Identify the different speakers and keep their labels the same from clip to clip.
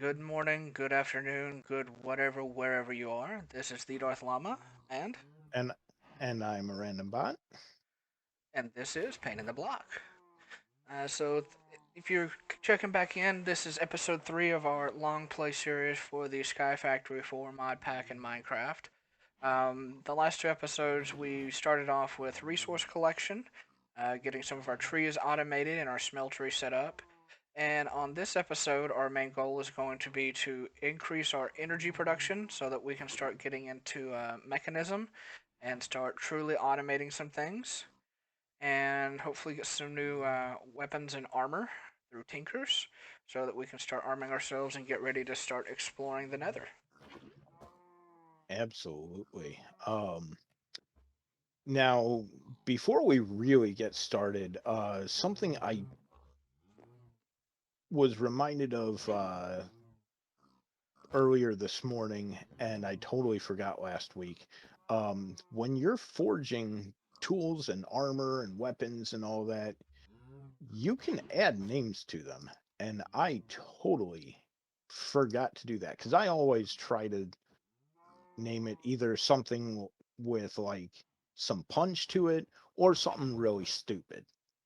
Speaker 1: Good morning, good afternoon, good whatever, wherever you are. This is TheDarthLlama, and
Speaker 2: and and I'm a random bot.
Speaker 1: and this is Pain in the Block. If you're checking back in, this is episode 3 of our long play series for the Sky Factory 4 mod pack in Minecraft. The last two episodes, we started off with resource collection, getting some of our trees automated and our smeltery set up. And on this episode, our main goal is going to be to increase our energy production so that we can start getting into mechanism and start truly automating some things. And hopefully get some new weapons and armor through Tinkers so that we can start arming ourselves and get ready to start exploring the Nether.
Speaker 2: Absolutely. Now, before we really get started, something I was reminded of earlier this morning, and I totally forgot last week. When you're forging tools and armor and weapons and all that, you can add names to them, and I totally forgot to do that because I always try to name it either something with like some punch to it or something really stupid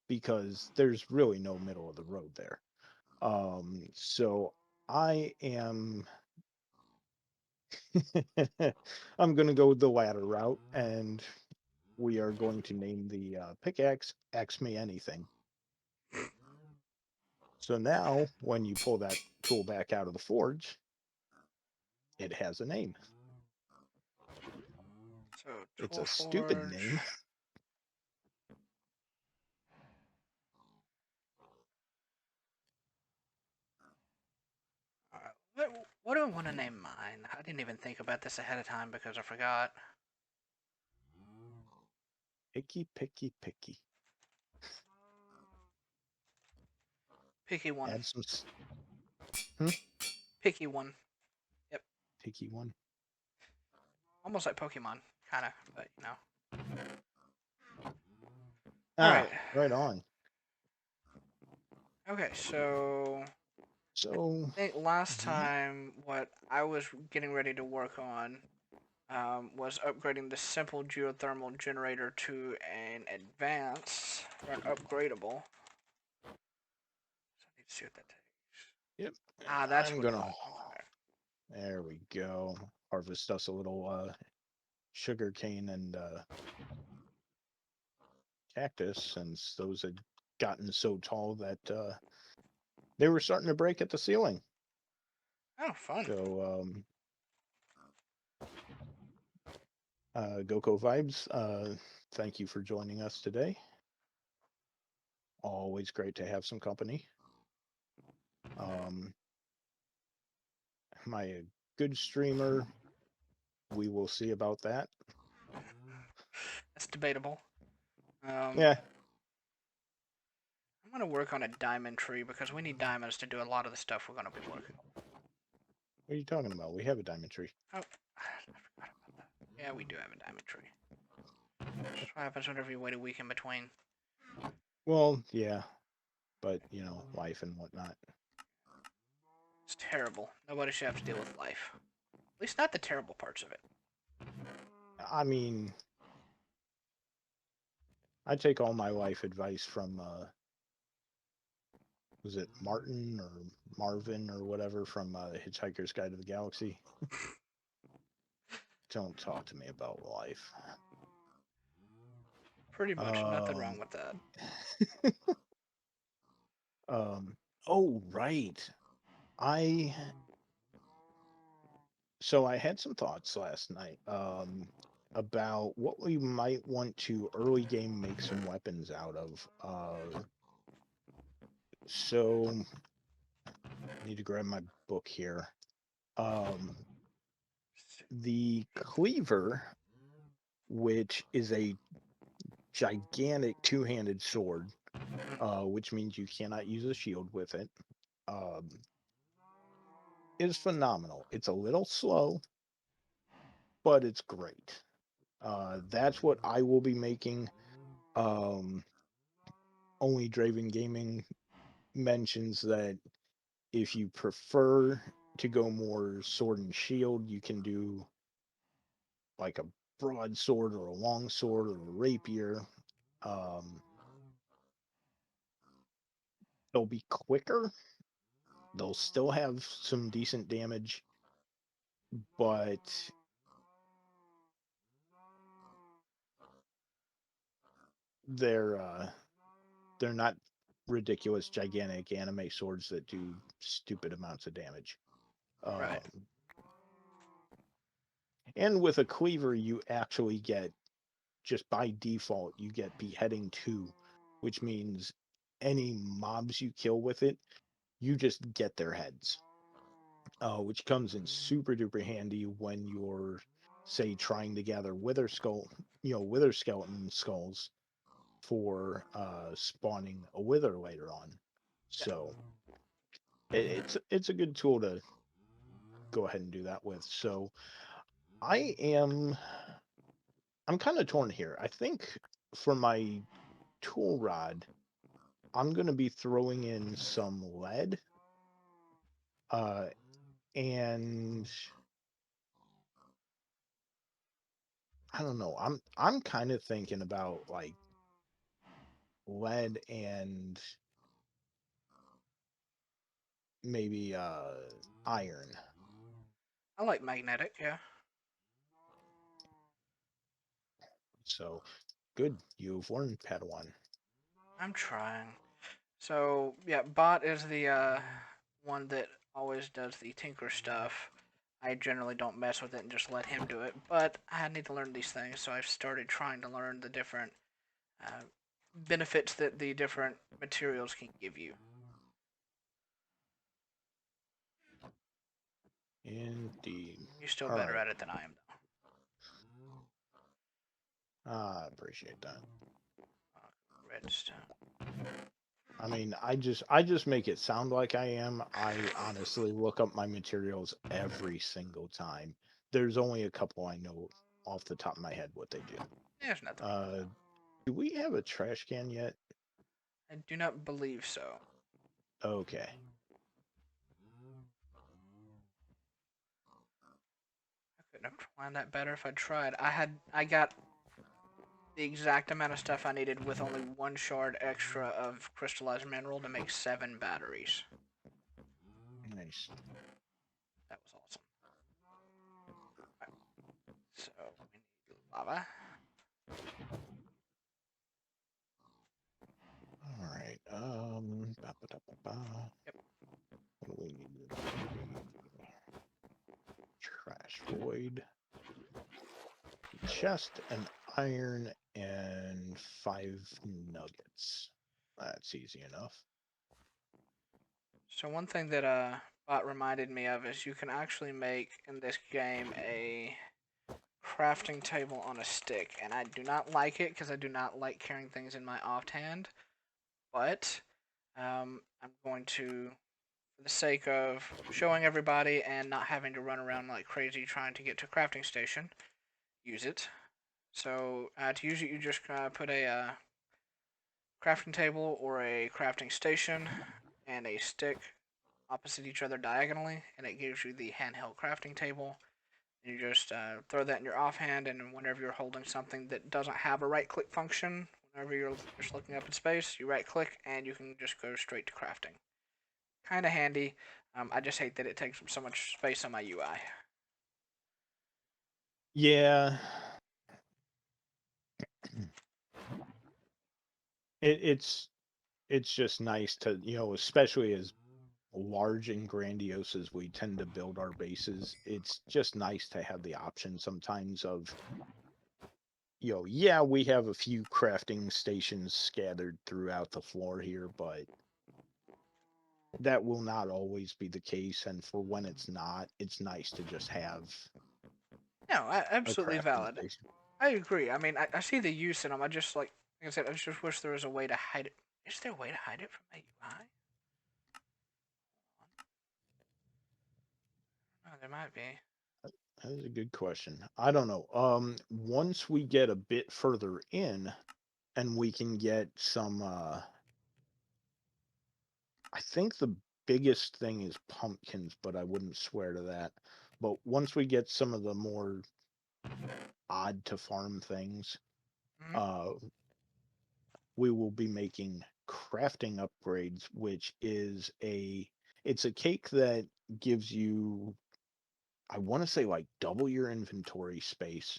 Speaker 2: because there's really no middle of the road there. So I am I'm going to go the latter route, and we are going to name the pickaxe Axe Me Anything. So now when you pull that tool back out of the forge, it has a name.
Speaker 1: So,
Speaker 2: It's
Speaker 1: Tool
Speaker 2: a stupid
Speaker 1: Forge.
Speaker 2: name.
Speaker 1: What do I want to name mine? I didn't even think about this ahead of time because I forgot.
Speaker 2: Picky, picky, picky.
Speaker 1: Picky one.
Speaker 2: Add some hmm?
Speaker 1: Picky one. Yep.
Speaker 2: Picky one.
Speaker 1: Almost like Pokemon, kind of, but you know. All right.
Speaker 2: Ah, right on.
Speaker 1: Okay, so
Speaker 2: So,
Speaker 1: I think last
Speaker 2: ye-
Speaker 1: time what I was getting ready to work on was upgrading the simple geothermal generator to an advanced or an upgradable. So I need to see what that takes.
Speaker 2: yep,
Speaker 1: Ah, that's
Speaker 2: I'm
Speaker 1: what it
Speaker 2: gonna.
Speaker 1: was. Okay.
Speaker 2: There we go. Harvest us a little sugar cane and cactus, since those had gotten so tall that they were starting to break at the ceiling.
Speaker 1: Oh, fun.
Speaker 2: So, Goko Vibes, thank you for joining us today. Always great to have some company. Um, my good streamer, we will see about that.
Speaker 1: That's debatable. Um,
Speaker 2: Yeah,
Speaker 1: I'm gonna work on a diamond tree because we need diamonds to do a lot of the stuff we're gonna be working.
Speaker 2: what are you talking about? We have a diamond tree.
Speaker 1: Oh, I forgot about that. Yeah, we do have a diamond tree. That's what happens whenever you wait a week in between.
Speaker 2: Well, yeah, but life and whatnot.
Speaker 1: It's terrible. Nobody should have to deal with life. At least not the terrible parts of it.
Speaker 2: I mean, I take all my life advice from was it Martin or Marvin or whatever from Hitchhiker's Guide to the Galaxy. Don't talk to me about life.
Speaker 1: Pretty much nothing wrong
Speaker 2: Um,
Speaker 1: with that.
Speaker 2: um, oh right. I so I had some thoughts last night about what we might want to early game make some weapons out of. So I need to grab my book here. Um, the cleaver, which is a gigantic two-handed sword, which means you cannot use a shield with it, um, is phenomenal. It's a little slow, but it's great. That's what I will be making. Um, Only Draven Gaming mentions that if you prefer to go more sword and shield, you can do like a broadsword or a long sword or a rapier. Um, they'll be quicker. They'll still have some decent damage, but they're uh, they're not ridiculous, gigantic anime swords that do stupid amounts of damage.
Speaker 1: Right.
Speaker 2: Um, and with a cleaver, you actually get, just by default, you get beheading 2, which means any mobs you kill with it, you just get their heads, which comes in super duper handy when you're, say, trying to gather wither skeleton skulls for spawning a wither later on.
Speaker 1: Yeah.
Speaker 2: So it's a good tool to go ahead and do that with. So I am I'm kind of torn here. I think for my tool rod, I'm going to be throwing in some lead, uh, and I don't know. I'm kind of thinking about like lead and maybe iron.
Speaker 1: I like magnetic. Yeah.
Speaker 2: So good, you've learned Padawan.
Speaker 1: I'm trying. So yeah, bot is the one that always does the tinker stuff. I generally don't mess with it and just let him do it, but I need to learn these things, so I've started trying to learn the different uh, benefits that the different materials can give you.
Speaker 2: Indeed.
Speaker 1: You're still
Speaker 2: All
Speaker 1: better
Speaker 2: right.
Speaker 1: at it than I am, though.
Speaker 2: I appreciate that.
Speaker 1: Redstone.
Speaker 2: I mean, I just make it sound like I am. I honestly look up my materials every single time. There's only a couple I know off the top of my head what they do.
Speaker 1: There's nothing wrong with
Speaker 2: Uh,
Speaker 1: that.
Speaker 2: do we have a trash can yet?
Speaker 1: I do not believe so.
Speaker 2: Okay.
Speaker 1: I couldn't have planned that better if I tried. I got the exact amount of stuff I needed with only one shard extra of crystallized mineral to make 7 batteries.
Speaker 2: Nice.
Speaker 1: That was awesome. Right, so we need lava.
Speaker 2: All right.
Speaker 1: Yep.
Speaker 2: What do we need? We need trash void, chest, an iron, and 5 nuggets. That's easy enough.
Speaker 1: So one thing that bot reminded me of is you can actually make in this game a crafting table on a stick, and I do not like it because I do not like carrying things in my offhand. But I'm going to, for the sake of showing everybody and not having to run around like crazy trying to get to a crafting station, use it. So to use it, you just put a crafting table or a crafting station and a stick opposite each other diagonally, and it gives you the handheld crafting table. You just throw that in your offhand, and whenever you're holding something that doesn't have a right click function, whenever you're just looking up in space, you right click and you can just go straight to crafting. Kind of handy. I just hate that it takes up so much space on my UI.
Speaker 2: Yeah, it's just nice to, especially as large and grandiose as we tend to build our bases, it's just nice to have the option sometimes of, yeah, we have a few crafting stations scattered throughout the floor here, but that will not always be the case. And for when it's not, it's nice to just have
Speaker 1: No,
Speaker 2: a
Speaker 1: absolutely
Speaker 2: crafting
Speaker 1: valid.
Speaker 2: station.
Speaker 1: I agree. I mean, I see the use in them. I just like I said, I just wish there was a way to hide it. Is there a way to hide it from my UI? Oh, there might be.
Speaker 2: That is a good question. I don't know. Once we get a bit further in and we can get some, I think biggest thing is pumpkins, but I wouldn't swear to that. But once we get some of the more odd to farm things,
Speaker 1: Hmm.
Speaker 2: uh, we will be making crafting upgrades, which is it's a cake that gives you, I want to say, like double your inventory space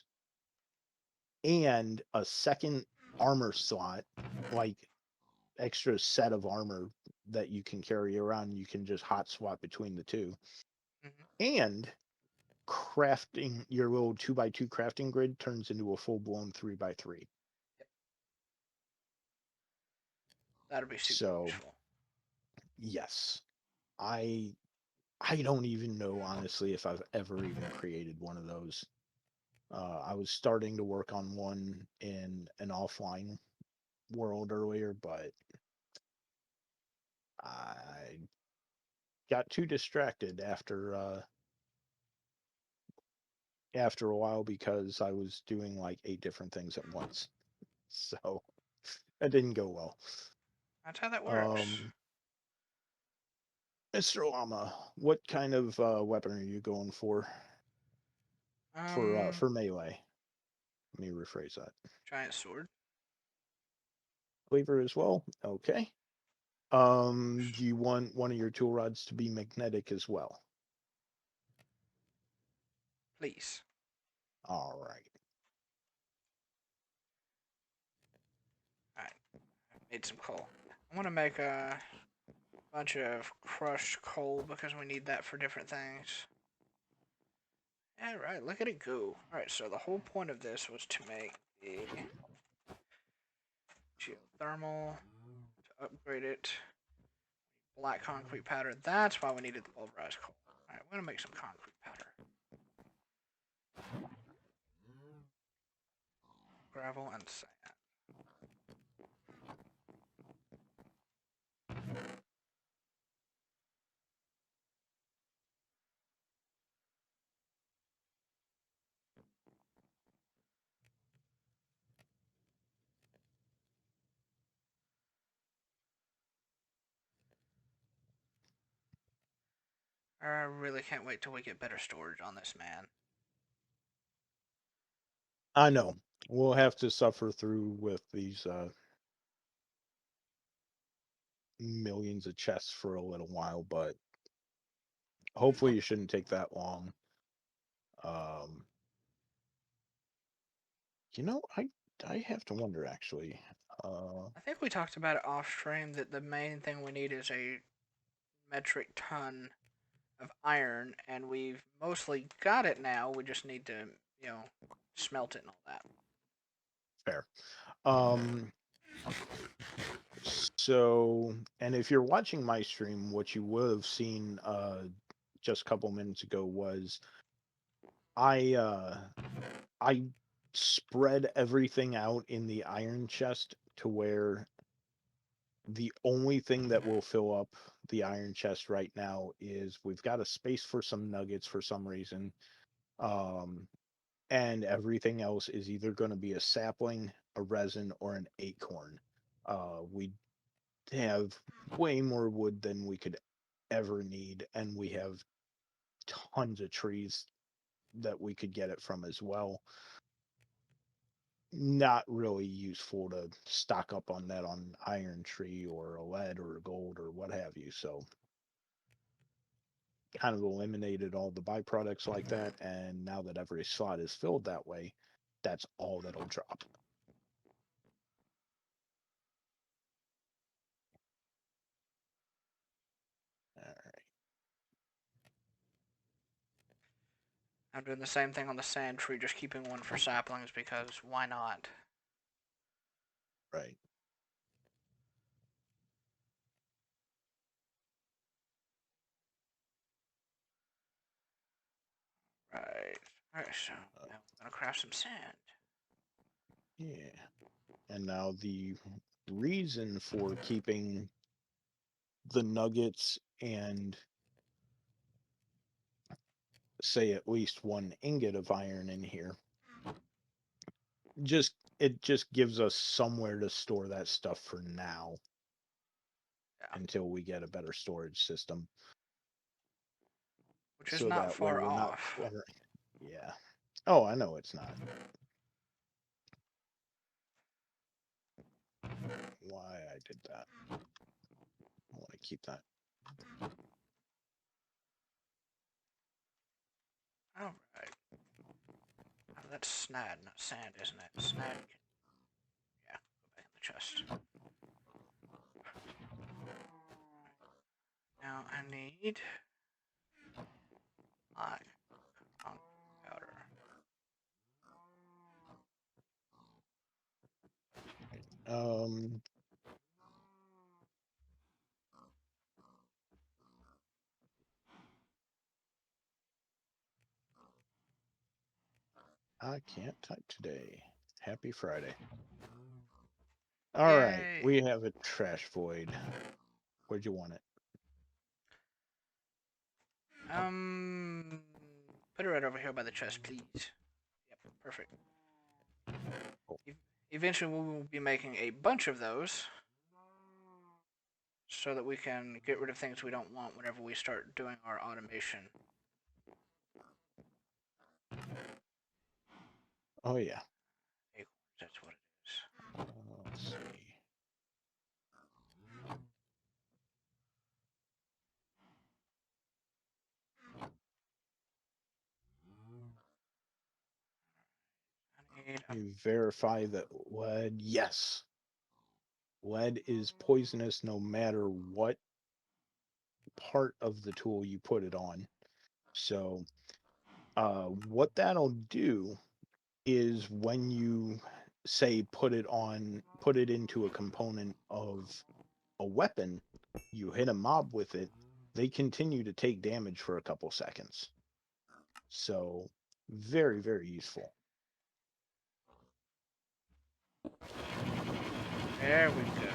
Speaker 2: and a second armor slot, like extra set of armor that you can carry around. You can just hot swap between the two.
Speaker 1: Hmm.
Speaker 2: And crafting your little 2x2 crafting grid turns into a full blown 3x3.
Speaker 1: Yep. That'll be super
Speaker 2: So
Speaker 1: useful.
Speaker 2: yes, I I don't even know honestly if I've ever even created one of those. I was starting to work on one in an offline world earlier, but I got too distracted after a while because I was doing like 8 different things at once. So that didn't go well.
Speaker 1: That's how that works.
Speaker 2: Um, Mr. Llama, what kind of weapon are you going
Speaker 1: Um,
Speaker 2: for melee? Let me rephrase that.
Speaker 1: giant sword,
Speaker 2: Cleaver as well. Okay. Do you want one of your tool rods to be magnetic as well?
Speaker 1: please.
Speaker 2: All right.
Speaker 1: All right, made some coal. I want to make a bunch of crushed coal because we need that for different things. All right, look at it go. All right, so the whole point of this was to make the geothermal, to upgrade it, black concrete powder. That's why we needed the pulverized coal. All right, we're gonna make some concrete powder, gravel, and sand. I really can't wait till we get better storage on this, man.
Speaker 2: I know. We'll have to suffer through with these millions of chests for a little while, but hopefully it shouldn't take that long. Um, I have to wonder actually. Uh,
Speaker 1: I think we talked about it off stream that the main thing we need is a metric ton of iron, and we've mostly got it now. We just need to, smelt it and all that.
Speaker 2: Fair. Um, and if you're watching my stream, what you would have seen just a couple minutes ago was I uh I spread everything out in the iron chest to where the only thing that will fill up the iron chest right now is we've got a space for some nuggets for some reason. Um, and everything else is either going to be a sapling, a resin, or an acorn. We have way more wood than we could ever need, and we have tons of trees that we could get it from as well. Not really useful to stock up on that on iron tree or a lead or a gold or what have you. So kind of eliminated all the byproducts like that. And now that every slot is filled that way, that's all that'll drop. All right.
Speaker 1: I'm doing the same thing on the sand tree, just keeping one for saplings because why not?
Speaker 2: Right.
Speaker 1: Right. Alright, so
Speaker 2: Uh,
Speaker 1: now I'm gonna craft some sand.
Speaker 2: yeah. And now the reason for keeping the nuggets and say at least one ingot of iron in here, just it just gives us somewhere to store that stuff for now.
Speaker 1: Yeah,
Speaker 2: until we get a better storage system,
Speaker 1: which is
Speaker 2: so
Speaker 1: not
Speaker 2: that way
Speaker 1: far
Speaker 2: we're not
Speaker 1: off.
Speaker 2: cluttering. Yeah. Oh, I know it's not. Why I did that. I want to keep that.
Speaker 1: All right. Oh, that's snad, not sand, isn't it? Snad. Yeah, go back in the chest. Now I need my powder.
Speaker 2: Um, I can't type today. Happy Friday. All right,
Speaker 1: Yay!
Speaker 2: we have a trash void. Where'd you want it?
Speaker 1: Um, put it right over here by the chest, please. Yep, perfect.
Speaker 2: Oh,
Speaker 1: Eventually, we will be making a bunch of those so that we can get rid of things we don't want whenever we start doing our automation.
Speaker 2: oh yeah.
Speaker 1: Acorns, that's what it is.
Speaker 2: Let's see.
Speaker 1: I need
Speaker 2: You verify that lead. Yes, lead is poisonous no matter what part of the tool you put it on. So, what that'll do is when you say put it into a component of a weapon, you hit a mob with it, they continue to take damage for a couple seconds. So, very, very useful.
Speaker 1: There we go.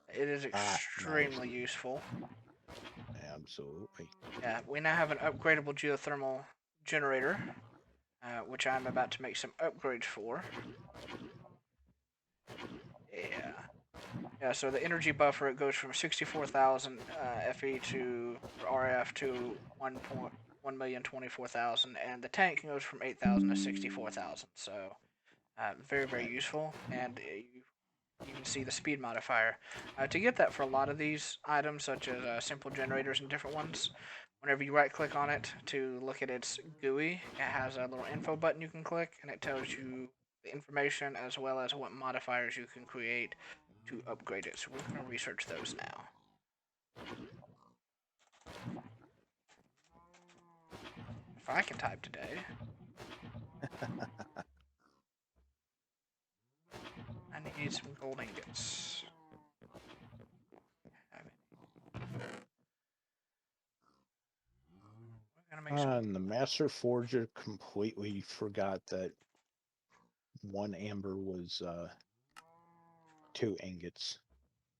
Speaker 1: It is
Speaker 2: Ah, nice.
Speaker 1: extremely useful.
Speaker 2: Absolutely.
Speaker 1: Yeah, we now have an upgradable geothermal generator, which I'm about to make some upgrades for. Yeah. Yeah, so the energy buffer, it goes from 64,000 FE to RF to 1,024,000, and the tank goes from 8,000 to 64,000. So very, very
Speaker 2: Nice.
Speaker 1: useful, and you can see the speed modifier. To get that for a lot of these items, such as simple generators and different ones, whenever you right click on it to look at its GUI, it has a little info button you can click, and it tells you the information as well as what modifiers you can create to upgrade it. So we're going to research those now. If I can type today, I need some gold ingots. We're going to make some.
Speaker 2: And the Master Forger completely forgot that one amber was 2 ingots.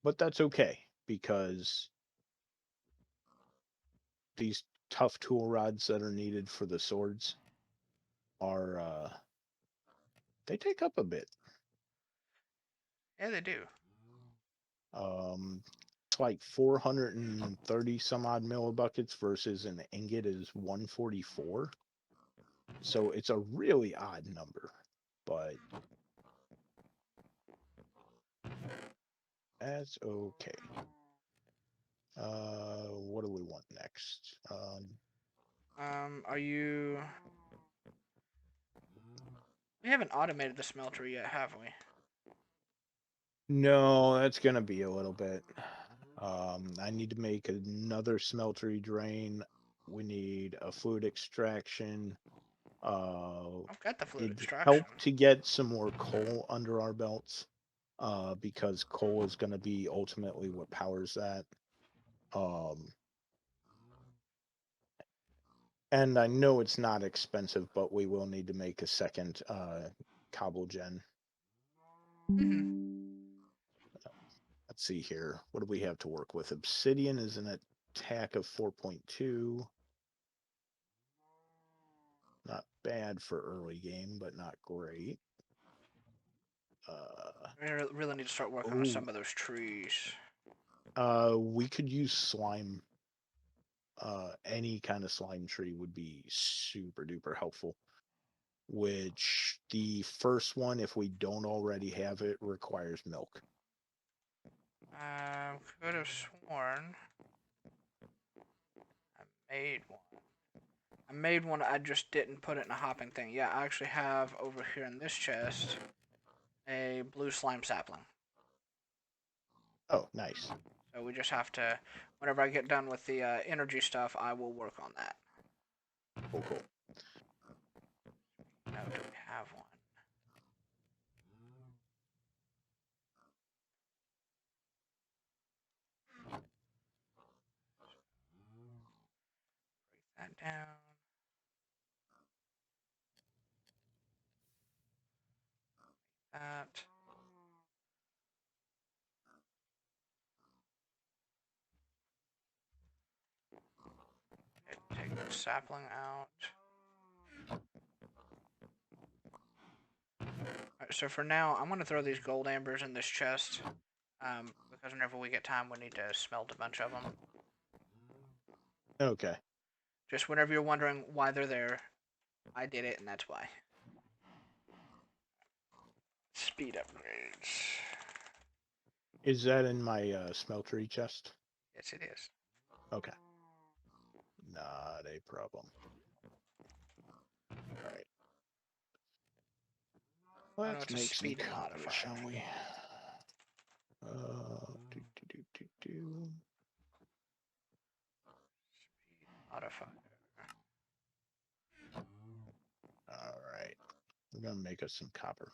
Speaker 2: But that's okay because these tough tool rods that are needed for the swords are they take up a bit.
Speaker 1: Yeah, they do.
Speaker 2: Um, it's like 430 some odd millibuckets versus an ingot is 144. So it's a really odd number, but that's okay. What do we want next?
Speaker 1: Are you? We haven't automated the smelter yet, have we?
Speaker 2: No, that's gonna be a little bit. I need to make another smeltery drain. We need a fluid extraction.
Speaker 1: I've got the fluid
Speaker 2: It'd
Speaker 1: extraction.
Speaker 2: help to get some more coal under our belts, because coal is gonna be ultimately what powers that. Um, and I know it's not expensive, but we will need to make a second cobble gen.
Speaker 1: Mm-hmm.
Speaker 2: Let's see here. What do we have to work with? Obsidian is an attack of 4.2. Not bad for early game, but not great.
Speaker 1: We really need to start working on
Speaker 2: Oh,
Speaker 1: some of those trees.
Speaker 2: we could use slime. Any kind of slime tree would be super duper helpful. Which the first one, if we don't already have it, requires milk.
Speaker 1: Could have sworn I made one. I made one, I just didn't put it in a hopping thing. Yeah, I actually have over here in this chest a blue slime sapling.
Speaker 2: Oh, nice.
Speaker 1: So we just have to, whenever I get done with the energy stuff, I will work on that.
Speaker 2: Cool, cool.
Speaker 1: No, do we have one? Break that down. That. Okay, take the sapling out. Alright, so for now, I'm going to throw these gold ambers in this chest. Because whenever we get time, we need to smelt a bunch of them.
Speaker 2: Okay.
Speaker 1: Just whenever you're wondering why they're there, I did it, and that's why. Speed upgrades.
Speaker 2: Is that in my smeltery chest?
Speaker 1: Yes, it is.
Speaker 2: Okay. Not a problem. All right.
Speaker 1: Oh no,
Speaker 2: Let's
Speaker 1: it's a
Speaker 2: make some
Speaker 1: speed
Speaker 2: copper,
Speaker 1: modifier.
Speaker 2: shall we? Do.
Speaker 1: Speed modifier.
Speaker 2: All right. We're gonna make us some copper.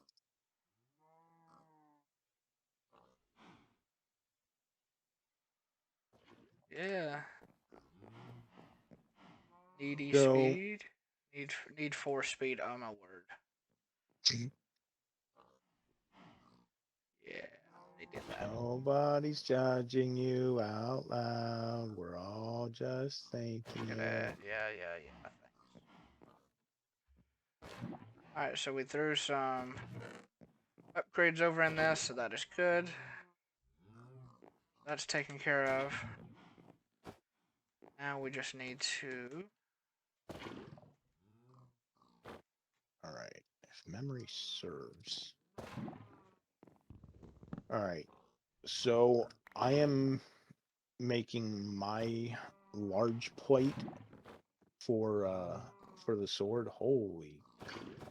Speaker 1: Yeah. Needy
Speaker 2: So
Speaker 1: speed. Need 4 speed. Oh my word. Yeah, they did that.
Speaker 2: nobody's judging you out loud. We're all just thinking
Speaker 1: Look at
Speaker 2: it.
Speaker 1: that. Yeah, yeah, yeah. Alright, so we threw some upgrades over in this, so that is good. That's taken care of. Now we just need to.
Speaker 2: All right. If memory serves. All right. So I am making my large plate for the sword. Holy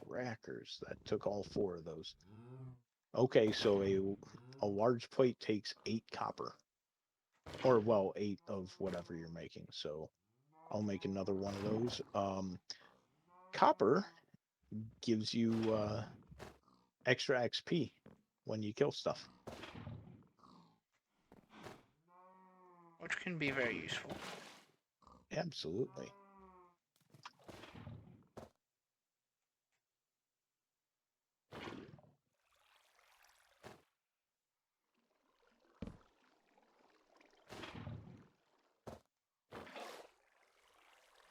Speaker 2: crackers! That took all 4 of those. Okay, so a large plate takes 8 copper, or well, 8 of whatever you're making. So I'll make another one of those. Copper gives you extra XP when you kill stuff.
Speaker 1: Which can be very useful.
Speaker 2: Absolutely.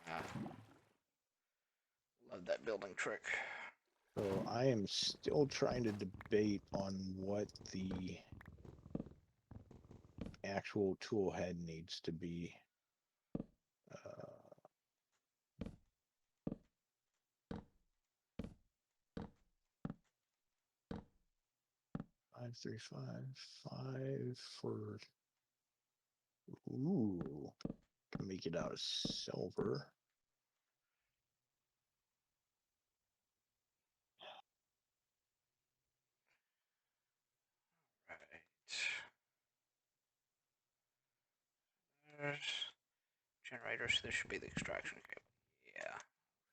Speaker 1: Ah, love that building trick.
Speaker 2: So I am still trying to debate on what the actual tool head needs to be. Uh, 5355 for, ooh, can make it out of silver.
Speaker 1: Right. There's generators. This should be the extraction cable. Yeah.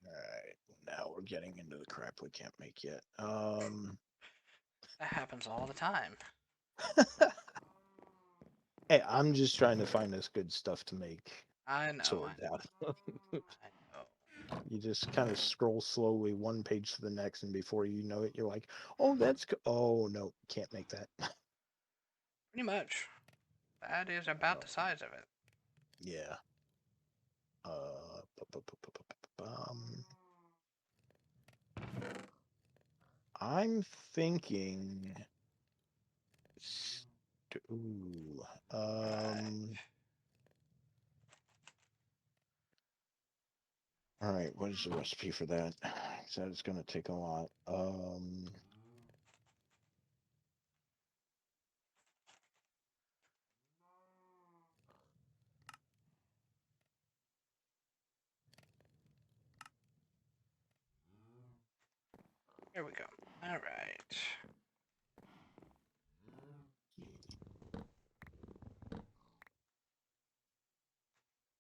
Speaker 2: All right, now we're getting into the crap we can't make yet.
Speaker 1: That happens all the time.
Speaker 2: Hey, I'm just trying to find this good stuff to make
Speaker 1: I know, I
Speaker 2: swords
Speaker 1: know,
Speaker 2: out of.
Speaker 1: I know.
Speaker 2: You just kind of scroll slowly one page to the next, and before you know it, you're like, "Oh, oh no, can't make that."
Speaker 1: Pretty much. That is about the
Speaker 2: Oh,
Speaker 1: size of it.
Speaker 2: yeah. Uh, bu- bu- bu- bu- bu- bu- bum. I'm thinking. Ooh, all right, what is the recipe for that? So it's gonna take a lot.
Speaker 1: Here we go. All right.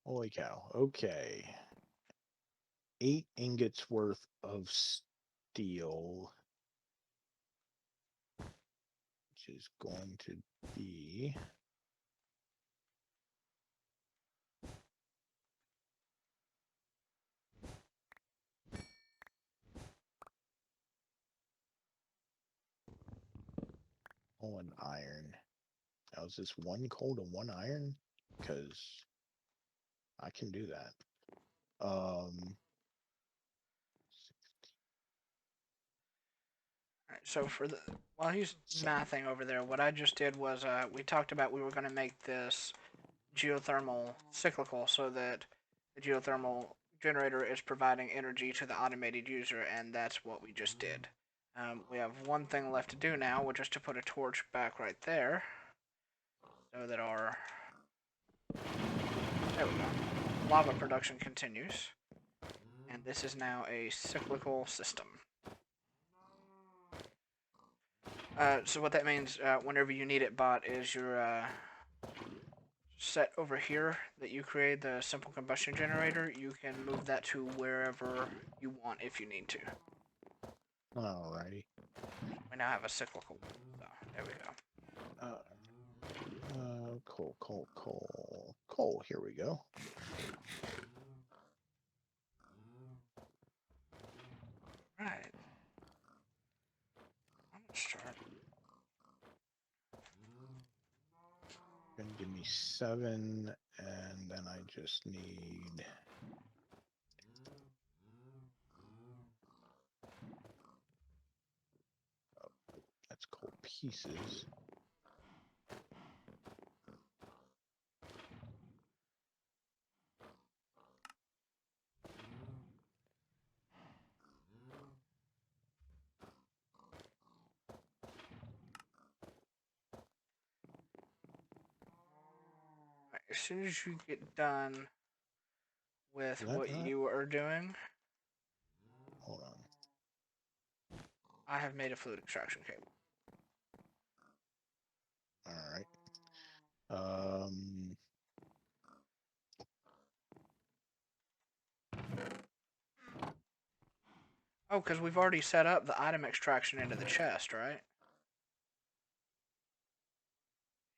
Speaker 2: Holy cow. Okay. 8 ingots worth of steel, which is going to be one iron. Now, is this 1 coal to 1 iron? Because I can do that. Um,
Speaker 1: All right. So while he's
Speaker 2: so,
Speaker 1: mathing over there, what I just did was we talked about we were going to make this geothermal cyclical so that the geothermal generator is providing energy to the automated user, and that's what we just did. We have one thing left to do now, which is to put a torch back right there so that our there we go lava production continues. And this is now a cyclical system. So what that means, whenever you need it bot, is your set over here that you create, the simple combustion generator. You can move that to wherever you want if you need to.
Speaker 2: alrighty.
Speaker 1: We now have a cyclical. So there we go.
Speaker 2: Coal. Here we go.
Speaker 1: Right. I'm gonna start.
Speaker 2: Gonna give me 7, and then I just need. Oh, that's coal pieces.
Speaker 1: Right, as soon as you get done with
Speaker 2: That
Speaker 1: what
Speaker 2: not?
Speaker 1: you are doing,
Speaker 2: Hold on.
Speaker 1: I have made a fluid extraction cable.
Speaker 2: All right. Um,
Speaker 1: Oh, because we've already set up the item extraction into the chest, right?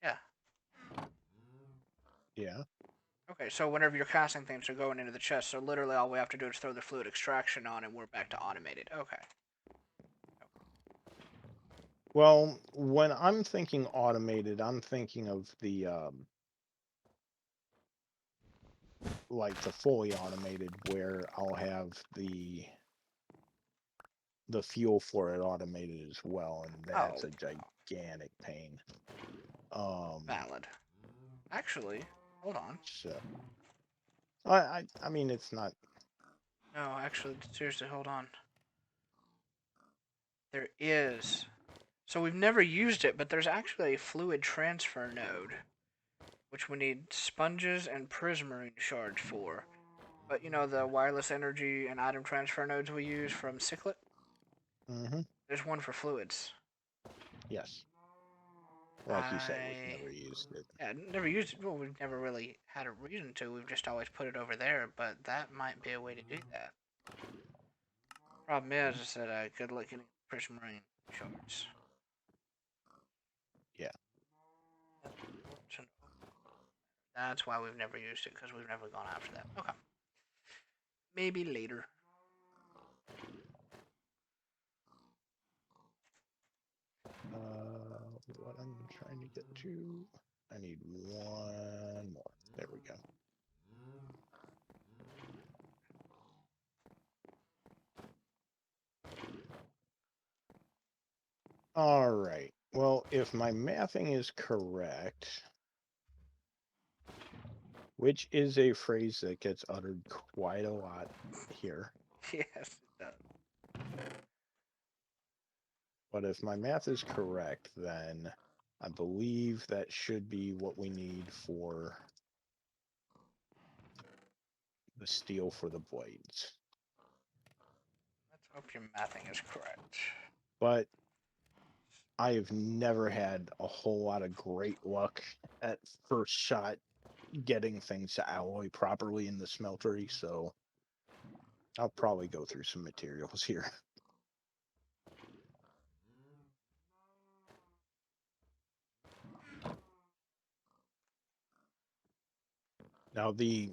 Speaker 1: Yeah.
Speaker 2: yeah.
Speaker 1: Okay, so whenever you're casting things, they're going into the chest. So literally, all we have to do is throw the fluid extraction on, and we're back to automated. Okay.
Speaker 2: Well, when I'm thinking automated, I'm thinking of the like the fully automated, where I'll have the fuel for it automated as well, and that's
Speaker 1: Oh,
Speaker 2: a gigantic pain. Um,
Speaker 1: valid. Actually, hold on.
Speaker 2: so I mean, it's not.
Speaker 1: No, actually, seriously, hold on. There is. So we've never used it, but there's actually a fluid transfer node, which we need sponges and prismarine shards for. But you know the wireless energy and item transfer nodes we use from Cyclet?
Speaker 2: Mm-hmm.
Speaker 1: There's one for fluids.
Speaker 2: Yes. Like you said, we've
Speaker 1: I
Speaker 2: never used it.
Speaker 1: Yeah, never used it. Well, we've never really had a reason to. We've just always put it over there, but that might be a way to do that. Problem is that good luck getting prismarine shards.
Speaker 2: Yeah.
Speaker 1: That's why we've never used it, because we've never gone after that. Okay. Maybe later.
Speaker 2: What I'm trying to get to, I need one more. There we go. All right. Well, if my mathing is correct, which is a phrase that gets uttered quite a lot here,
Speaker 1: Yes, it does.
Speaker 2: but if my math is correct, then I believe that should be what we need for the steel for the blades.
Speaker 1: Let's hope your mathing is correct.
Speaker 2: But I have never had a whole lot of great luck at first shot getting things to alloy properly in the smeltery, so I'll probably go through some materials here. Now the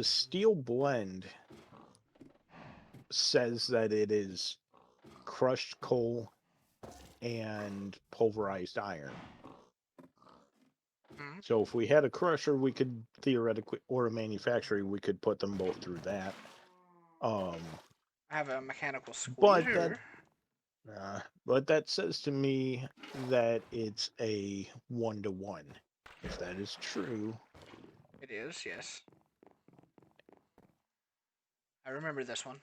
Speaker 2: steel blend says that it is crushed coal and pulverized iron.
Speaker 1: Hmm.
Speaker 2: So if we had a crusher, we could theoretically, or a manufacturer, we could put them both through that. Um,
Speaker 1: I have a mechanical
Speaker 2: but that
Speaker 1: squeezer.
Speaker 2: but that says to me that it's a 1-to-1. If that is true,
Speaker 1: It is, yes. I remember this one.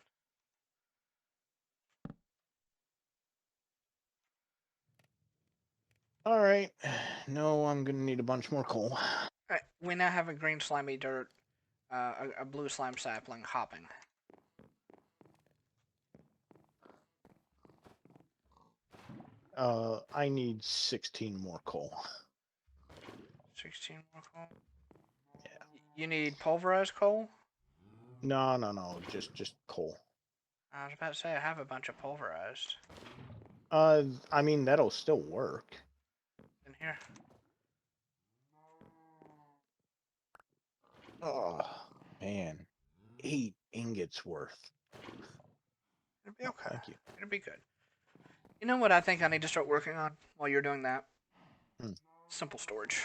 Speaker 2: all right. No, I'm gonna need a bunch more coal.
Speaker 1: Alright, we now have a green slimy dirt, a blue slime sapling hopping.
Speaker 2: I need 16 more coal.
Speaker 1: 16 more coal. You need pulverized coal?
Speaker 2: No, just coal.
Speaker 1: I was about to say I have a bunch of pulverized
Speaker 2: I mean that'll still work.
Speaker 1: in here.
Speaker 2: Oh man, 8 ingots worth.
Speaker 1: It'll be
Speaker 2: Oh,
Speaker 1: okay.
Speaker 2: thank you.
Speaker 1: It'll be good. You know what I think I need to start working on while you're doing that?
Speaker 2: Hmm.
Speaker 1: Simple storage.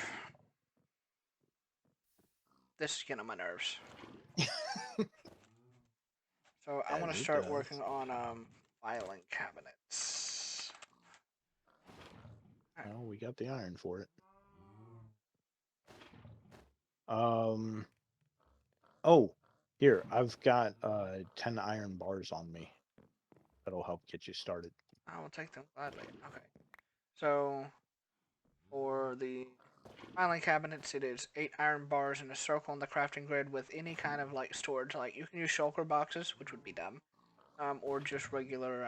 Speaker 1: This is getting on my nerves. So I want
Speaker 2: As
Speaker 1: to
Speaker 2: it
Speaker 1: start working
Speaker 2: does.
Speaker 1: on filing cabinets. All right.
Speaker 2: Well, we got the iron for it. Um. Oh, here I've got 10 iron bars on me. That'll help get you started.
Speaker 1: I will take them gladly. Okay. So for the filing cabinets, it is 8 iron bars in a circle on the crafting grid with any kind of like storage. Like you can use shulker boxes, which would be dumb, or just regular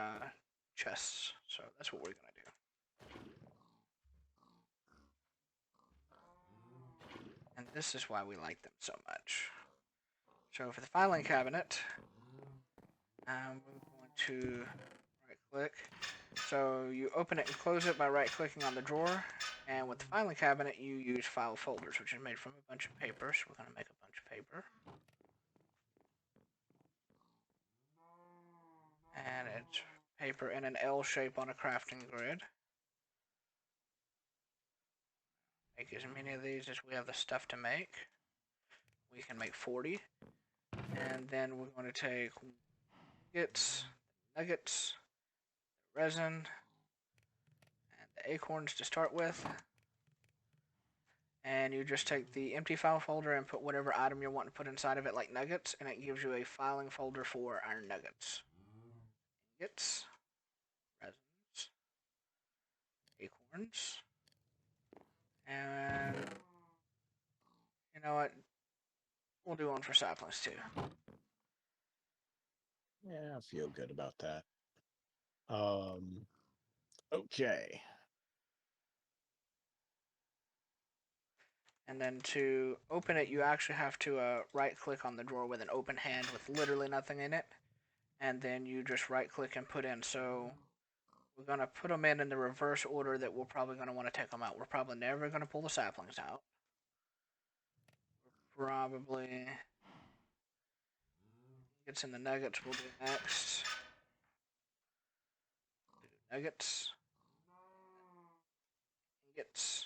Speaker 1: chests. So that's what we're gonna do. And this is why we like them so much. So for the filing cabinet, we're going to right click. So you open it and close it by right clicking on the drawer. And with the filing cabinet, you use file folders, which is made from a bunch of paper. So we're going to make a bunch of paper. And it's paper in an L shape on a crafting grid. Make as many of these as we have the stuff to make. We can make 40. And then we're going to take nuggets, resin, and the acorns to start with. And you just take the empty file folder and put whatever item you want to put inside of it, like nuggets, and it gives you a filing folder for iron nuggets. Nuggets, resins, acorns, and you know what? We'll do one for saplings too.
Speaker 2: Yeah, I feel good about that. Um. Okay.
Speaker 1: And then to open it, you actually have to right click on the drawer with an open hand with literally nothing in it. And then you just right click and put in. So we're going to put them in the reverse order that we're probably going to want to take them out. We're probably never going to pull the saplings out. Probably gets in the nuggets we'll do next. Do nuggets, ingots,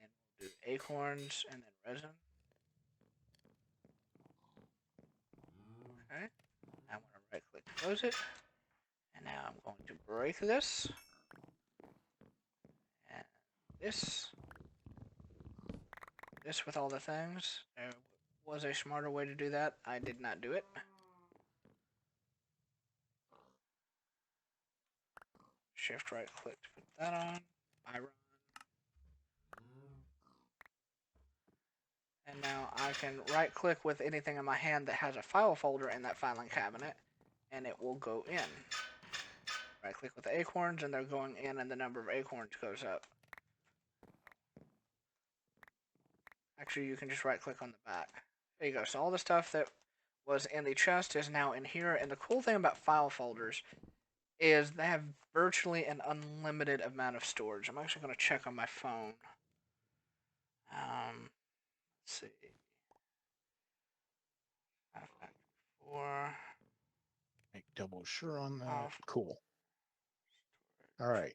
Speaker 1: then we'll do acorns and then resin. Okay. I want to right click close it. And now I'm going to break this. And this. This with all the things. There was a smarter way to do that. I did not do it. Shift right click to put that on. I run. And now I can right click with anything in my hand that has a file folder in that filing cabinet, and it will go in. Right click with the acorns, and they're going in, and the number of acorns goes up. Actually, you can just right click on the back. There you go. So all the stuff that was in the chest is now in here, and the cool thing about file folders is they have virtually an unlimited amount of storage. I'm actually going to check on my phone. Let's see. Factory 4.
Speaker 2: Make double sure on that.
Speaker 1: File
Speaker 2: Cool. All right.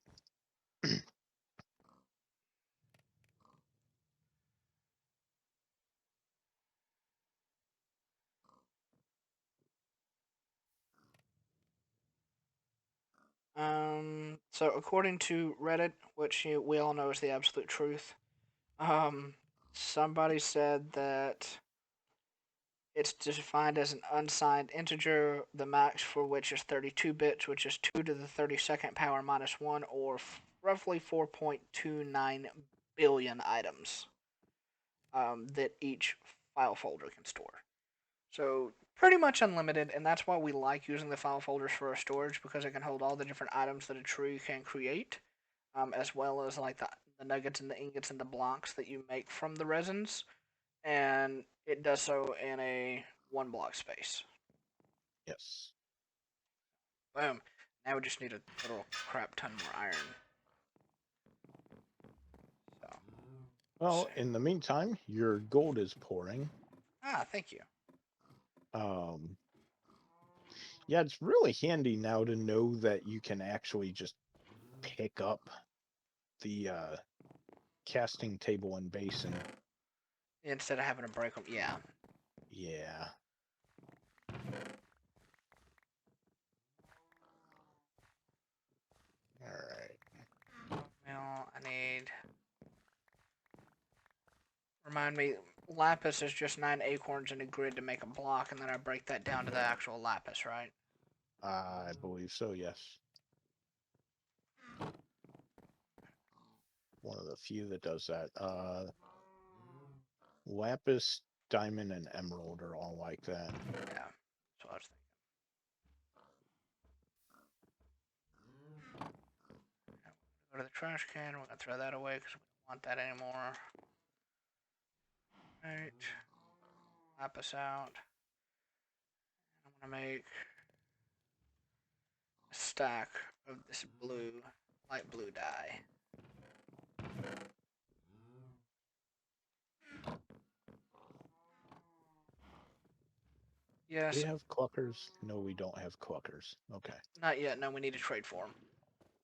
Speaker 1: So according to Reddit, which we all know is the absolute truth, somebody said that it's defined as an unsigned integer, the max for which is 32 bits, which is 2 to the 32nd power minus 1, or roughly 4.29 billion items that each file folder can store. So pretty much unlimited, and that's why we like using the file folders for our storage, because it can hold all the different items that a tree can create, as well as like the nuggets and the ingots and the blocks that you make from the resins, and it does so in a 1 block space.
Speaker 2: Yes.
Speaker 1: Boom. Now we just need a little crap ton more iron. So.
Speaker 2: Well, in the meantime, your gold is pouring.
Speaker 1: Thank you.
Speaker 2: Yeah, it's really handy now to know that you can actually just pick up the casting table and basin.
Speaker 1: Instead of having to break them, yeah.
Speaker 2: Yeah. All right.
Speaker 1: Well, I need. Remind me, lapis is just 9 acorns in a grid to make a block, and then I break that down to the actual lapis, right?
Speaker 2: I believe so, yes. One of the few that does that. Lapis, diamond, and emerald are all like that.
Speaker 1: Yeah, that's what I was thinking. Go to the trash can. We're gonna throw that away because we don't want that anymore. Right. Lapis out. I'm gonna make a stack of this blue, light blue dye.
Speaker 2: We
Speaker 1: Yes.
Speaker 2: have cluckers. No, we don't have cluckers. Okay.
Speaker 1: Not yet. No, we need to trade for them.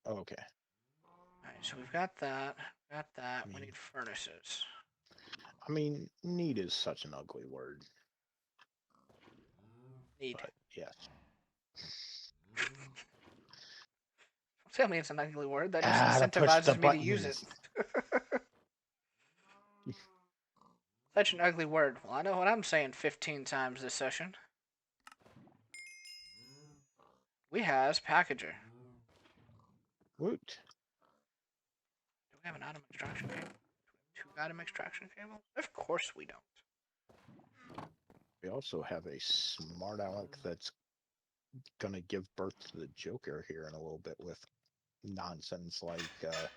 Speaker 2: Okay.
Speaker 1: Alright, so we've got that. Got that.
Speaker 2: I
Speaker 1: We
Speaker 2: mean,
Speaker 1: need furnaces.
Speaker 2: need is such an ugly word.
Speaker 1: Need.
Speaker 2: But yes.
Speaker 1: Tell me it's an ugly word. That just
Speaker 2: To push the
Speaker 1: incentivizes me to use it.
Speaker 2: buttons.
Speaker 1: Such an ugly word. Well, I know what I'm saying 15 times this session. We has packager.
Speaker 2: Woot.
Speaker 1: Do we have an item extraction cable? Do we have 2 item extraction cables? Of course we don't.
Speaker 2: We also have a smart aleck that's gonna give birth to the Joker here in a little bit with nonsense like that.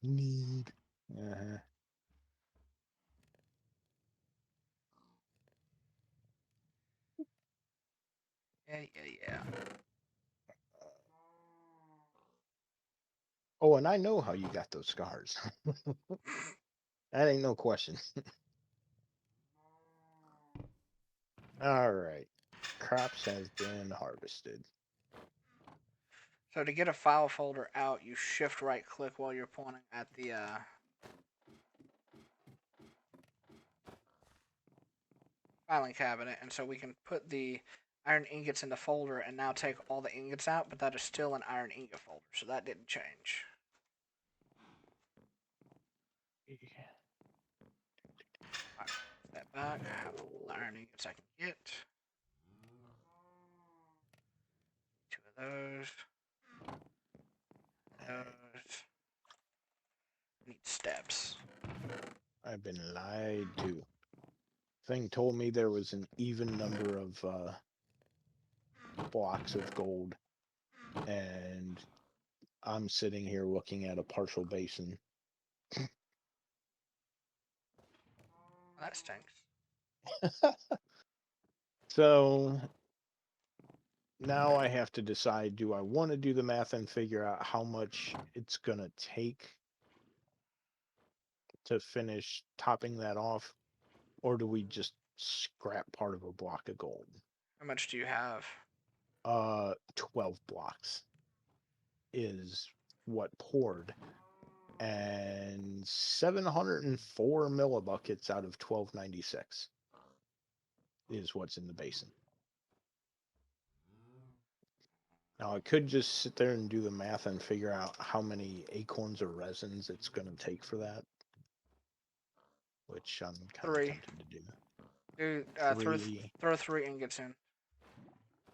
Speaker 2: Need. Uh-huh.
Speaker 1: Yeah.
Speaker 2: Oh, and I know how you got those scars. That ain't no question. All right. Crops have been harvested.
Speaker 1: So to get a file folder out, you shift right click while you're pointing at the filing cabinet, and so we can put the iron ingots in the folder and now take all the ingots out, but that is still an iron ingot folder, so that didn't change. Alright, put that back. I have all the iron ingots I can get. 2 of those. Those. Need steps.
Speaker 2: I've been lied to. Thing told me there was an even number of blocks of gold, and I'm sitting here looking at a partial basin.
Speaker 1: Well, that stinks.
Speaker 2: So now I have to decide, do I want to do the math and figure out how much it's going to take to finish topping that off, or do we just scrap part of a block of gold?
Speaker 1: How much do you have?
Speaker 2: 12 blocks is what poured, and 704 millibuckets out of 1296 is what's in the basin. Now, I could just sit there and do the math and figure out how many acorns or resins it's going to take for that, which I'm kind of
Speaker 1: 3.
Speaker 2: tempted to do.
Speaker 1: Do,
Speaker 2: Three,
Speaker 1: throw 3 ingots in.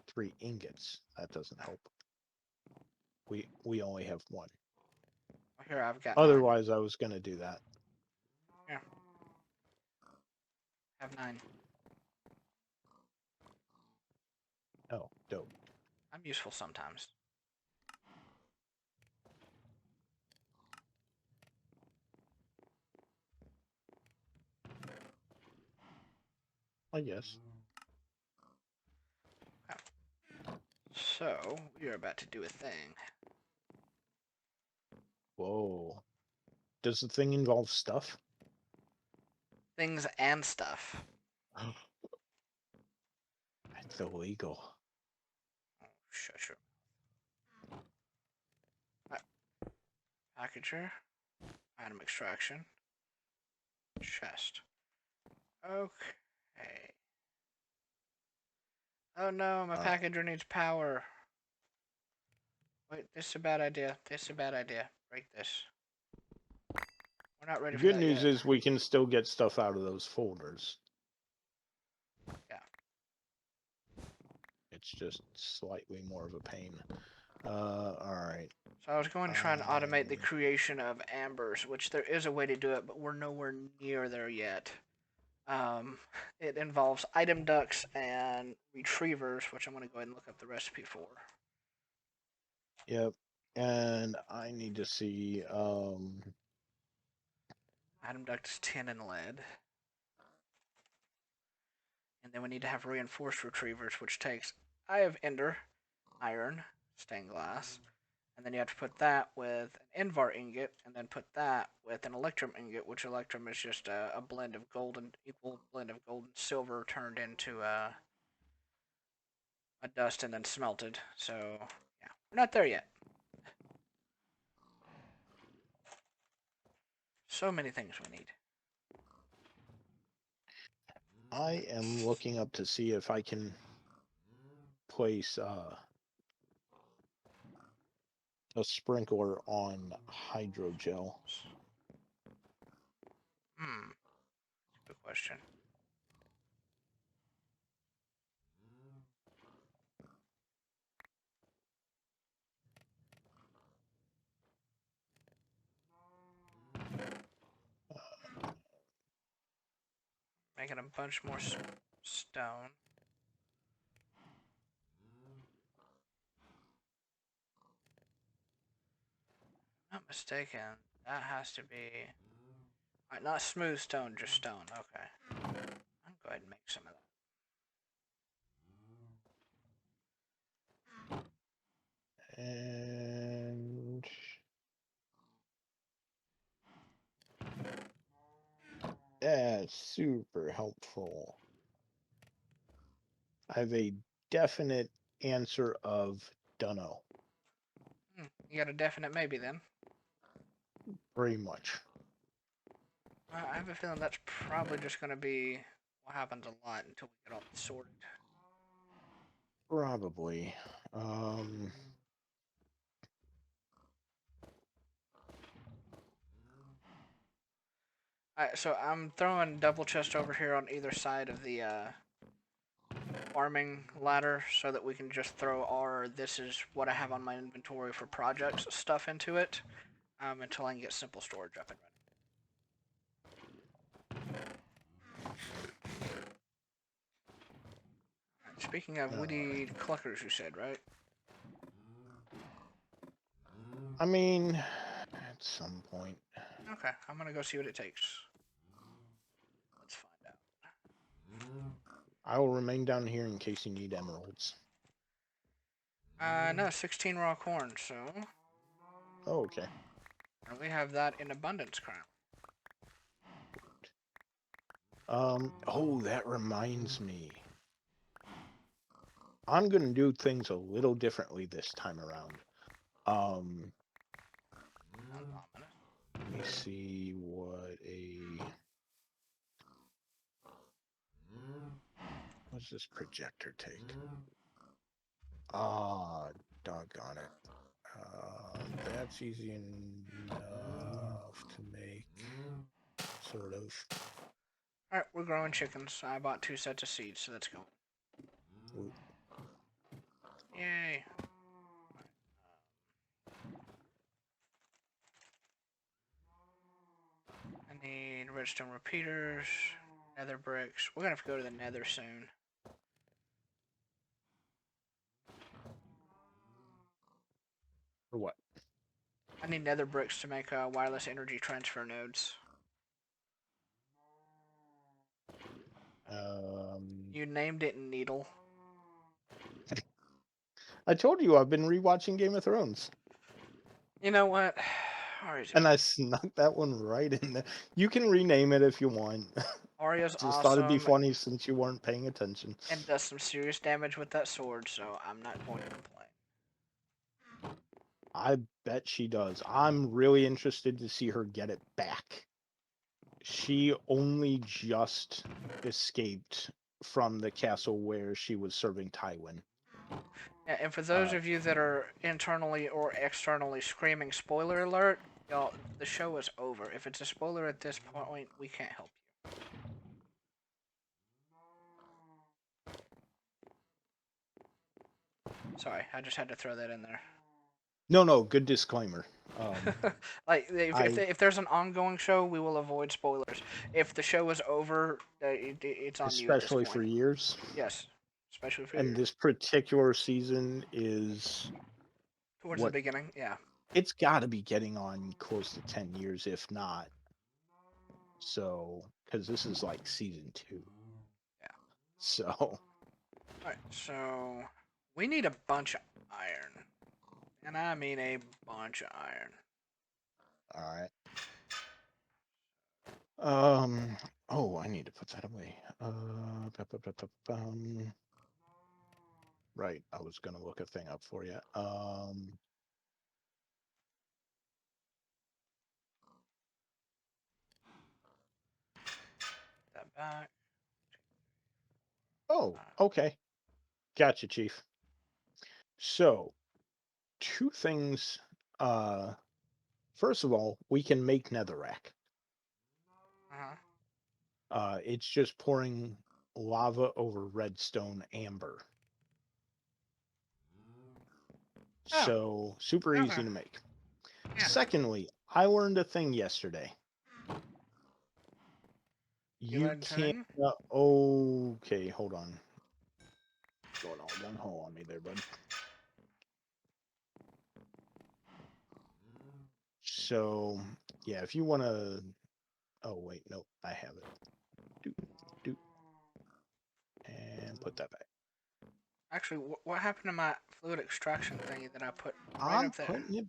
Speaker 2: 3 ingots. That doesn't help. We only have 1.
Speaker 1: Here, I've got 9.
Speaker 2: Otherwise, I was going to do that.
Speaker 1: Here. I have 9.
Speaker 2: Oh, dope.
Speaker 1: I'm useful sometimes.
Speaker 2: I guess.
Speaker 1: So, we are about to do a thing.
Speaker 2: Whoa. Does the thing involve stuff?
Speaker 1: Things and stuff.
Speaker 2: It's illegal.
Speaker 1: Oh, shush your mouth. Packager. Item extraction. Chest. Okay. Oh no, my packager needs power. Wait, this is a bad idea. This is a bad idea. Break this. We're not ready
Speaker 2: The
Speaker 1: for
Speaker 2: good
Speaker 1: that
Speaker 2: news
Speaker 1: yet.
Speaker 2: is we can still get stuff out of those folders.
Speaker 1: Yeah.
Speaker 2: It's just slightly more of a pain. Alright.
Speaker 1: So I was going to try and automate the creation of ambers, which there is a way to do it, but we're nowhere near there yet. It involves item ducts and retrievers, which I'm going to go ahead and look up the recipe for.
Speaker 2: Yep. And I need to see,
Speaker 1: Item duct is tin and lead. And then we need to have reinforced retrievers, which takes Eye of Ender, iron, stained glass, and then you have to put that with an Invar ingot, and then put that with an Electrum ingot, which Electrum is just a blend of gold and equal blend of gold and silver turned into a dust and then smelted. So yeah, we're not there yet. So many things we need.
Speaker 2: I am looking up to see if I can place a sprinkler on hydrogel.
Speaker 1: Good question. Making a bunch more stone. Not mistaken, that has to be... Alright, not smooth stone, just stone. Okay. I'll go ahead and make some of that.
Speaker 2: And that's super helpful. I have a definite answer of dunno.
Speaker 1: You got a definite maybe then?
Speaker 2: Pretty much.
Speaker 1: I have a feeling that's probably just going to be What happens a lot until we get all this sorted.
Speaker 2: Probably. Um,
Speaker 1: Alright, so I'm throwing double chest over here on either side of the farming ladder so that we can just throw our this is what I have on my inventory for projects stuff into it until I can get simple storage up and running. Speaking of, we
Speaker 2: all right.
Speaker 1: need cluckers, you said, right?
Speaker 2: I mean, at some point,
Speaker 1: Okay, I'm gonna go see what it takes. Let's find out.
Speaker 2: I will remain down here in case you need emeralds.
Speaker 1: No, 16 raw corn, so
Speaker 2: Oh, okay.
Speaker 1: and we have that in abundance currently.
Speaker 2: Oh, that reminds me. I'm gonna do things a little differently this time around. Um,
Speaker 1: Sounds ominous.
Speaker 2: Let me see what's this projector take? Ah, doggone it. That's easy enough to make, sort of.
Speaker 1: Alright, we're growing chickens. I bought 2 sets of seeds, so let's go.
Speaker 2: Ooh,
Speaker 1: Yay. I need redstone repeaters, nether bricks. We're gonna have to go to the nether soon.
Speaker 2: for what?
Speaker 1: I need nether bricks to make wireless energy transfer nodes.
Speaker 2: Um,
Speaker 1: You named it Needle.
Speaker 2: I told you I've been rewatching Game of Thrones,
Speaker 1: You know what? Arya's
Speaker 2: and I snuck that one right in there. You can rename it if you want. Just thought it'd be
Speaker 1: awesome
Speaker 2: funny since you weren't paying attention.
Speaker 1: and does some serious damage with that sword, so I'm not going to complain.
Speaker 2: I bet she does. I'm really interested to see her get it back. She only just escaped from the castle where she was serving Tywin.
Speaker 1: Yeah, and for those
Speaker 2: Uh,
Speaker 1: of you that are internally or externally screaming spoiler alert, y'all, the show is over. If it's a spoiler at this point, we can't help you. Sorry, I just had to throw that in there.
Speaker 2: no, good disclaimer.
Speaker 1: Like
Speaker 2: I
Speaker 1: if there's an ongoing show, we will avoid spoilers. If the show is over, it's on you at this
Speaker 2: especially for
Speaker 1: point.
Speaker 2: years,
Speaker 1: Yes, especially for
Speaker 2: and
Speaker 1: yours.
Speaker 2: this particular season is
Speaker 1: Towards the
Speaker 2: what
Speaker 1: beginning, yeah.
Speaker 2: it's got to be getting on close to 10 years, if not. So, because this is like season 2.
Speaker 1: Yeah.
Speaker 2: So,
Speaker 1: Alright, so we need a bunch of iron. And I mean a bunch of iron.
Speaker 2: all right. Um. Oh, I need to put that away. Right. I was gonna look a thing up for you.
Speaker 1: That back.
Speaker 2: Oh, okay. Gotcha, Chief. So, two things. Uh, First of all, we can make netherrack.
Speaker 1: Uh-huh.
Speaker 2: It's just pouring lava over redstone amber.
Speaker 1: Oh,
Speaker 2: So, super
Speaker 1: okay.
Speaker 2: easy to make.
Speaker 1: Yeah.
Speaker 2: Secondly, I learned a thing yesterday.
Speaker 1: You
Speaker 2: You
Speaker 1: learned
Speaker 2: can't.
Speaker 1: thing?
Speaker 2: Okay, hold on. Going all one hole on me there, bud. So, yeah, if you want to. Oh, wait, nope, I have it. Do, do, and put that back.
Speaker 1: Actually, what happened to my fluid extraction thingy that I put right
Speaker 2: I'm
Speaker 1: up there?
Speaker 2: putting it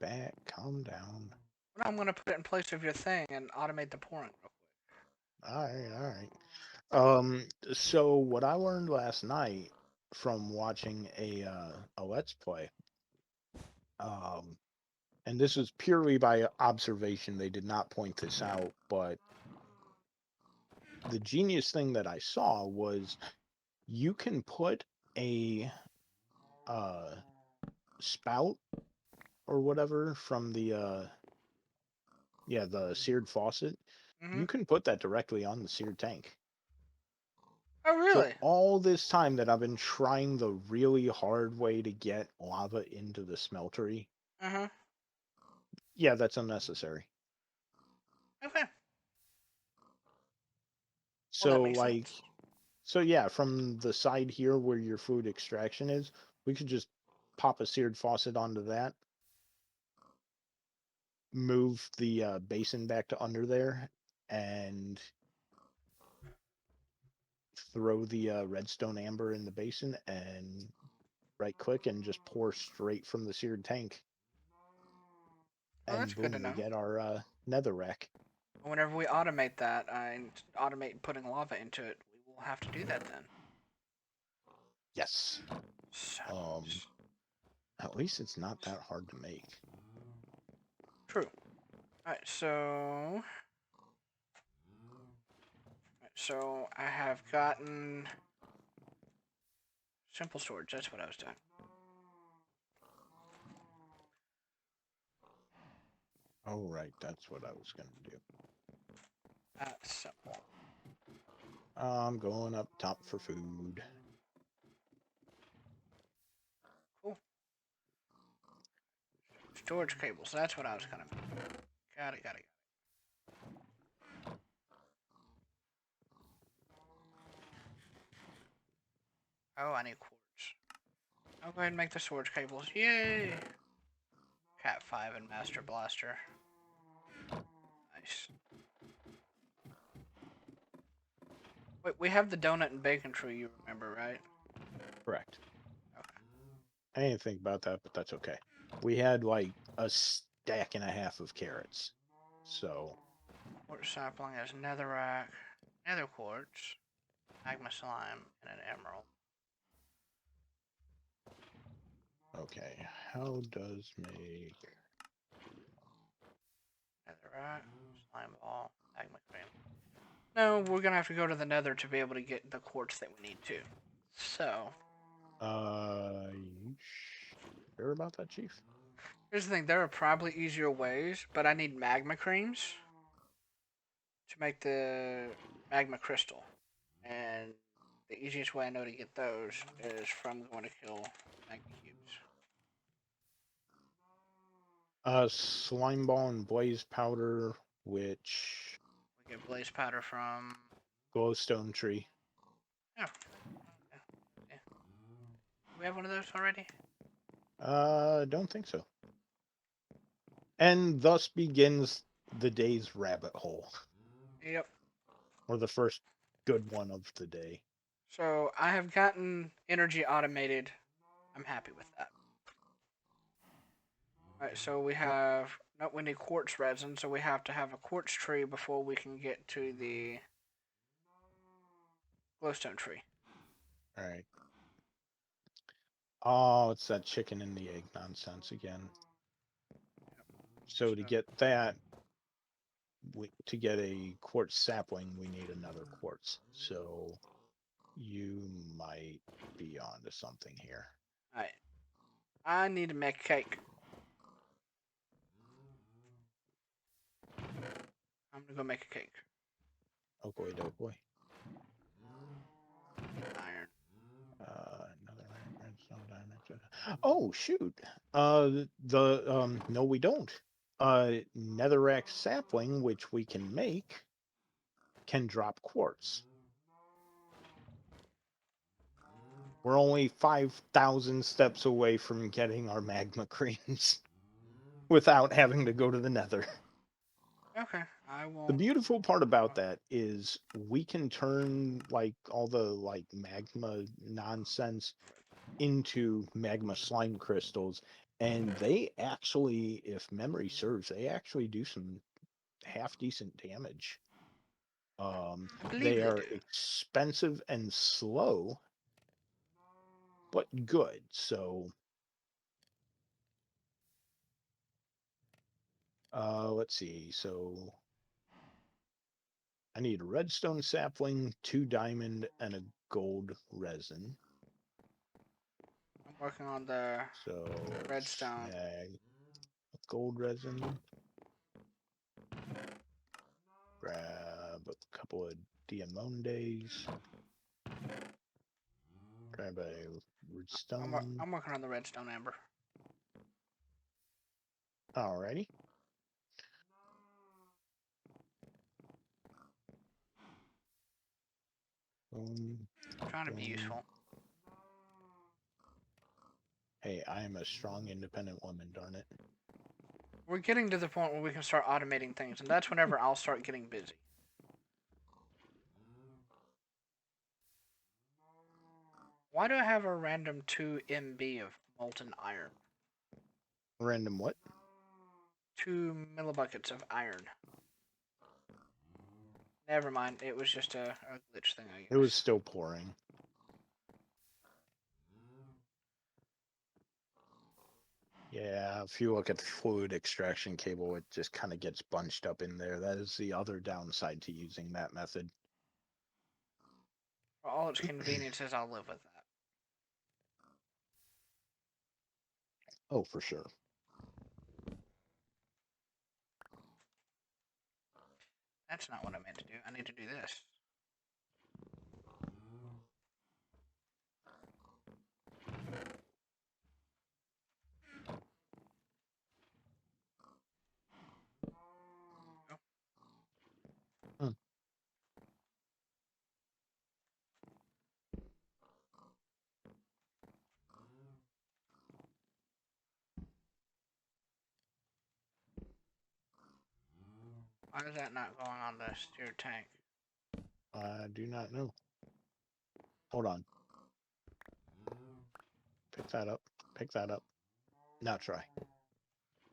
Speaker 2: back. Calm down.
Speaker 1: Well, I'm gonna put it in place of your thing and automate the pouring real
Speaker 2: All right, all right. So what I learned last night from watching a Let's Play, um, and this is purely by observation. They did not point this out, but the genius thing that I saw was you can put a uh, spout or whatever from the seared faucet.
Speaker 1: Mm-hmm.
Speaker 2: You can put that directly on the seared tank.
Speaker 1: Oh,
Speaker 2: So
Speaker 1: really?
Speaker 2: all this time that I've been trying the really hard way to get lava into the smeltery,
Speaker 1: Uh-huh.
Speaker 2: yeah, that's unnecessary.
Speaker 1: Okay. Well, that
Speaker 2: So
Speaker 1: makes
Speaker 2: like,
Speaker 1: sense.
Speaker 2: so yeah, from the side here where your food extraction is, we could just pop a seared faucet onto that, move the basin back to under there, and throw the redstone amber in the basin and right click and just pour straight from the seared tank.
Speaker 1: Well, that's
Speaker 2: And
Speaker 1: good to
Speaker 2: boom, we
Speaker 1: know.
Speaker 2: get our nether rack.
Speaker 1: Whenever we automate that and automate putting lava into it, we will have to do that then.
Speaker 2: Yes.
Speaker 1: So,
Speaker 2: At least it's not that hard to make.
Speaker 1: true. Alright, so I have gotten simple storage. That's what I was doing.
Speaker 2: Oh, right. That's what I was going to do.
Speaker 1: Simple.
Speaker 2: I'm going up top for food.
Speaker 1: Cool. Storage cables. That's what I was gonna. Got it. Got it. Oh, I need quartz. I'll go ahead and make the storage cables. Yay! Cat 5 and Master Blaster. Nice. Wait, we have the donut and bacon tree, you remember, right?
Speaker 2: Correct.
Speaker 1: Okay.
Speaker 2: I didn't think about that, but that's okay. We had like a stack and a half of carrots. So,
Speaker 1: Quartz sapling has netherrack, nether quartz, magma slime, and an emerald.
Speaker 2: okay. How does make.
Speaker 1: Netherrack, slime ball, magma cream. No, we're gonna have to go to the nether to be able to get the quartz that we need to. So,
Speaker 2: You sure about that, Chief?
Speaker 1: here's the thing, there are probably easier ways, but I need magma creams to make the magma crystal. And the easiest way I know to get those is from going to kill magma cubes.
Speaker 2: Slime ball and blaze powder, which
Speaker 1: We get blaze powder from.
Speaker 2: glowstone tree.
Speaker 1: Oh, yeah, yeah. We have one of those already?
Speaker 2: Don't think so. And thus begins the day's rabbit hole,
Speaker 1: Yep.
Speaker 2: or the first good one of the day.
Speaker 1: So I have gotten energy automated. I'm happy with that. Alright, so we
Speaker 2: Uh,
Speaker 1: have. No, we need quartz resin, so we have to have a quartz tree before we can get to the glowstone tree.
Speaker 2: all right. Oh, it's that chicken and the egg nonsense again. So to
Speaker 1: So,
Speaker 2: get that, to get a quartz sapling, we need another quartz. So you might be onto something here.
Speaker 1: alright. I need to make cake. I'm gonna go make a cake.
Speaker 2: Oh boy, oh boy.
Speaker 1: Iron.
Speaker 2: Another iron, redstone, diamond. Oh shoot. No, we don't. Netherrack sapling, which we can make, can drop quartz. We're only 5,000 steps away from getting our magma creams without having to go to the nether.
Speaker 1: Okay, I
Speaker 2: The
Speaker 1: won't.
Speaker 2: beautiful part about that is we can turn like all the like magma nonsense into magma slime crystals, and they actually, if memory serves, they actually do some half decent damage.
Speaker 1: I believe
Speaker 2: They
Speaker 1: they
Speaker 2: are
Speaker 1: do.
Speaker 2: expensive and slow, but good. So let's see. So I need a redstone sapling, 2 diamond, and a gold resin.
Speaker 1: I'm working on the
Speaker 2: So
Speaker 1: redstone.
Speaker 2: snag gold resin. Grab a couple of diamondes. Grab a redstone.
Speaker 1: I'm working on the redstone amber.
Speaker 2: Alrighty. Boom.
Speaker 1: I'm trying to be
Speaker 2: Boom.
Speaker 1: useful.
Speaker 2: Hey, I am a strong, independent woman, darn it.
Speaker 1: We're getting to the point where we can start automating things, and that's whenever I'll start getting busy. Why do I have a random 2 MB of molten iron?
Speaker 2: Random what?
Speaker 1: 2 millibuckets of iron. Never mind, it was just a glitch thing, I
Speaker 2: It was
Speaker 1: guess.
Speaker 2: still pouring. Yeah, if you look at the fluid extraction cable, it just kind of gets bunched up in there. That is the other downside to using that method.
Speaker 1: For all its conveniences, I'll live with that.
Speaker 2: Oh, for sure.
Speaker 1: That's not what I meant to do. I need to do this. Oh,
Speaker 2: Hmm.
Speaker 1: why is that not going on the steer tank?
Speaker 2: I do not know. Hold on. Pick that up. Pick that up. Now try.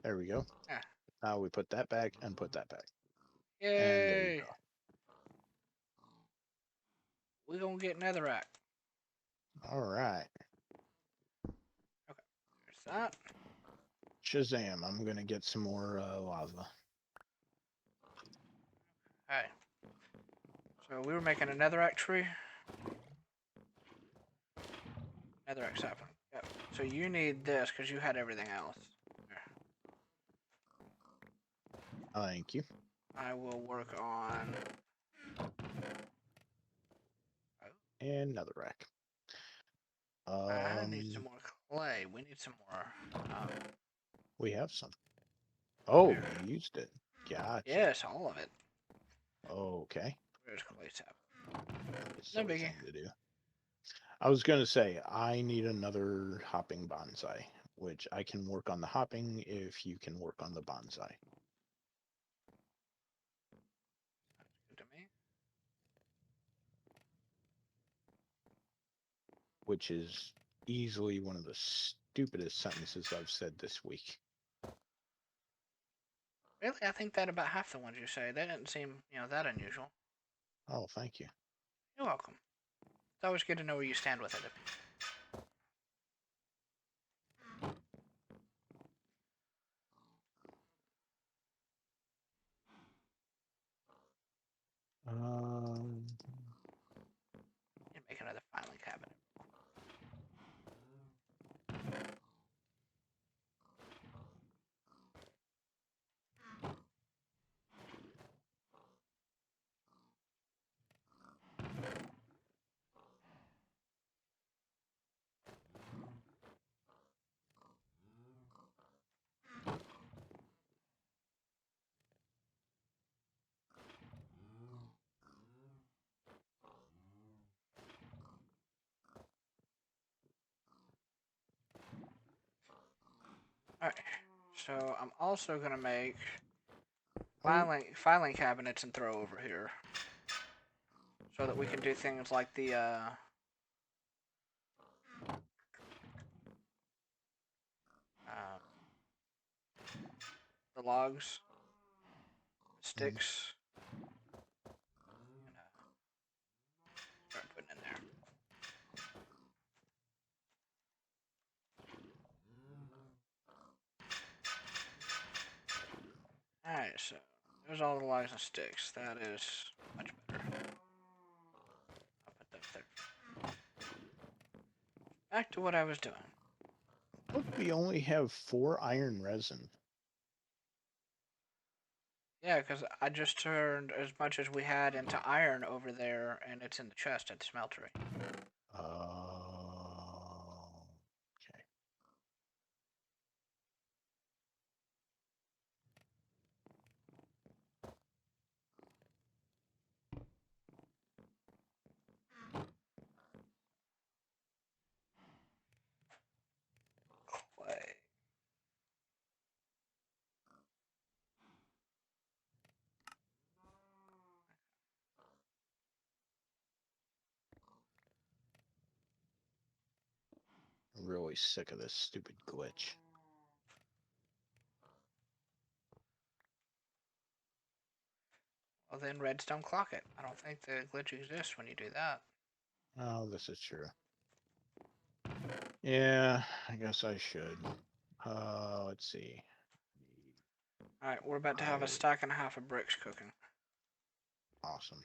Speaker 2: There we go.
Speaker 1: Yeah.
Speaker 2: Now we put that back and put that back. And there you
Speaker 1: Yay!
Speaker 2: go.
Speaker 1: We're gonna get netherrack.
Speaker 2: All right.
Speaker 1: Okay, there's that.
Speaker 2: Shazam. I'm going to get some more lava.
Speaker 1: Hey. So we were making a netherrack tree. Netherrack sapling. Yep. So you need this because you had everything else. There.
Speaker 2: Thank you.
Speaker 1: I will work on.
Speaker 2: And another rack.
Speaker 1: I need some more clay. We need some more.
Speaker 2: We have some. Oh,
Speaker 1: Where?
Speaker 2: you used it. Gotcha.
Speaker 1: Yes, all of it.
Speaker 2: Okay.
Speaker 1: Where's clay sap? No
Speaker 2: Silly
Speaker 1: biggie.
Speaker 2: thing to do. I was going to say, I need another hopping bonsai, which I can work on the hopping if you can work on the bonsai,
Speaker 1: Good to me.
Speaker 2: which is easily one of the stupidest sentences I've said this week.
Speaker 1: Really, I think that about half the ones you say. That didn't seem, that unusual.
Speaker 2: Oh, thank you.
Speaker 1: You're welcome. It's always good to know where you stand with it.
Speaker 2: Um,
Speaker 1: And make another filing cabinet. Alright. So I'm also gonna make
Speaker 2: oh,
Speaker 1: filing cabinets and throw over here. So that we can do things like uh, the logs, sticks, and start putting in there. Alright, so there's all the logs and sticks. That is much better. I'll put that there. Back to what I was doing.
Speaker 2: Look, we only have 4 iron resin.
Speaker 1: Yeah, because I just turned as much as we had into iron over there, and it's in the chest at the smeltery.
Speaker 2: Okay.
Speaker 1: Clay.
Speaker 2: I'm really sick of this stupid glitch.
Speaker 1: Well, then redstone clock it. I don't think the glitch exists when you do that.
Speaker 2: Oh, this is true. Yeah, I guess I should. Let's see.
Speaker 1: Alright, we're about to have a stack and a half of bricks cooking.
Speaker 2: Awesome.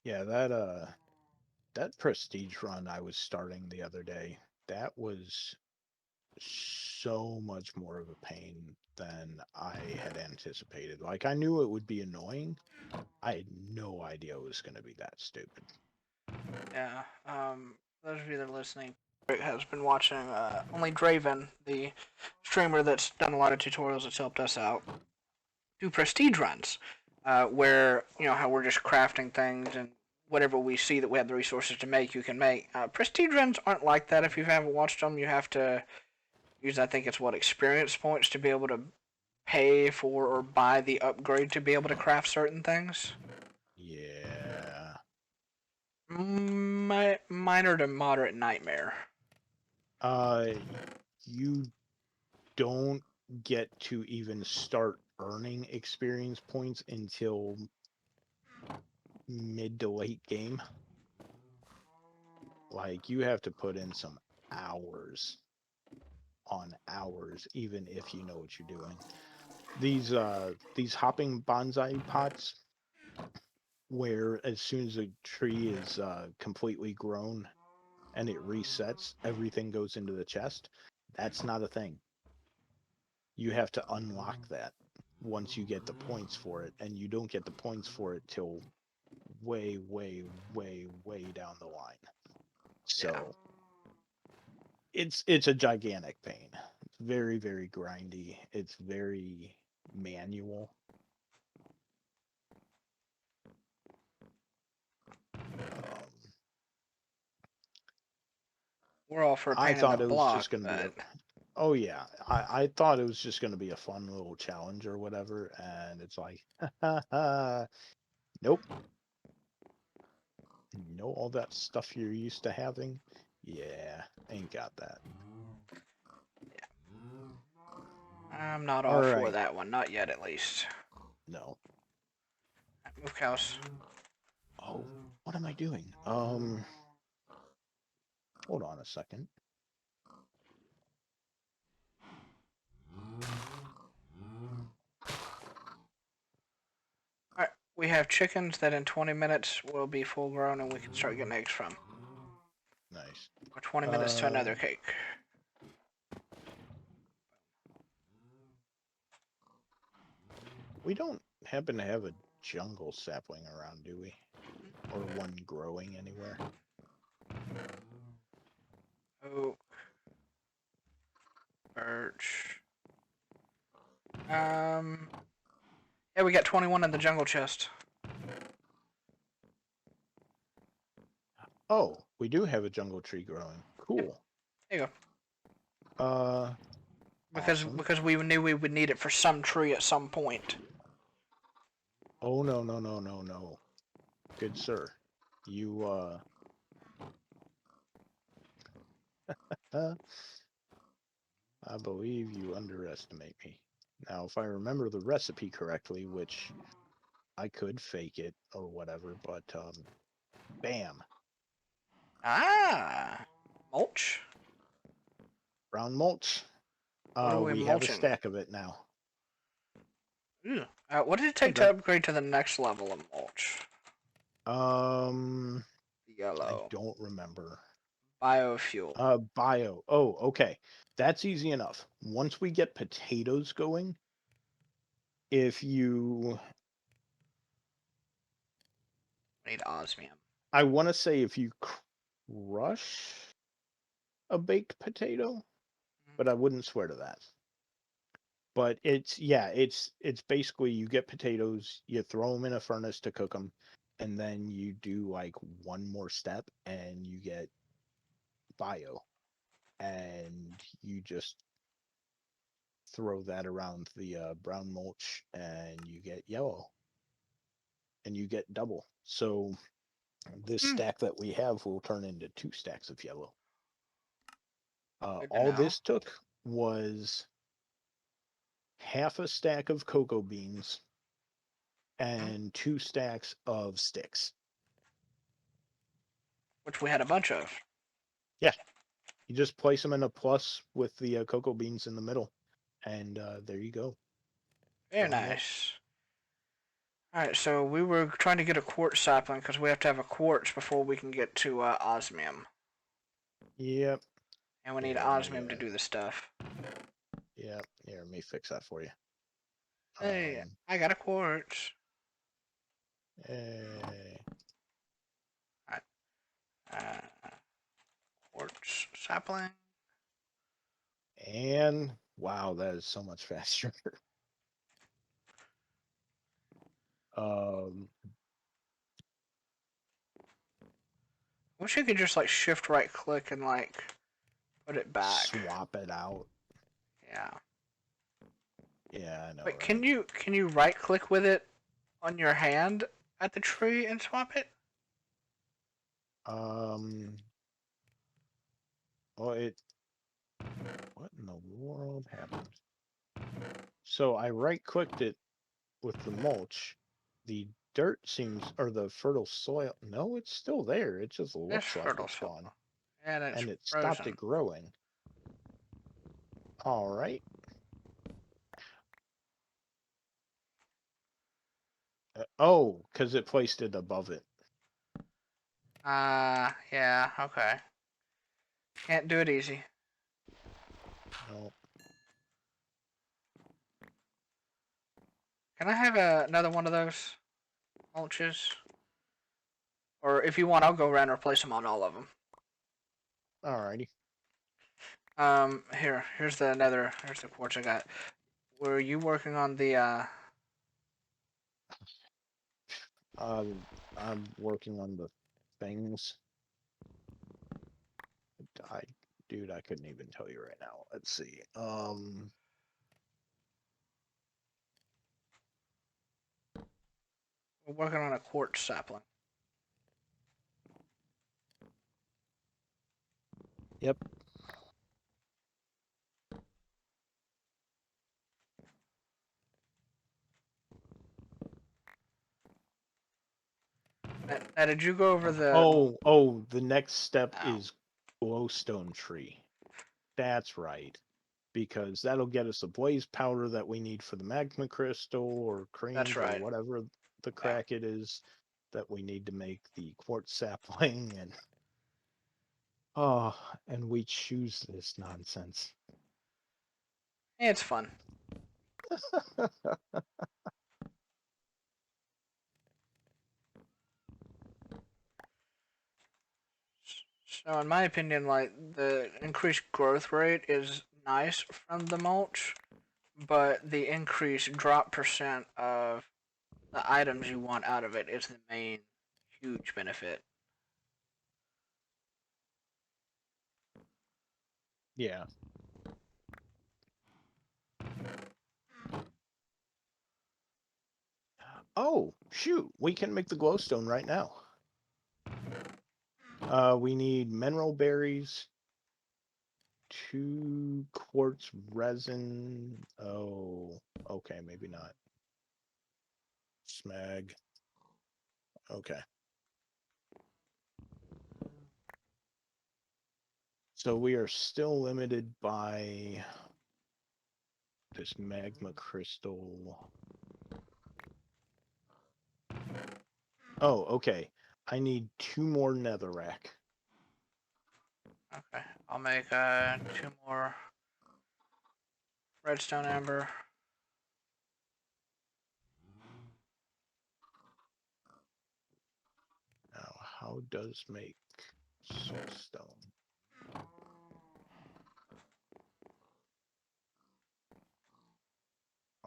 Speaker 2: Yeah, that prestige run I was starting the other day, that was so much more of a pain than I had anticipated. Like, I knew it would be annoying. I had no idea it was going to be that stupid.
Speaker 1: Yeah, those of you that are listening, Rick has been watching only Draven, the streamer that's done a lot of tutorials that's helped us out, do prestige runs, where, you know, how we're just crafting things and whatever we see that we have the resources to make, you can make. Prestige runs aren't like that. If you haven't watched them, you have to use, I think it's what, experience points to be able to pay for or buy the upgrade to be able to craft certain things.
Speaker 2: Yeah.
Speaker 1: Minor to moderate nightmare.
Speaker 2: Uh, you don't get to even start earning experience points until mid to late game. Like, you have to put in some hours on hours, even if you know what you're doing. These hopping bonsai pots, where as soon as a tree is completely grown and it resets, everything goes into the chest. That's not a thing. You have to unlock that once you get the points for it, and you don't get the points for it till way, way, way, way down the line.
Speaker 1: Yeah.
Speaker 2: So it's a gigantic pain. It's very, very grindy. It's very manual.
Speaker 1: We're all for a
Speaker 2: I
Speaker 1: pain in the
Speaker 2: thought it was just
Speaker 1: block,
Speaker 2: going to be a
Speaker 1: but
Speaker 2: oh yeah, I thought it was just going to be a fun little challenge or whatever, and it's like, nope. You know all that stuff you're used to having? Yeah, ain't got that.
Speaker 1: I'm not
Speaker 2: All
Speaker 1: all for
Speaker 2: right,
Speaker 1: that one. Not yet, at least.
Speaker 2: no.
Speaker 1: Move cows.
Speaker 2: Oh, what am I doing? Hold on a second.
Speaker 1: Alright, we have chickens that in 20 minutes will be full grown and we can start getting eggs from.
Speaker 2: Nice.
Speaker 1: Or 20 minutes to
Speaker 2: Uh,
Speaker 1: another cake.
Speaker 2: we don't happen to have a jungle sapling around, do we? Or one growing anywhere?
Speaker 1: Oak, birch. Yeah, we got 21 in the jungle chest.
Speaker 2: Oh, we do have a jungle tree growing.
Speaker 1: Yep,
Speaker 2: Cool.
Speaker 1: there you go.
Speaker 2: Uh, awesome.
Speaker 1: Because we knew we would need it for some tree at some point.
Speaker 2: Oh, no, no, no, no, no. Good sir. You, uh, I believe you underestimate me. Now, if I remember the recipe correctly, which I could fake it or whatever, but bam,
Speaker 1: Ah, mulch.
Speaker 2: brown mulch.
Speaker 1: What are we
Speaker 2: We have a
Speaker 1: mulching?
Speaker 2: stack of it now.
Speaker 1: Ooh. What did it
Speaker 2: Hey,
Speaker 1: take to
Speaker 2: Brent.
Speaker 1: upgrade to the next level of mulch?
Speaker 2: Um, I
Speaker 1: Yellow.
Speaker 2: don't remember.
Speaker 1: Biofuel.
Speaker 2: Bio. Oh, okay. That's easy enough. Once we get potatoes going, if you,
Speaker 1: We need osmium.
Speaker 2: I want to say if you crush a baked potato, but I wouldn't swear to that. But it's basically you get potatoes, you throw them in a furnace to cook them, and then you do like one more step and you get bio, and you just throw that around the brown mulch and you get yellow and you get double. So this
Speaker 1: Hmm.
Speaker 2: stack that we have will turn into 2 stacks of yellow.
Speaker 1: Good to
Speaker 2: All
Speaker 1: know.
Speaker 2: this took was half a stack of cocoa beans
Speaker 1: Hmm.
Speaker 2: and 2 stacks of sticks.
Speaker 1: Which we had a bunch of.
Speaker 2: Yeah, you just place them in a plus with the cocoa beans in the middle, and there you go.
Speaker 1: Very
Speaker 2: Brown mulch.
Speaker 1: nice. Alright, so we were trying to get a quartz sapling because we have to have a quartz before we can get to osmium.
Speaker 2: Yep.
Speaker 1: And we need
Speaker 2: Here, let me.
Speaker 1: osmium to do the stuff.
Speaker 2: Yep. Here, let me fix that for you.
Speaker 1: Hey,
Speaker 2: Um.
Speaker 1: I got a quartz.
Speaker 2: Eh,
Speaker 1: Alright, uh, quartz sapling.
Speaker 2: and wow, that is so much faster. um.
Speaker 1: Wish you could just like shift right click and like put it back.
Speaker 2: Swap it out.
Speaker 1: Yeah.
Speaker 2: Yeah, I know,
Speaker 1: Wait,
Speaker 2: right?
Speaker 1: can you right click with it on your hand at the tree and swap it?
Speaker 2: Um. Well, it. What in the world happened? So I right clicked it with the mulch. The dirt seems, or the fertile soil. No, it's still there. It just
Speaker 1: It's
Speaker 2: looks like
Speaker 1: fertile
Speaker 2: it's gone,
Speaker 1: soil. And it's
Speaker 2: and it stopped it
Speaker 1: frozen.
Speaker 2: growing. All right. Oh, because it placed it above it.
Speaker 1: Yeah, okay. Can't do it easy.
Speaker 2: No.
Speaker 1: Can I have another one of those mulches? Or if you want, I'll go around and replace them on all of them.
Speaker 2: All righty.
Speaker 1: Here's the nether, here's the quartz I got. Were you working on the,
Speaker 2: I'm working on the things. I, dude, I couldn't even tell you right now. Let's see.
Speaker 1: we're working on a quartz sapling.
Speaker 2: Yep.
Speaker 1: Now, did you go over the,
Speaker 2: Oh, the next step
Speaker 1: oh,
Speaker 2: is glowstone tree. That's right. Because that'll get us the blaze powder that we need for the magma crystal or
Speaker 1: that's
Speaker 2: creams or
Speaker 1: right.
Speaker 2: whatever the
Speaker 1: Yeah.
Speaker 2: crack it is that we need to make the quartz sapling and oh, and we choose this nonsense.
Speaker 1: It's fun. So, in my opinion, like, the increased growth rate is nice from the mulch, but the increased drop percent of the items you want out of it is the main huge benefit.
Speaker 2: Yeah. Oh, shoot. We can make the glowstone right now. We need mineral berries 2 quartz resin. Oh, okay, maybe not. Smeg. Okay. So we are still limited by this magma crystal. Oh, okay. I need 2 more netherrack.
Speaker 1: Okay, I'll make 2 more redstone amber.
Speaker 2: Now, how does make soulstone?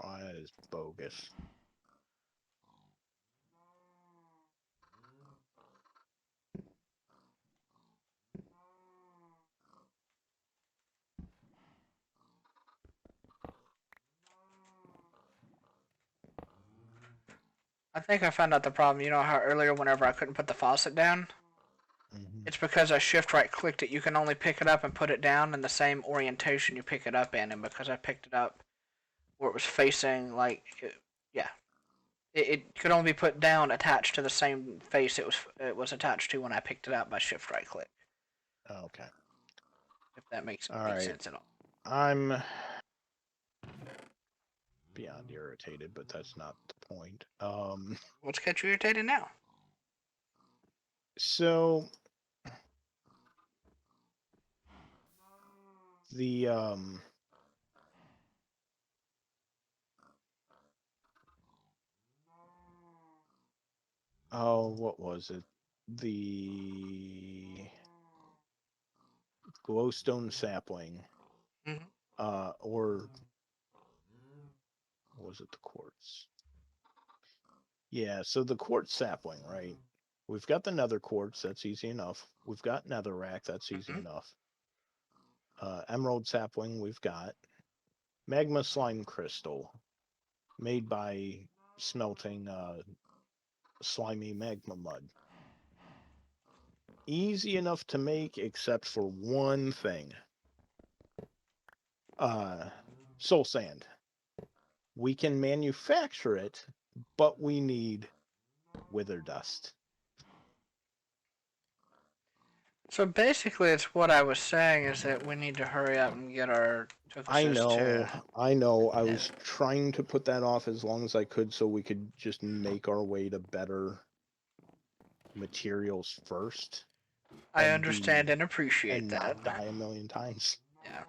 Speaker 2: Oh, that is bogus.
Speaker 1: I think I found out the problem. You know how earlier, whenever I couldn't put the faucet down? It's because I shift right clicked it. You can only pick it up and put it down in the same orientation you pick it up in, and because I picked it up where it was facing, yeah, it could only be put down attached to the same face it was attached to when I picked it up by shift right click.
Speaker 2: Okay.
Speaker 1: If that makes
Speaker 2: All
Speaker 1: any
Speaker 2: right.
Speaker 1: sense at all.
Speaker 2: I'm beyond irritated, but that's not the point.
Speaker 1: What's got you irritated now?
Speaker 2: So the oh, what was it? The glowstone sapling,
Speaker 1: Mm-hmm.
Speaker 2: or was it the quartz? Yeah, so the quartz sapling, right? We've got the nether quartz, that's easy enough. We've got netherrack, that's easy
Speaker 1: Mm-hmm.
Speaker 2: enough. Emerald sapling, we've got. Magma slime crystal, made by smelting slimy magma mud. Easy enough to make, except for one thing. Soul sand. We can manufacture it, but we need wither dust.
Speaker 1: So basically, it's what I was saying is that we need to hurry up and get our
Speaker 2: I
Speaker 1: tokuses
Speaker 2: know,
Speaker 1: to
Speaker 2: I know. I
Speaker 1: Nether.
Speaker 2: was trying to put that off as long as I could so we could just make our way to better materials first
Speaker 1: I
Speaker 2: and
Speaker 1: understand
Speaker 2: be
Speaker 1: and appreciate
Speaker 2: and
Speaker 1: that.
Speaker 2: not die a million times.
Speaker 1: Yeah.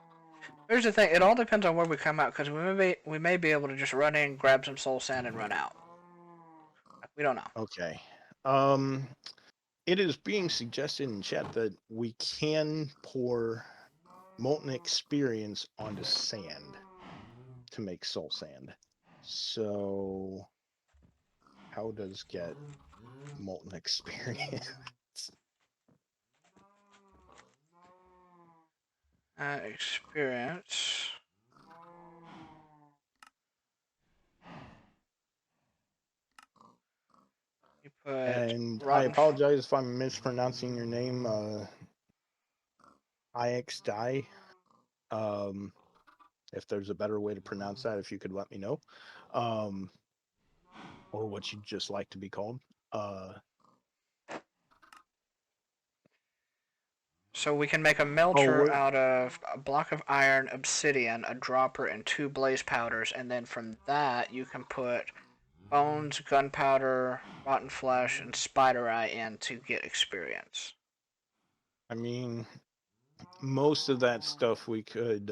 Speaker 1: Here's the thing. It all depends on where we come out, because we may be able to just run in, grab some soul sand, and run out. We don't know.
Speaker 2: Okay. Um it is being suggested in chat that we can pour molten experience onto sand to make soul sand. So how does get molten experience?
Speaker 1: Experience. You put
Speaker 2: And I
Speaker 1: rotten.
Speaker 2: apologize if I'm mispronouncing your name, IX Die. Um, if there's a better way to pronounce that, if you could let me know. Um, or what you'd just like to be called. Uh,
Speaker 1: So we can make a
Speaker 2: oh,
Speaker 1: melter
Speaker 2: we're,
Speaker 1: out of a block of iron, obsidian, a dropper, and 2 blaze powders, and then from that you can put bones, gunpowder, rotten flesh, and spider eye in to get experience.
Speaker 2: I mean, most of that stuff we could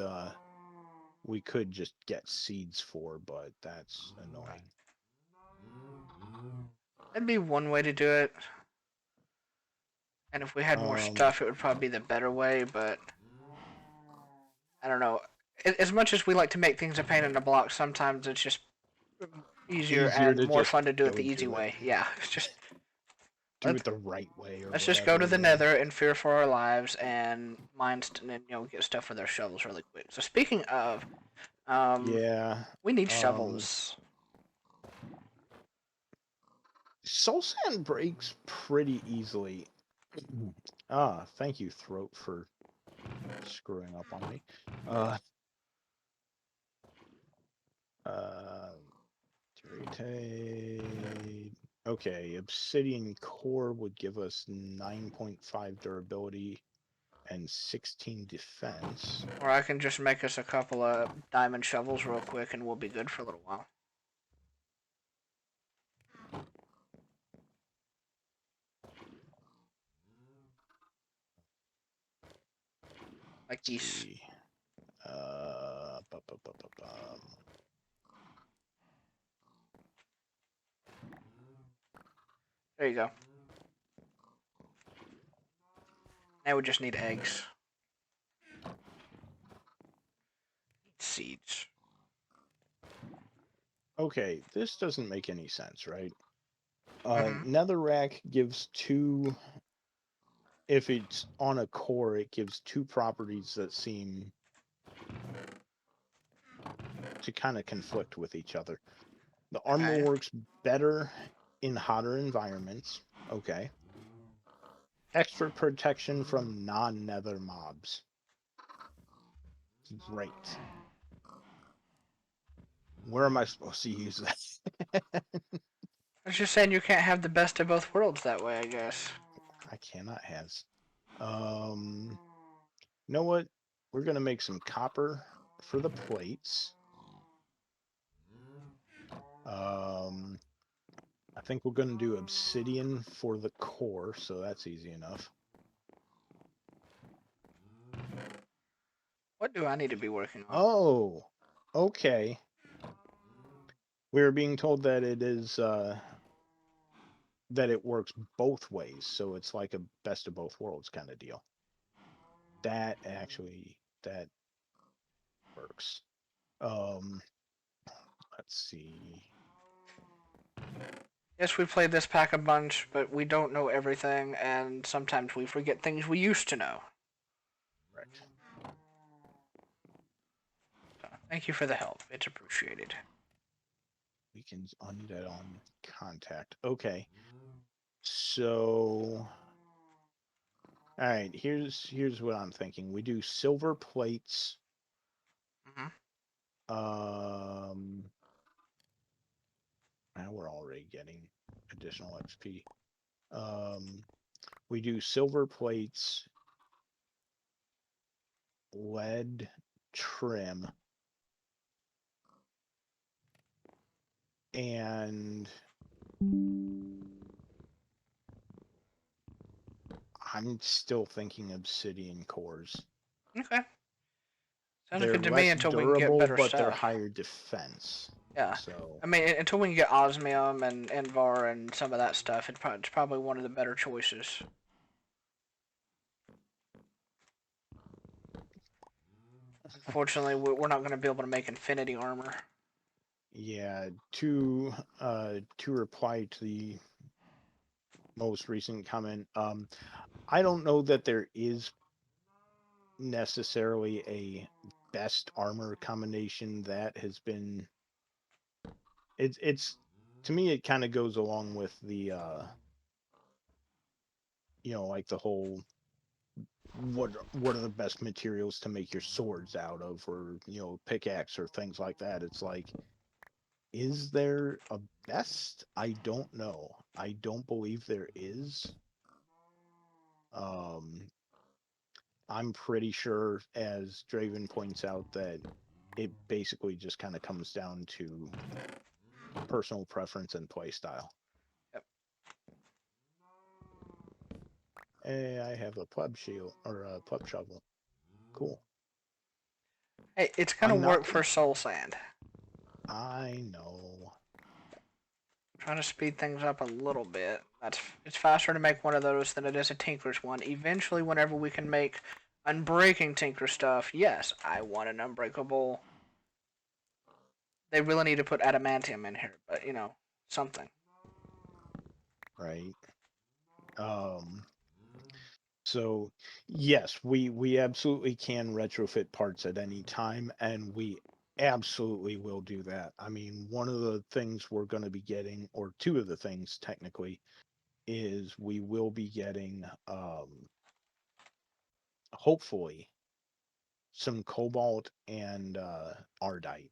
Speaker 2: just get seeds for, but that's
Speaker 1: Right.
Speaker 2: annoying.
Speaker 1: That'd be one way to do it. And if we had more
Speaker 2: Um,
Speaker 1: stuff, it would probably be the better way, but I don't know. As much as we like to make things a pain in the block, sometimes it's just easier
Speaker 2: easier
Speaker 1: and
Speaker 2: to
Speaker 1: more
Speaker 2: just
Speaker 1: fun to do it
Speaker 2: go
Speaker 1: the easy
Speaker 2: do it.
Speaker 1: way. Yeah, it's just
Speaker 2: Do
Speaker 1: let's
Speaker 2: it the right way or
Speaker 1: let's just go to
Speaker 2: whatever,
Speaker 1: the
Speaker 2: yeah.
Speaker 1: Nether and fear for our lives and get stuff with our shovels really quick. So speaking of, um,
Speaker 2: Yeah.
Speaker 1: we need
Speaker 2: Um,
Speaker 1: shovels.
Speaker 2: Soul Sand breaks pretty easily. Ah, thank you, Throat, for screwing up on me. Uh, uh, okay, obsidian core would give us 9.5 durability and 16 defense.
Speaker 1: Or I can just make us a couple of diamond shovels real quick and we'll be good for a little while. Like
Speaker 2: Let's
Speaker 1: these.
Speaker 2: see.
Speaker 1: There you go. Now we just need eggs. Seeds.
Speaker 2: Okay, this doesn't make any sense, right?
Speaker 1: Mm-hmm.
Speaker 2: Netherrack gives two. If it's on a core, it gives two properties that seem to kind of conflict with each other. The armor
Speaker 1: Okay.
Speaker 2: works better in hotter environments. Okay. Extra protection from non-nether mobs. Great. Where am I supposed to use that?
Speaker 1: I was just saying you can't have the best of both worlds that way, I guess.
Speaker 2: I cannot has. You know what? We're gonna make some copper for the plates. Um, I think we're gonna do obsidian for the core, so that's easy enough.
Speaker 1: What do I need to be working on?
Speaker 2: Oh, okay. We're being told that it is that it works both ways, so it's like a best of both worlds kind of deal. That works. Um, let's see.
Speaker 1: Yes, we played this pack a bunch, but we don't know everything, and sometimes we forget things we used to know.
Speaker 2: Right.
Speaker 1: So, thank you for the help. It's appreciated.
Speaker 2: Weekends undead on contact. Okay. So, all right. Here's what I'm thinking. We do silver plates.
Speaker 1: Mm-hmm.
Speaker 2: Um, now we're already getting additional XP. Um, we do silver plates, lead trim, and I'm still thinking obsidian cores.
Speaker 1: Okay. Sounds
Speaker 2: They're
Speaker 1: good to me
Speaker 2: less
Speaker 1: until we can get
Speaker 2: durable,
Speaker 1: better
Speaker 2: but they're
Speaker 1: stuff.
Speaker 2: higher defense.
Speaker 1: Yeah.
Speaker 2: So,
Speaker 1: I mean, until we can get osmium and Invar and some of that stuff, it's probably one of the better choices. Unfortunately, we're not going to be able to make infinity armor.
Speaker 2: yeah, to reply to the most recent comment, I don't know that there is necessarily a best armor combination that has been it's to me it kind of goes along with the like the whole what are the best materials to make your swords out of, or pickaxe or things like that. It's like, is there a best? I don't know. I don't believe there is. um I'm pretty sure, as Draven points out, that it basically just kind of comes down to personal preference and play style.
Speaker 1: Yep.
Speaker 2: Hey, I have a pleb shield or a pleb shovel. Cool.
Speaker 1: Hey, it's going to
Speaker 2: I'm not.
Speaker 1: work for soul sand.
Speaker 2: I know.
Speaker 1: Trying to speed things up a little bit. It's faster to make one of those than it is a Tinker's one. Eventually, whenever we can make unbreaking Tinker stuff, yes, I want an unbreakable. They really need to put adamantium in here, but something.
Speaker 2: Right. Um. So yes, we absolutely can retrofit parts at any time, and we absolutely will do that. I mean, one of the things we're going to be getting, or two of the things technically, is we will be getting hopefully some cobalt and ardite.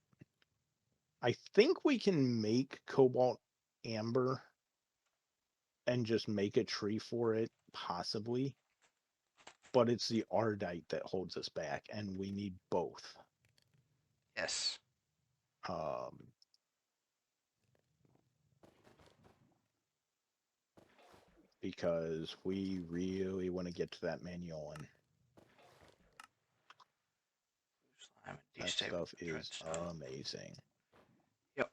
Speaker 2: I think we can make cobalt amber and just make a tree for it, possibly. But it's the ardite that holds us back, and we need both.
Speaker 1: Yes.
Speaker 2: Um, because we really want to get to that manual, and
Speaker 1: Slime and
Speaker 2: that
Speaker 1: destabilized
Speaker 2: stuff is
Speaker 1: redstone.
Speaker 2: amazing.
Speaker 1: Yep.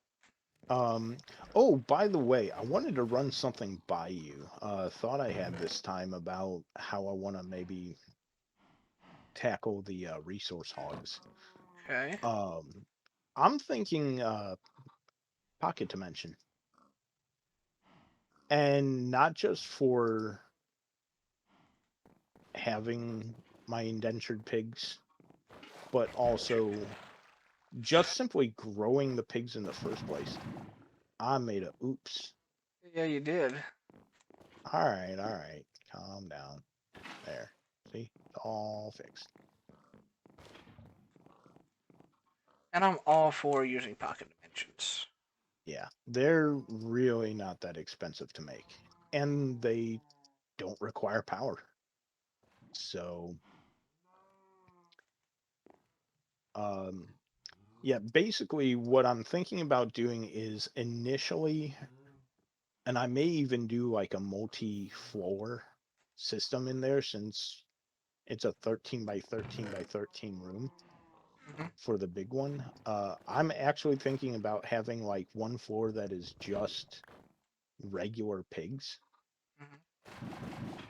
Speaker 2: Um, oh, by the way, I wanted to run something by you. Thought I had this time about how I want to maybe tackle the resource hogs.
Speaker 1: Okay.
Speaker 2: Um, I'm thinking pocket dimension, and not just for having my indentured pigs, but also just simply growing the pigs in the first place. I made a oops.
Speaker 1: Yeah, you did.
Speaker 2: All right, calm down. There, see, it's all fixed.
Speaker 1: And I'm all for using pocket dimensions.
Speaker 2: Yeah, they're really not that expensive to make, and they don't require power. So, um, yeah, basically what I'm thinking about doing is initially, and I may even do like a multi-floor system in there since it's a 13 by 13 by 13 room
Speaker 1: Hmm.
Speaker 2: for the big one. I'm actually thinking about having like one floor that is just regular pigs.
Speaker 1: Hmm.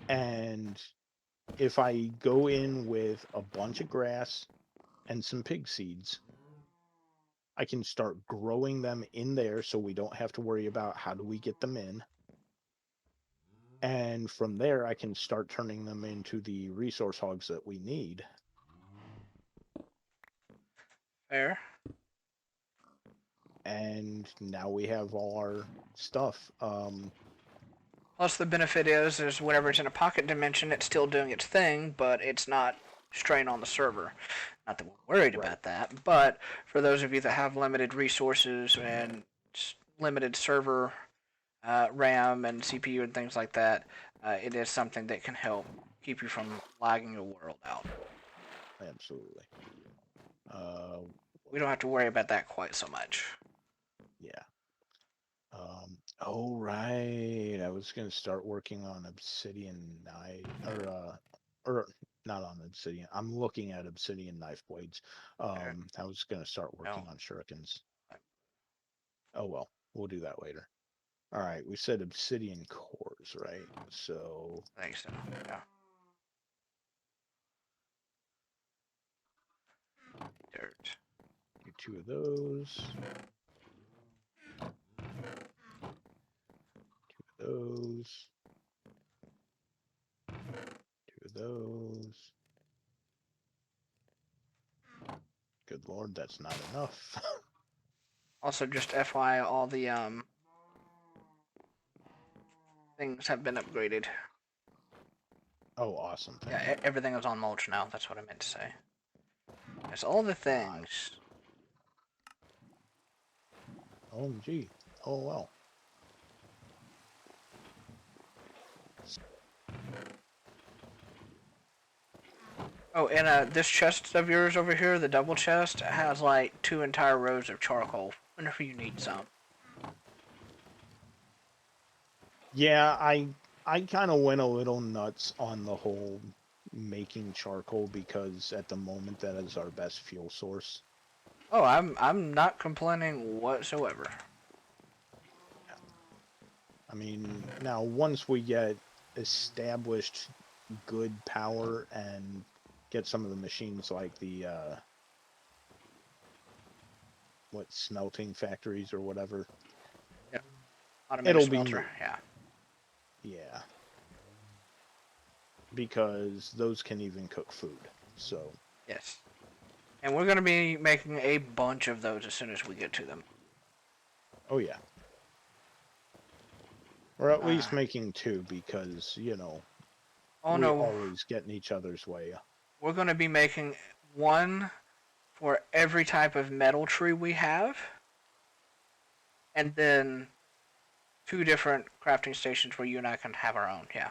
Speaker 2: And if I go in with a bunch of grass and some pig seeds, I can start growing them in there so we don't have to worry about how do we get them in. And from there, I can start turning them into the resource hogs that we need.
Speaker 1: Fair.
Speaker 2: And now we have all our stuff.
Speaker 1: Plus, the benefit is whenever it's in a pocket dimension, it's still doing its thing, but it's not strain on the server. Not that we're worried
Speaker 2: Right.
Speaker 1: about that, but for those of you that have limited resources and limited server RAM and CPU and things like that, it is something that can help keep you from lagging your world out.
Speaker 2: Absolutely. Uh,
Speaker 1: We don't have to worry about that quite so much.
Speaker 2: yeah. Oh right. I was gonna start working on obsidian knife or not on obsidian. I'm looking at obsidian knife blades.
Speaker 1: Okay.
Speaker 2: I was gonna start
Speaker 1: No,
Speaker 2: working on shurikens. Oh well, we'll do that later. All right, we said obsidian cores, right? So
Speaker 1: I think so. Yeah. Dirt.
Speaker 2: do two of those, two of those, two of those. Good lord, that's not enough.
Speaker 1: Also, just FYI, all the things have been upgraded.
Speaker 2: Oh, awesome! Thank
Speaker 1: Yeah,
Speaker 2: you.
Speaker 1: everything is on mulch now. That's what I meant to say. It's all the things.
Speaker 2: OMG. Oh well.
Speaker 1: Oh, and this chest of yours over here, the double chest, has like 2 entire rows of charcoal. Whenever you need some.
Speaker 2: Yeah, I kind of went a little nuts on the whole making charcoal because at the moment that is our best fuel source.
Speaker 1: Oh, I'm not complaining whatsoever.
Speaker 2: I mean, now once we get established good power and get some of the machines like the what smelting factories or whatever,
Speaker 1: Yeah, automated
Speaker 2: it'll be
Speaker 1: smelter.
Speaker 2: moot.
Speaker 1: Yeah.
Speaker 2: Yeah, because those can even cook food. So,
Speaker 1: Yes. And we're gonna be making a bunch of those as soon as we get to them.
Speaker 2: oh yeah. Or at
Speaker 1: Uh,
Speaker 2: least making two because,
Speaker 1: oh
Speaker 2: we
Speaker 1: no,
Speaker 2: always get in each other's way.
Speaker 1: we're going to be making one for every type of metal tree we have, and then two different crafting stations where you and I can have our own. Yeah.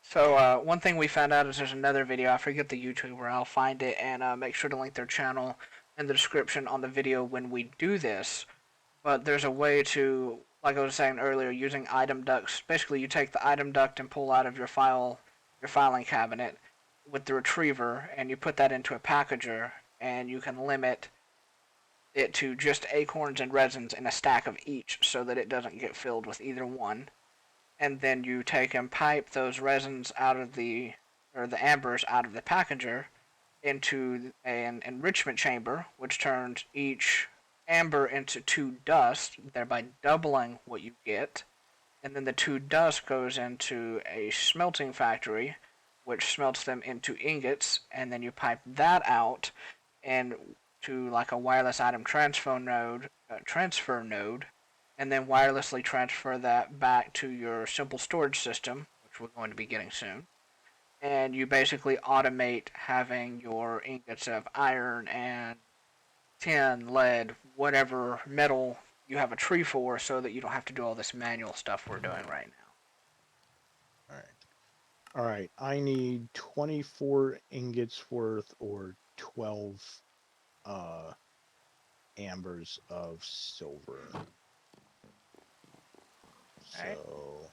Speaker 1: So one thing we found out is there's another video. I forget the YouTuber. I'll find it and make sure to link their channel in the description on the video when we do this. But there's a way to, like I was saying earlier, using item ducts. Basically, you take the item duct and pull out of your filing cabinet with the retriever, and you put that into a packager, and you can limit it to just acorns and resins in a stack of each, so that it doesn't get filled with either one. And then you take and pipe those resins out of the ambers out of the packager into an enrichment chamber, which turns each amber into two dust, thereby doubling what you get. And then the two dust goes into a smelting factory, which smelts them into ingots, and then you pipe that out and to like a wireless item transfer node, and then wirelessly transfer that back to your simple storage system, which we're going to be getting soon. And you basically automate having your ingots of iron and tin, lead, whatever metal you have a tree for, so that you don't have to do all this manual stuff we're doing right now.
Speaker 2: All right. All right. I need 24 ingots worth or 12 uh ambers of silver.
Speaker 1: All right.
Speaker 2: So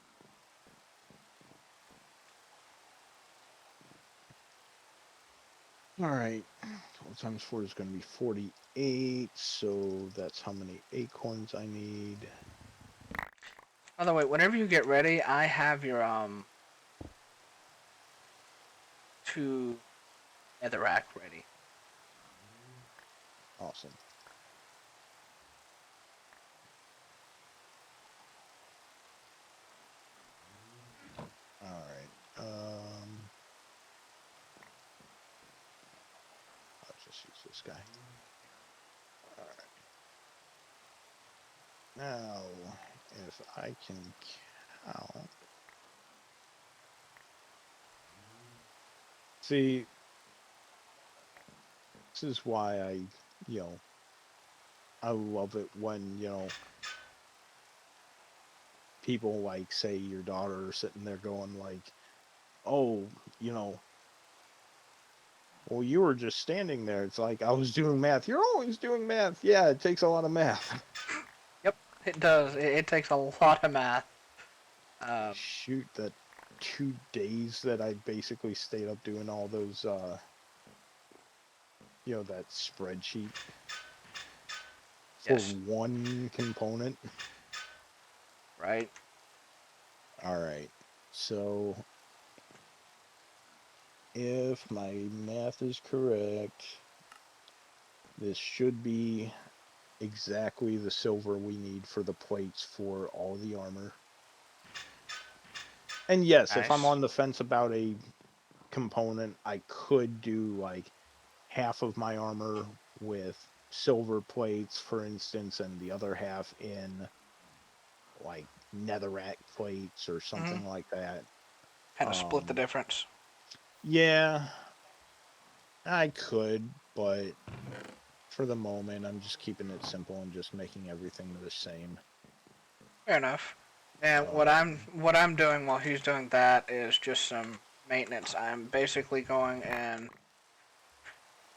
Speaker 2: 12 times 4 is going to be 48. So that's how many acorns I need.
Speaker 1: By the way, whenever you get ready, I have your two netherrack ready.
Speaker 2: Awesome. All right. I'll just use this guy. All right. Now, if I can count. See, this is why you know, I love it when, people like say your daughter are sitting there going like, oh, you know, well, you were just standing there. It's like I was doing math. You're always doing math. Yeah, it takes a lot of math.
Speaker 1: Yep, it does. It takes a lot of math. Um,
Speaker 2: Shoot, that 2 days that I basically stayed up doing all those, that spreadsheet for
Speaker 1: yes,
Speaker 2: one component.
Speaker 1: right.
Speaker 2: All right. So if my math is correct, this should be exactly the silver we need for the plates for all the armor. And yes, if I'm
Speaker 1: Nice.
Speaker 2: on the fence about a component, I could do like half of my armor with silver plates, for instance, and the other half in like netherrack plates or
Speaker 1: Mm-hmm.
Speaker 2: something like that.
Speaker 1: Kind of split the
Speaker 2: Um,
Speaker 1: difference.
Speaker 2: yeah, I could, but for the moment, I'm just keeping it simple and just making everything the same.
Speaker 1: Fair enough. And
Speaker 2: Um,
Speaker 1: what I'm doing while he's doing that is just some maintenance. I'm basically going and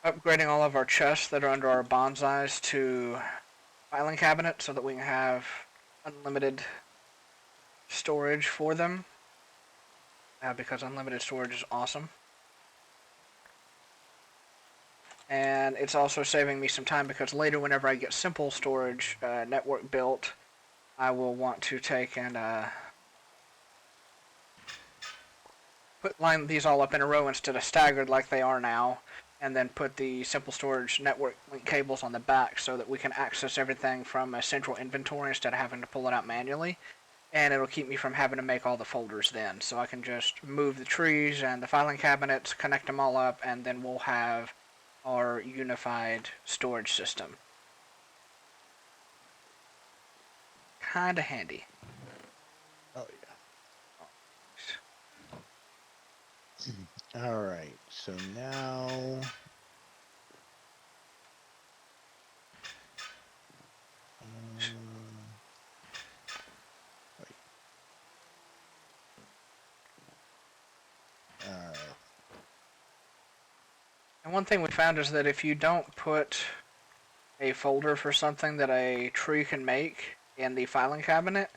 Speaker 1: upgrading all of our chests that are under our bonsais to filing cabinets so that we can have unlimited storage for them. Because unlimited storage is awesome. And it's also saving me some time because later, whenever I get simple storage network built, I will want to take and line these all up in a row instead of staggered like they are now, and then put the simple storage network link cables on the back so that we can access everything from a central inventory instead of having to pull it out manually. And it'll keep me from having to make all the folders then. So I can just move the trees and the filing cabinets, connect them all up, and then we'll have our unified storage system. Kinda handy.
Speaker 2: oh yeah. All right. So now, wait. All right.
Speaker 1: And one thing we found is that if you don't put a folder for something that a tree can make in the filing cabinet,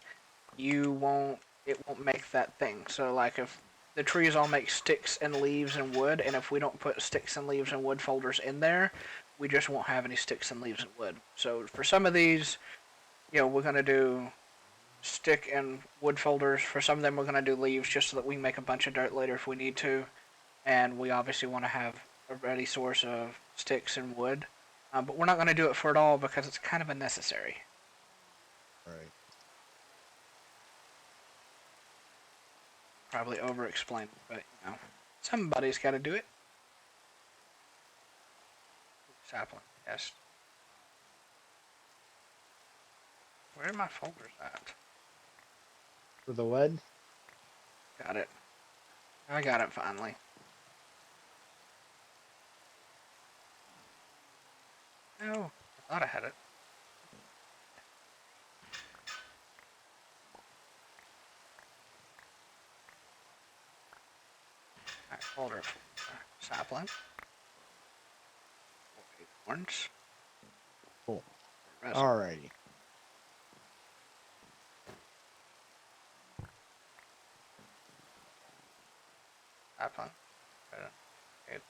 Speaker 1: you won't it won't make that thing. So like if the trees all make sticks and leaves and wood, and if we don't put sticks and leaves and wood folders in there, we just won't have any sticks and leaves and wood. So for some of these, we're gonna do stick and wood folders. For some of them, we're gonna do leaves just so that we can make a bunch of dirt later if we need to. And we obviously want to have a ready source of sticks and wood. But we're not going to do it for it all because it's kind of unnecessary.
Speaker 2: All right.
Speaker 1: Probably over explained, but somebody's got to do it. Sapling, yes. Where are my folders at?
Speaker 2: For the lead.
Speaker 1: Got it. I got it finally. Oh, I thought I had it. Alright, folder for sapling. Acorns.
Speaker 2: Cool.
Speaker 1: Resin.
Speaker 2: All righty.
Speaker 1: Sapling.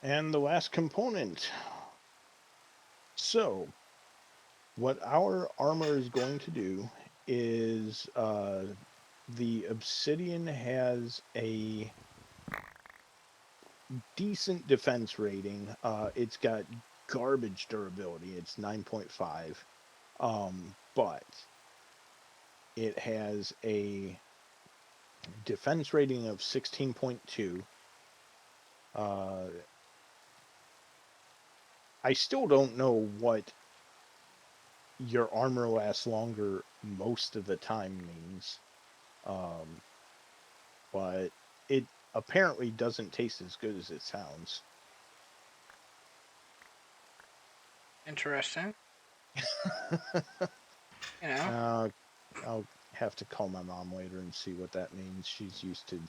Speaker 2: And the last component. So, what our armor is going to do is the obsidian has a decent defense rating. It's got garbage durability. It's 9.5. But it has a defense rating of 16.2. Uh, I still don't know what your armor lasts longer most of the time means. Um, but it apparently doesn't taste as good as it sounds.
Speaker 1: Interesting. You know,
Speaker 2: uh, I'll have to call my mom later and see what that means. She's used to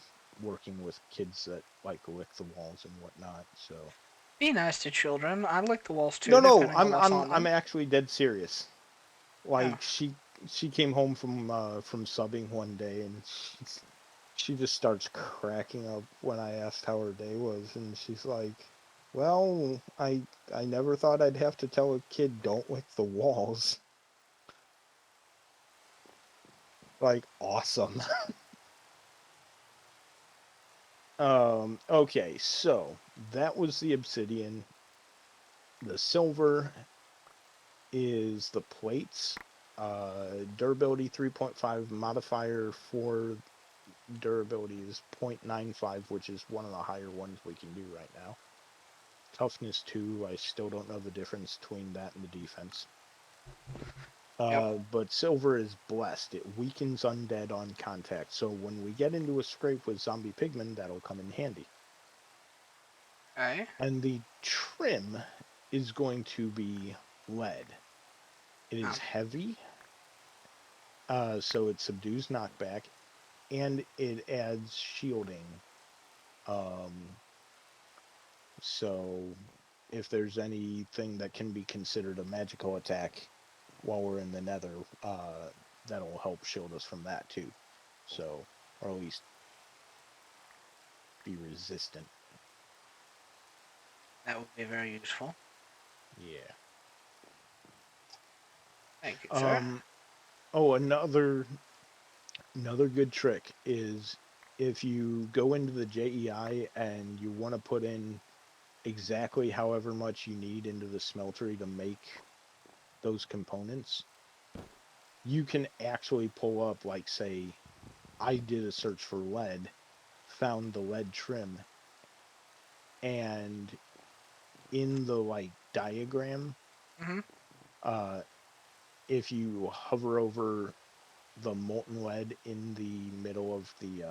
Speaker 2: working with kids that like lick the walls and whatnot. So
Speaker 1: be nice to children. I lick the walls too,
Speaker 2: no,
Speaker 1: depending on
Speaker 2: I'm
Speaker 1: what's
Speaker 2: I'm
Speaker 1: on
Speaker 2: I'm
Speaker 1: them.
Speaker 2: actually dead serious.
Speaker 1: Oh,
Speaker 2: Like she came home from subbing one day and she just starts cracking up when I asked how her day was, and she's like, "Well, I never thought I'd have to tell a kid don't lick the walls." Like, awesome. Okay, so that was the obsidian. The silver is the plates. Durability 3.5, modifier for durability is 0.95, which is one of the higher ones we can do right now. Toughness 2, I still don't know the difference between that and the defense.
Speaker 1: yep.
Speaker 2: But silver is blessed. It weakens undead on contact. So when we get into a scrape with zombie pigmen, that'll come in handy.
Speaker 1: Okay.
Speaker 2: And the trim is going to be lead. It is
Speaker 1: Oh,
Speaker 2: heavy, so it subdues knockback, and it adds shielding. Um, so if there's anything that can be considered a magical attack while we're in the Nether, that'll help shield us from that too. So, or at least be resistant.
Speaker 1: that would be very useful.
Speaker 2: Yeah.
Speaker 1: Thank you, sir.
Speaker 2: Um. Oh, another good trick is if you go into the JEI and you want to put in exactly however much you need into the smeltery to make those components, you can actually pull up, like, say, I did a search for lead, found the lead trim, and in the, like, diagram,
Speaker 1: Mm-hmm.
Speaker 2: uh, if you hover over the molten lead in the middle of the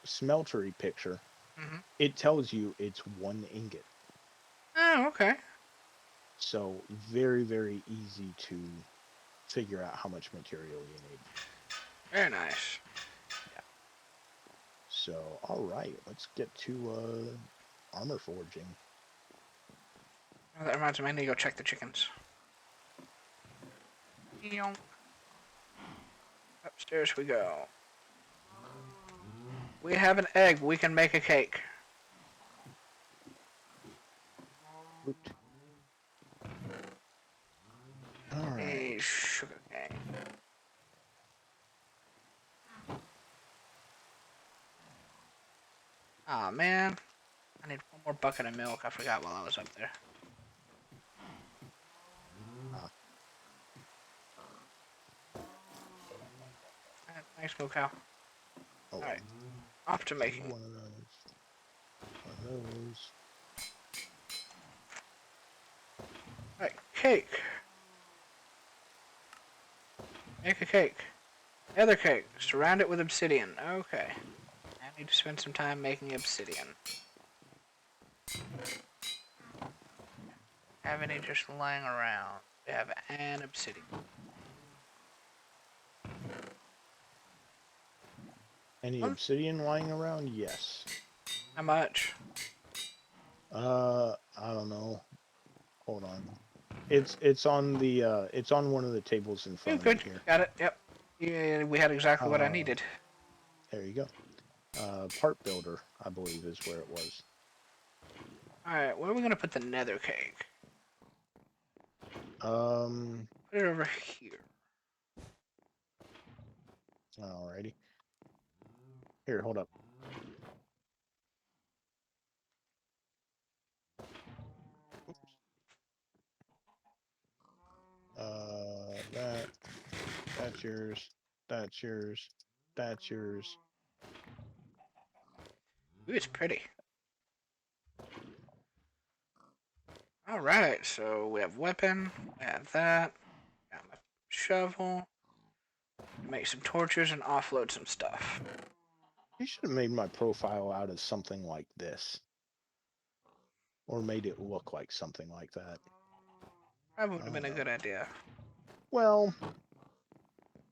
Speaker 2: smeltery picture,
Speaker 1: Mm-hmm.
Speaker 2: it tells you it's 1 ingot.
Speaker 1: Oh, okay.
Speaker 2: So very, very easy to figure out how much material you need.
Speaker 1: Very nice.
Speaker 2: Yeah. So, all right, let's get to armor forging.
Speaker 1: Oh, that reminds me, I need to go check the chickens. Yonk. Upstairs we go. We have an egg. We can make a cake.
Speaker 2: Woot. All
Speaker 1: A
Speaker 2: right.
Speaker 1: sugar cane. Aw, man. I need one more bucket of milk. I forgot while I was up there.
Speaker 2: Uh,
Speaker 1: Thanks, Moo Cow.
Speaker 2: oh,
Speaker 1: Alright, off to
Speaker 2: see
Speaker 1: making.
Speaker 2: one of those. One of those.
Speaker 1: Alright, cake. Make a cake. Another cake. Surround it with obsidian. Okay. I need to spend some time making obsidian. Have any just lying around? We have an obsidian.
Speaker 2: Any
Speaker 1: One?
Speaker 2: obsidian lying around? Yes.
Speaker 1: How much?
Speaker 2: I don't know. Hold on. It's on the it's on one of the tables in
Speaker 1: You
Speaker 2: front of me
Speaker 1: good.
Speaker 2: here.
Speaker 1: Got it. Yep. Yeah, we had exactly what I
Speaker 2: Uh,
Speaker 1: needed.
Speaker 2: there you go. Part builder, I believe, is where it was.
Speaker 1: Alright, where are we going to put the nether cake?
Speaker 2: Um,
Speaker 1: Put it over here.
Speaker 2: alrighty. Here, hold up. That's yours. That's yours. That's yours.
Speaker 1: Ooh, it's pretty. Alright, so we have weapon. We have that. Got my shovel. Make some torches and offload some stuff.
Speaker 2: You should have made my profile out of something like this, or made it look like something like that.
Speaker 1: That would
Speaker 2: I
Speaker 1: have
Speaker 2: don't
Speaker 1: been a
Speaker 2: know.
Speaker 1: good idea.
Speaker 2: Well,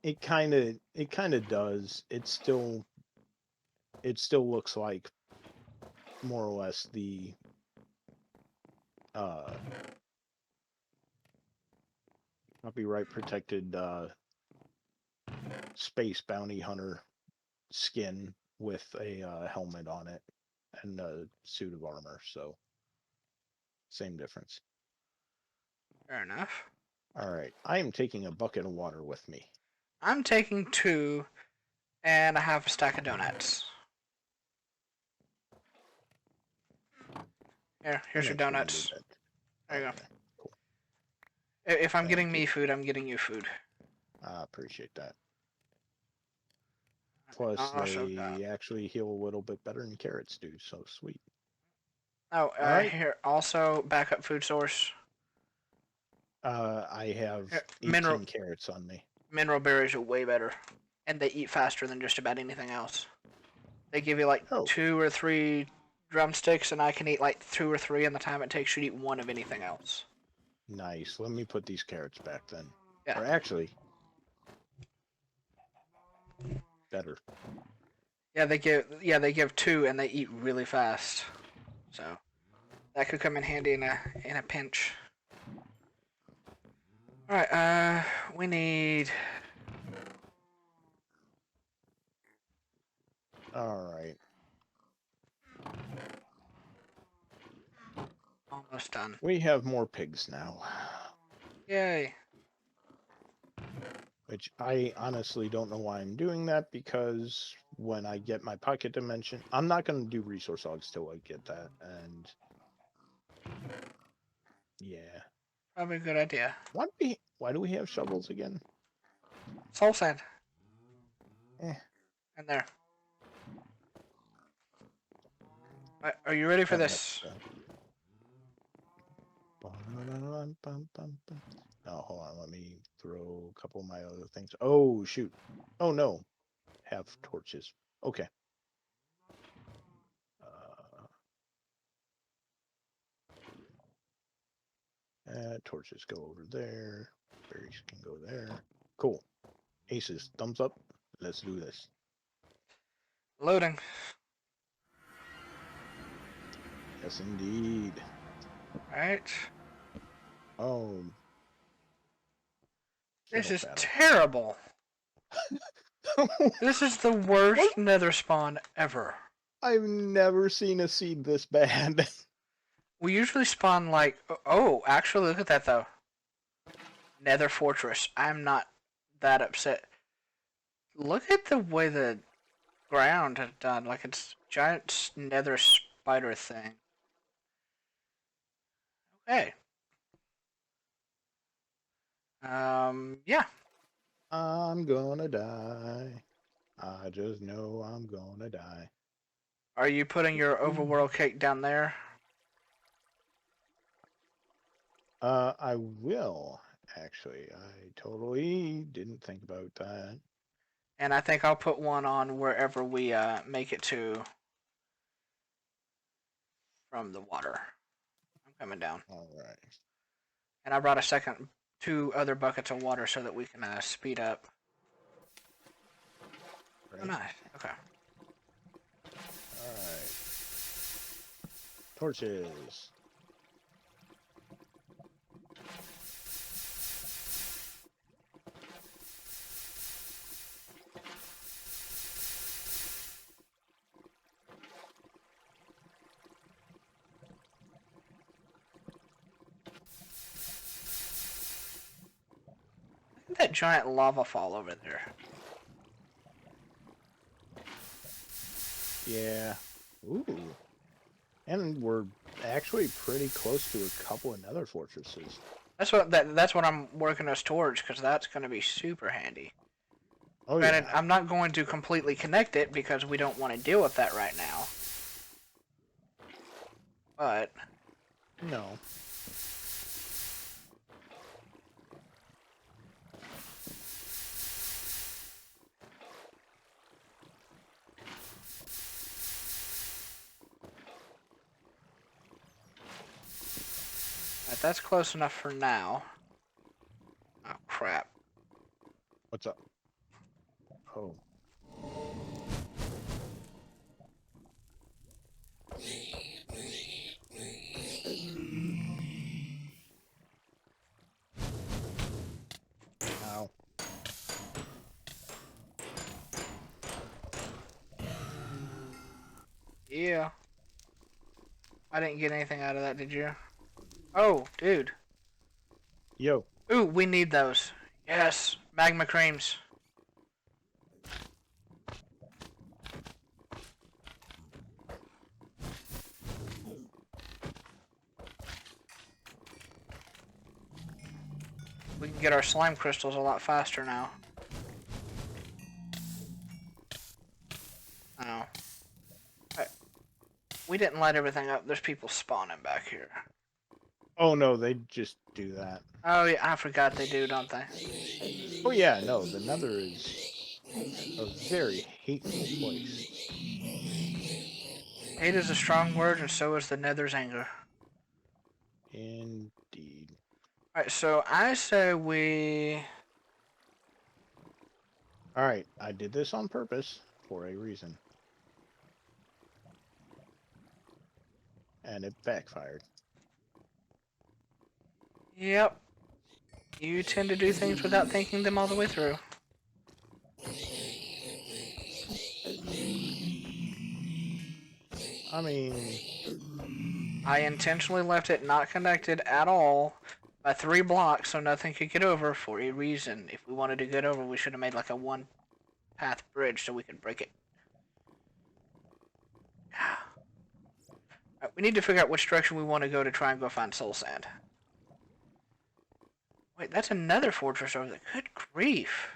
Speaker 2: it kind of does. It still looks like more or less the uh copyright protected space bounty hunter skin with a helmet on it and a suit of armor. So same difference.
Speaker 1: Fair enough.
Speaker 2: All right, I am taking a bucket of water with me.
Speaker 1: I'm taking 2, and I have a stack of donuts. Here's
Speaker 2: An
Speaker 1: your
Speaker 2: extra blue
Speaker 1: donuts.
Speaker 2: bit.
Speaker 1: There you go.
Speaker 2: Okay, cool.
Speaker 1: If I'm getting
Speaker 2: Thank you.
Speaker 1: me food, I'm getting you food.
Speaker 2: I appreciate that. Plus,
Speaker 1: Also got.
Speaker 2: they actually heal a little bit better than carrots do. So sweet.
Speaker 1: Oh,
Speaker 2: All right.
Speaker 1: here also backup food source.
Speaker 2: I have
Speaker 1: Here,
Speaker 2: 18 carrots on me.
Speaker 1: mineral berries are way better, and they eat faster than just about anything else. They give you like
Speaker 2: Oh,
Speaker 1: 2 or 3 drumsticks, and I can eat like 2 or 3 in the time it takes you to eat one of anything else.
Speaker 2: nice. Let me put these carrots back then.
Speaker 1: Yeah,
Speaker 2: Or actually, better.
Speaker 1: they give 2, and they eat really fast. So that could come in handy in a pinch. All right, we need.
Speaker 2: All right.
Speaker 1: Almost done.
Speaker 2: We have more pigs now.
Speaker 1: Yay.
Speaker 2: Which I honestly don't know why I'm doing that, because when I get my pocket dimension, I'm not going to do resource logs till I get that. And yeah.
Speaker 1: Probably a good idea.
Speaker 2: Why do we have shovels again?
Speaker 1: Soul sand.
Speaker 2: Eh,
Speaker 1: In there. Are you ready for
Speaker 2: that much
Speaker 1: this?
Speaker 2: stuff. Oh, hold on. Let me throw a couple of my other things. Oh, shoot. Oh, no. Have torches. Okay. that. Torches go over there. Berries can go there. Cool. Aces, thumbs up. Let's do this.
Speaker 1: Loading.
Speaker 2: Yes, indeed.
Speaker 1: Right.
Speaker 2: Oh,
Speaker 1: This
Speaker 2: kettle
Speaker 1: is
Speaker 2: battle.
Speaker 1: terrible. This is the worst
Speaker 2: What?
Speaker 1: nether spawn ever.
Speaker 2: I've never seen a seed this bad.
Speaker 1: We usually spawn like... Oh, actually, look at that, though. Nether Fortress. I'm not that upset. Look at the way the ground has done. Like, it's giant nether spider thing. Okay. Yeah.
Speaker 2: I'm gonna die. I just know I'm gonna die.
Speaker 1: Are you putting your overworld cake down there?
Speaker 2: I will, actually. I totally didn't think about that.
Speaker 1: And I think I'll put one on wherever we make it to from the water. I'm coming down.
Speaker 2: Alright.
Speaker 1: And I brought two other buckets of water so that we can speed up. Oh,
Speaker 2: Right.
Speaker 1: nice. Okay.
Speaker 2: Alright. Torches.
Speaker 1: Look at that giant lava fall over there.
Speaker 2: Yeah. Ooh. And we're actually pretty close to a couple of nether fortresses.
Speaker 1: That's what I'm working us towards, because that's going to be super handy.
Speaker 2: Oh,
Speaker 1: Granted,
Speaker 2: yeah.
Speaker 1: I'm not going to completely connect it because we don't want to deal with that right now. But
Speaker 2: No.
Speaker 1: that's close enough for now. Oh, crap.
Speaker 2: What's up? Oh. Ow.
Speaker 1: Yeah. I didn't get anything out of that, did you? Oh, dude.
Speaker 2: Yo.
Speaker 1: Ooh, we need those. Yes. Magma creams. We can get our slime crystals a lot faster now. Oh. We didn't light everything up. There's people spawning back here.
Speaker 2: Oh, no, they just do that.
Speaker 1: Oh, yeah, I forgot they do, don't they?
Speaker 2: Oh, yeah, no, the nether is a very hateful place.
Speaker 1: Hate is a strong word, and so is the nether's anger.
Speaker 2: Indeed.
Speaker 1: Alright, so I say we...
Speaker 2: Alright, I did this on purpose for a reason. And it backfired.
Speaker 1: Yep. You tend to do things without thinking them all the way through.
Speaker 2: I mean...
Speaker 1: I intentionally left it not connected at all by 3 blocks so nothing could get over for a reason. If we wanted to get over, we should have made like a one-path bridge so we could break it. Right, we need to figure out which direction we want to go to try and go find soul sand. Wait, that's another fortress over there. Good grief.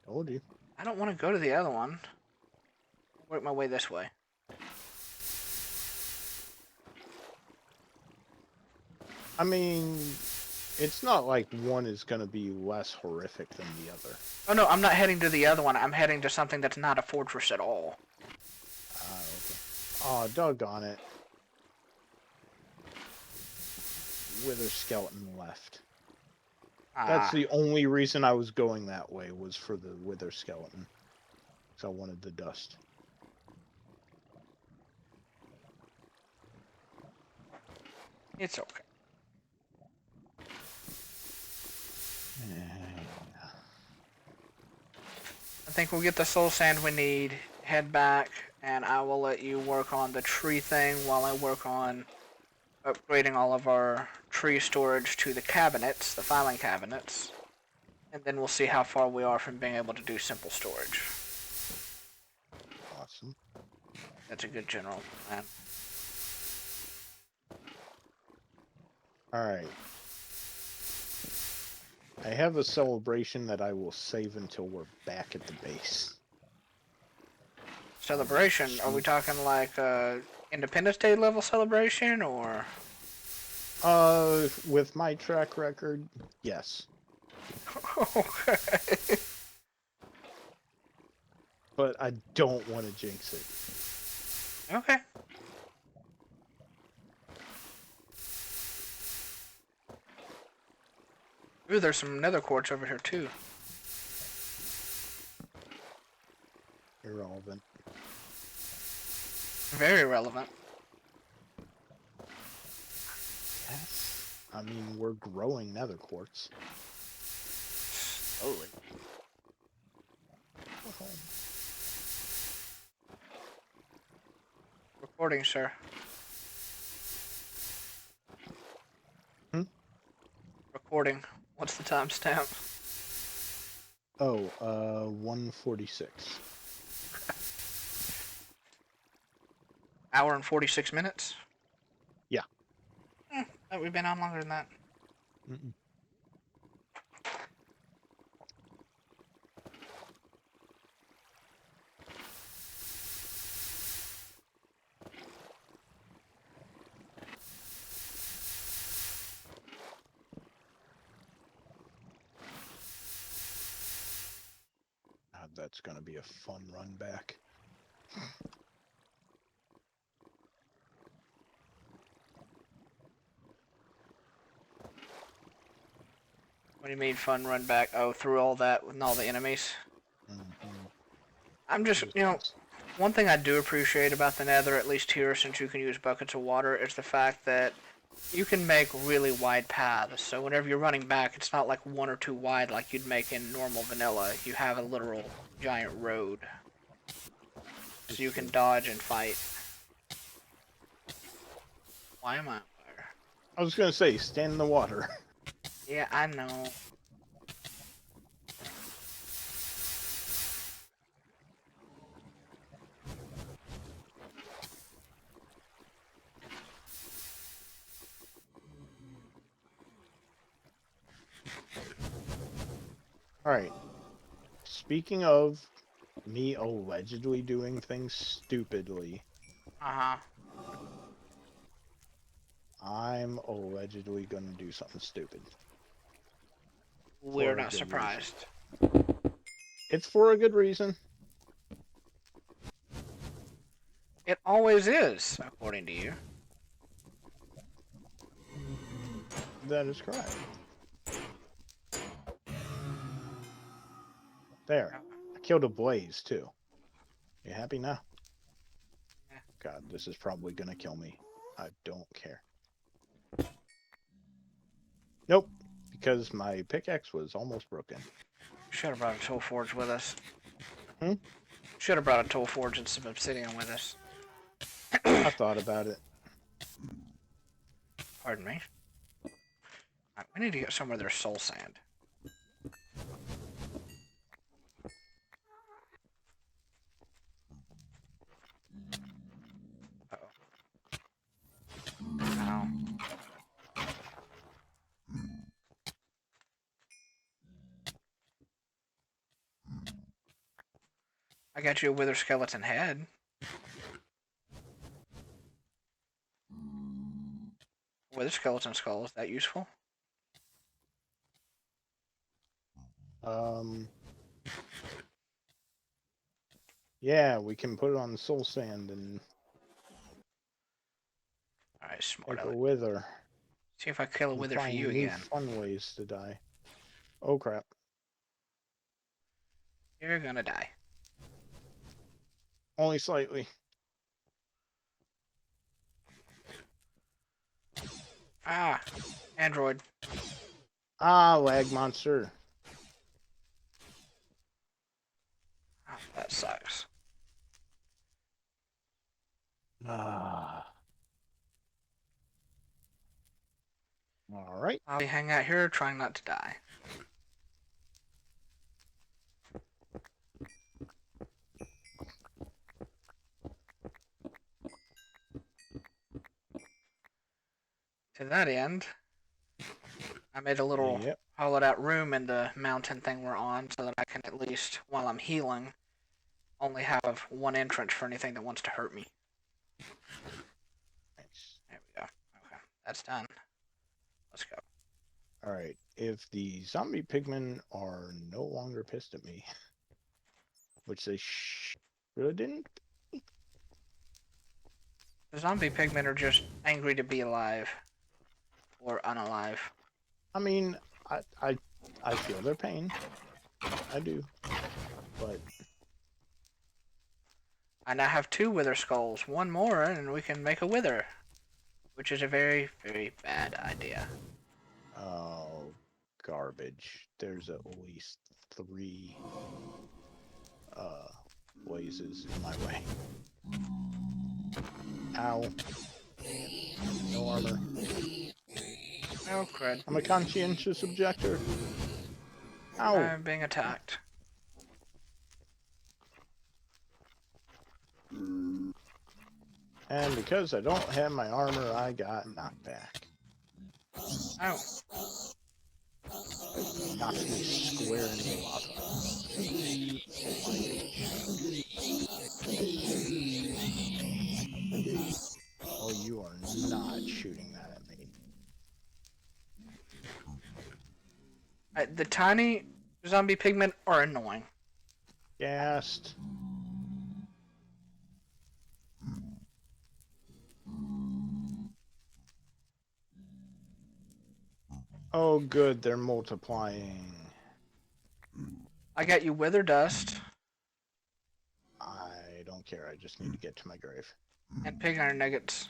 Speaker 2: Told you.
Speaker 1: I don't want to go to the other one. I'll work my way this way.
Speaker 2: I mean, it's not like one is going to be less horrific than the other.
Speaker 1: Oh no, I'm not heading to the other one. I'm heading to something that's not a fortress at all.
Speaker 2: Ah, okay. Oh, doggone it. wither skeleton left. That's
Speaker 1: Ah,
Speaker 2: the only reason I was going that way, was for the wither skeleton. So I wanted the dust.
Speaker 1: it's okay. I think we'll get the soul sand we need, head back, and I will let you work on the tree thing while I work on upgrading all of our tree storage to the cabinets, the filing cabinets. And then we'll see how far we are from being able to do simple storage.
Speaker 2: Awesome.
Speaker 1: That's a good general plan.
Speaker 2: Alright. I have a celebration that I will save until we're back at the base.
Speaker 1: Celebration? Are we talking like Independence Day level celebration, or?
Speaker 2: With my track record, yes.
Speaker 1: Okay.
Speaker 2: But I don't want to jinx it.
Speaker 1: Okay. Ooh, there's some nether quartz over here too.
Speaker 2: Irrelevant.
Speaker 1: Very relevant.
Speaker 2: Yes. I mean, we're growing nether quartz.
Speaker 1: Slowly.
Speaker 2: Oh.
Speaker 1: Recording, sir. Recording. What's the timestamp?
Speaker 2: Oh, 146.
Speaker 1: Hour and 46 minutes?
Speaker 2: Yeah.
Speaker 1: We've been on longer than that.
Speaker 2: Mm-mm. God, that's gonna be a fun run back.
Speaker 1: What do you mean fun run back? Oh, through all that with all the enemies?
Speaker 2: Mm-hmm.
Speaker 1: I'm just, one thing I do appreciate about the Nether, at least here, since you can use buckets of water, is the fact that you can make really wide paths. So whenever you're running back, it's not like one or two wide like you'd make in normal vanilla. You have a literal giant road. So you can dodge and fight. Why am I on fire?
Speaker 2: I was gonna say, stand in the water.
Speaker 1: Yeah, I know.
Speaker 2: Alright. Speaking of me allegedly doing things stupidly,
Speaker 1: Uh-huh.
Speaker 2: I'm allegedly gonna do something stupid.
Speaker 1: We're
Speaker 2: For a
Speaker 1: not
Speaker 2: good reason.
Speaker 1: surprised.
Speaker 2: It's for a good reason.
Speaker 1: It always is, according to you.
Speaker 2: That is correct. There. I killed a blaze, too. You happy now?
Speaker 1: Yeah.
Speaker 2: God, this is probably gonna kill me. I don't care. Nope. Because my pickaxe was almost broken.
Speaker 1: Should have brought a tool forge with us.
Speaker 2: Hmm?
Speaker 1: Should have brought a tool forge and some obsidian with us.
Speaker 2: I thought about it.
Speaker 1: Pardon me. Right, we need to get somewhere there's soul sand. Uh-oh. Ow. I got you a wither skeleton head. Wither skeleton skull, is that useful?
Speaker 2: Um. Yeah, we can put it on soul sand and
Speaker 1: Alright, smart
Speaker 2: make a
Speaker 1: aleck.
Speaker 2: wither.
Speaker 1: See if I kill a
Speaker 2: I'm
Speaker 1: wither for you
Speaker 2: trying new
Speaker 1: again.
Speaker 2: fun ways to die. Oh crap.
Speaker 1: You're gonna die.
Speaker 2: Only slightly.
Speaker 1: Ah, Android.
Speaker 2: Ah, lag monster.
Speaker 1: Oh, that sucks.
Speaker 2: Ah. All right.
Speaker 1: I'll hang out here trying not to die. To that end, I made a little
Speaker 2: Yep.
Speaker 1: hollowed out room in the mountain thing we're on so that I can at least, while I'm healing, only have one entrance for anything that wants to hurt me.
Speaker 2: Nice.
Speaker 1: There we go. Okay, that's done. Let's go.
Speaker 2: All right. If the zombie pigmen are no longer pissed at me, which they shouldn't.
Speaker 1: The zombie pigmen are just angry to be alive. Or unalive.
Speaker 2: I mean, I feel their pain. I do. But
Speaker 1: I now have 2 wither skulls. One more and we can make a wither. Which is a very, very bad idea.
Speaker 2: oh, garbage. There's at least 3 blazes in my way. Ow. No armor.
Speaker 1: Oh, crud.
Speaker 2: I'm a conscientious objector. Ow.
Speaker 1: I'm being attacked.
Speaker 2: And because I don't have my armor, I got knocked back.
Speaker 1: Oh.
Speaker 2: Knocked me square into the lava. Oh, you are not shooting that at me.
Speaker 1: The tiny zombie pigmen are annoying.
Speaker 2: Gassed. Oh, good, they're multiplying.
Speaker 1: I got you wither dust.
Speaker 2: I don't care, I just need to get to my grave.
Speaker 1: And pig iron nuggets.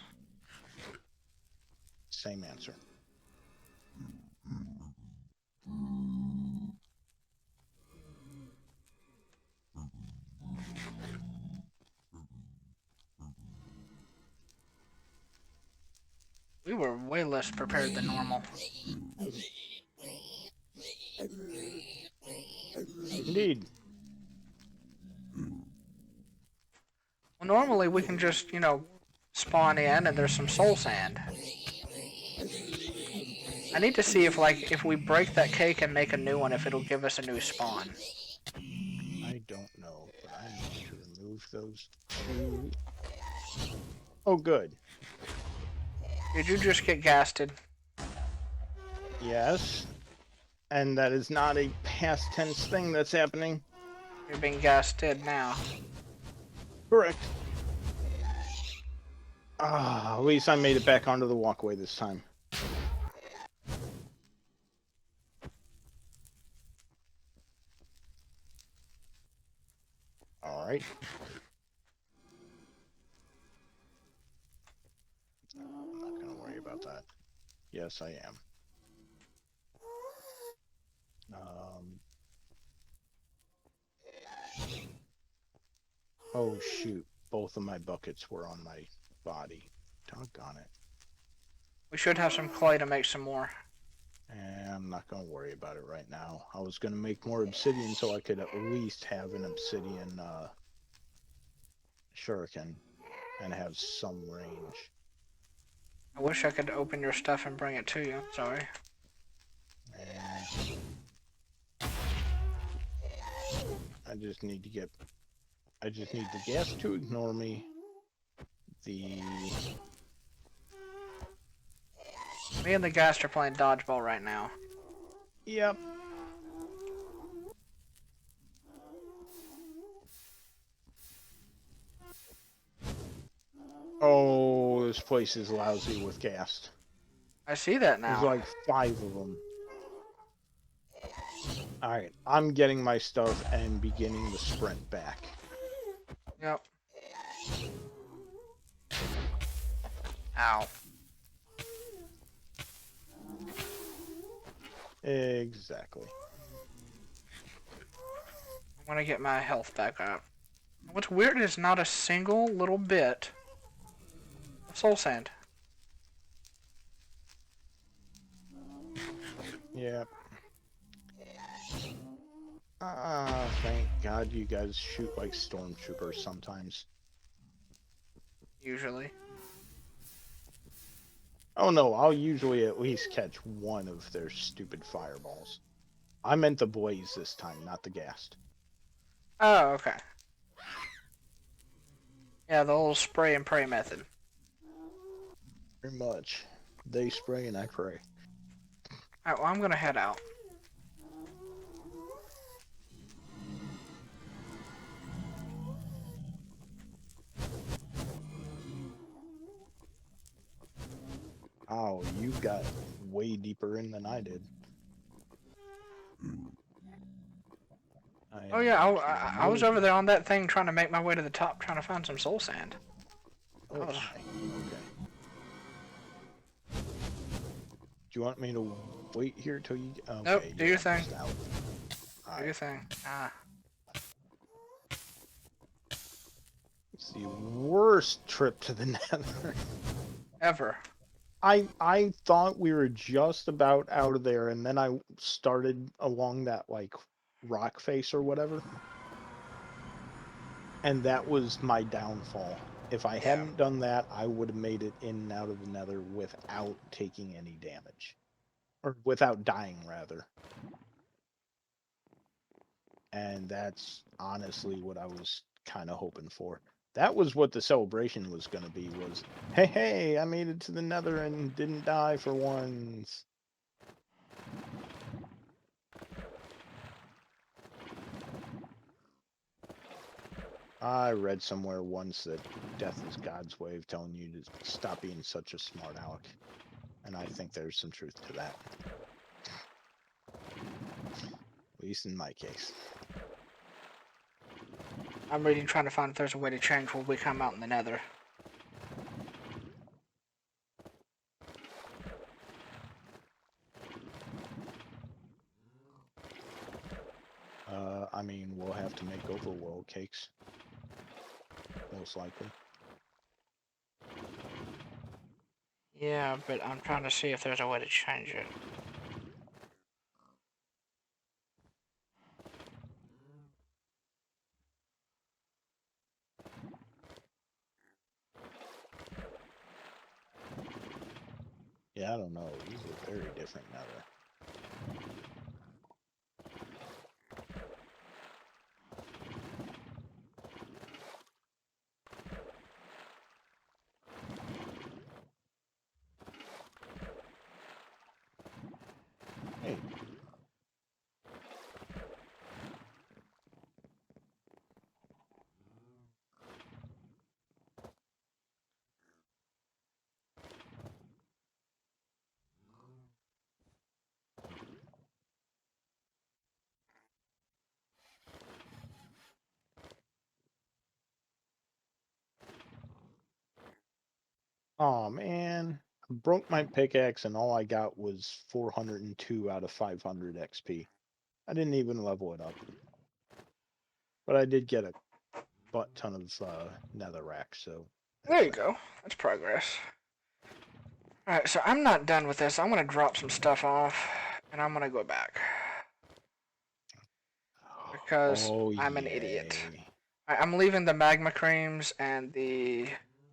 Speaker 2: Same answer.
Speaker 1: We were way less prepared than normal.
Speaker 2: Indeed.
Speaker 1: Well, normally we can just, spawn in and there's some soul sand. I need to see if we break that cake and make a new one, if it'll give us a new spawn.
Speaker 2: I don't know, but I'm going to remove those 2. Oh, good.
Speaker 1: Did you just get gasted?
Speaker 2: Yes. And that is not a past tense thing that's happening.
Speaker 1: You're being gasted now.
Speaker 2: Correct. Ah, at least I made it back onto the walkway this time. All right. I'm not going to worry about that. Yes, I am. Oh, shoot. Both of my buckets were on my body. Doggone it.
Speaker 1: We should have some clay to make some more.
Speaker 2: And I'm not going to worry about it right now. I was going to make more obsidian so I could at least have an obsidian shuriken and have some range.
Speaker 1: I wish I could open your stuff and bring it to you. Sorry.
Speaker 2: I just need the gas to ignore me.
Speaker 1: Me and the ghast are playing dodgeball right now.
Speaker 2: Yep. Oh, this place is lousy with ghast.
Speaker 1: I see that
Speaker 2: There's
Speaker 1: now.
Speaker 2: like 5 of them. Alright, I'm getting my stuff and beginning the sprint back.
Speaker 1: Yep. Ow.
Speaker 2: Exactly.
Speaker 1: I want to get my health back up. What's weird is not a single little bit of soul sand.
Speaker 2: Yep. Thank God you guys shoot like stormtroopers sometimes.
Speaker 1: Usually.
Speaker 2: Oh no, I'll usually at least catch one of their stupid fireballs. I meant the blaze this time, not the ghast.
Speaker 1: Oh, okay. Yeah, the little spray and pray method.
Speaker 2: Very much. They spray and I pray.
Speaker 1: Alright, well, I'm gonna head out.
Speaker 2: Oh, you got way deeper in than I did. I
Speaker 1: Oh,
Speaker 2: am
Speaker 1: yeah,
Speaker 2: actually
Speaker 1: I was
Speaker 2: more
Speaker 1: over
Speaker 2: deep.
Speaker 1: there on that thing trying to make my way to the top, trying to find some soul sand.
Speaker 2: Oh,
Speaker 1: Was...
Speaker 2: hi. Okay. Do you want me to wait here till you...
Speaker 1: Nope,
Speaker 2: Okay,
Speaker 1: do
Speaker 2: you're
Speaker 1: your thing.
Speaker 2: almost out.
Speaker 1: Do your
Speaker 2: Alright.
Speaker 1: thing.
Speaker 2: It's the worst trip to the Nether.
Speaker 1: Ever.
Speaker 2: I thought we were just about out of there, and then I started along that, like, rock face or whatever. And that was my downfall. If I
Speaker 1: Yeah.
Speaker 2: hadn't done that, I would have made it in and out of the Nether without taking any damage. Or without dying, rather. And that's honestly what I was kind of hoping for. That was what the celebration was going to be, was, hey, hey, I made it to the Nether and didn't die for once. I read somewhere once that death is God's way of telling you to stop being such a smart aleck. And I think there's some truth to that. At least in my case.
Speaker 1: I'm reading, trying to find if there's a way to change when we come out in the Nether.
Speaker 2: I mean, we'll have to make overworld cakes. Most likely.
Speaker 1: Yeah, but I'm trying to see if there's a way to change it.
Speaker 2: Yeah, I don't know. These are very different Nether. Hey. Aw, man. I broke my pickaxe and all I got was 402 out of 500 XP. I didn't even level it up. But I did get a butt ton of netherrack, so
Speaker 1: There
Speaker 2: there's
Speaker 1: you
Speaker 2: that.
Speaker 1: go. That's progress. Alright, so I'm not done with this. I'm gonna drop some stuff off, and I'm gonna go back. Because
Speaker 2: Oh,
Speaker 1: I'm an idiot.
Speaker 2: yay.
Speaker 1: I'm leaving the magma creams and the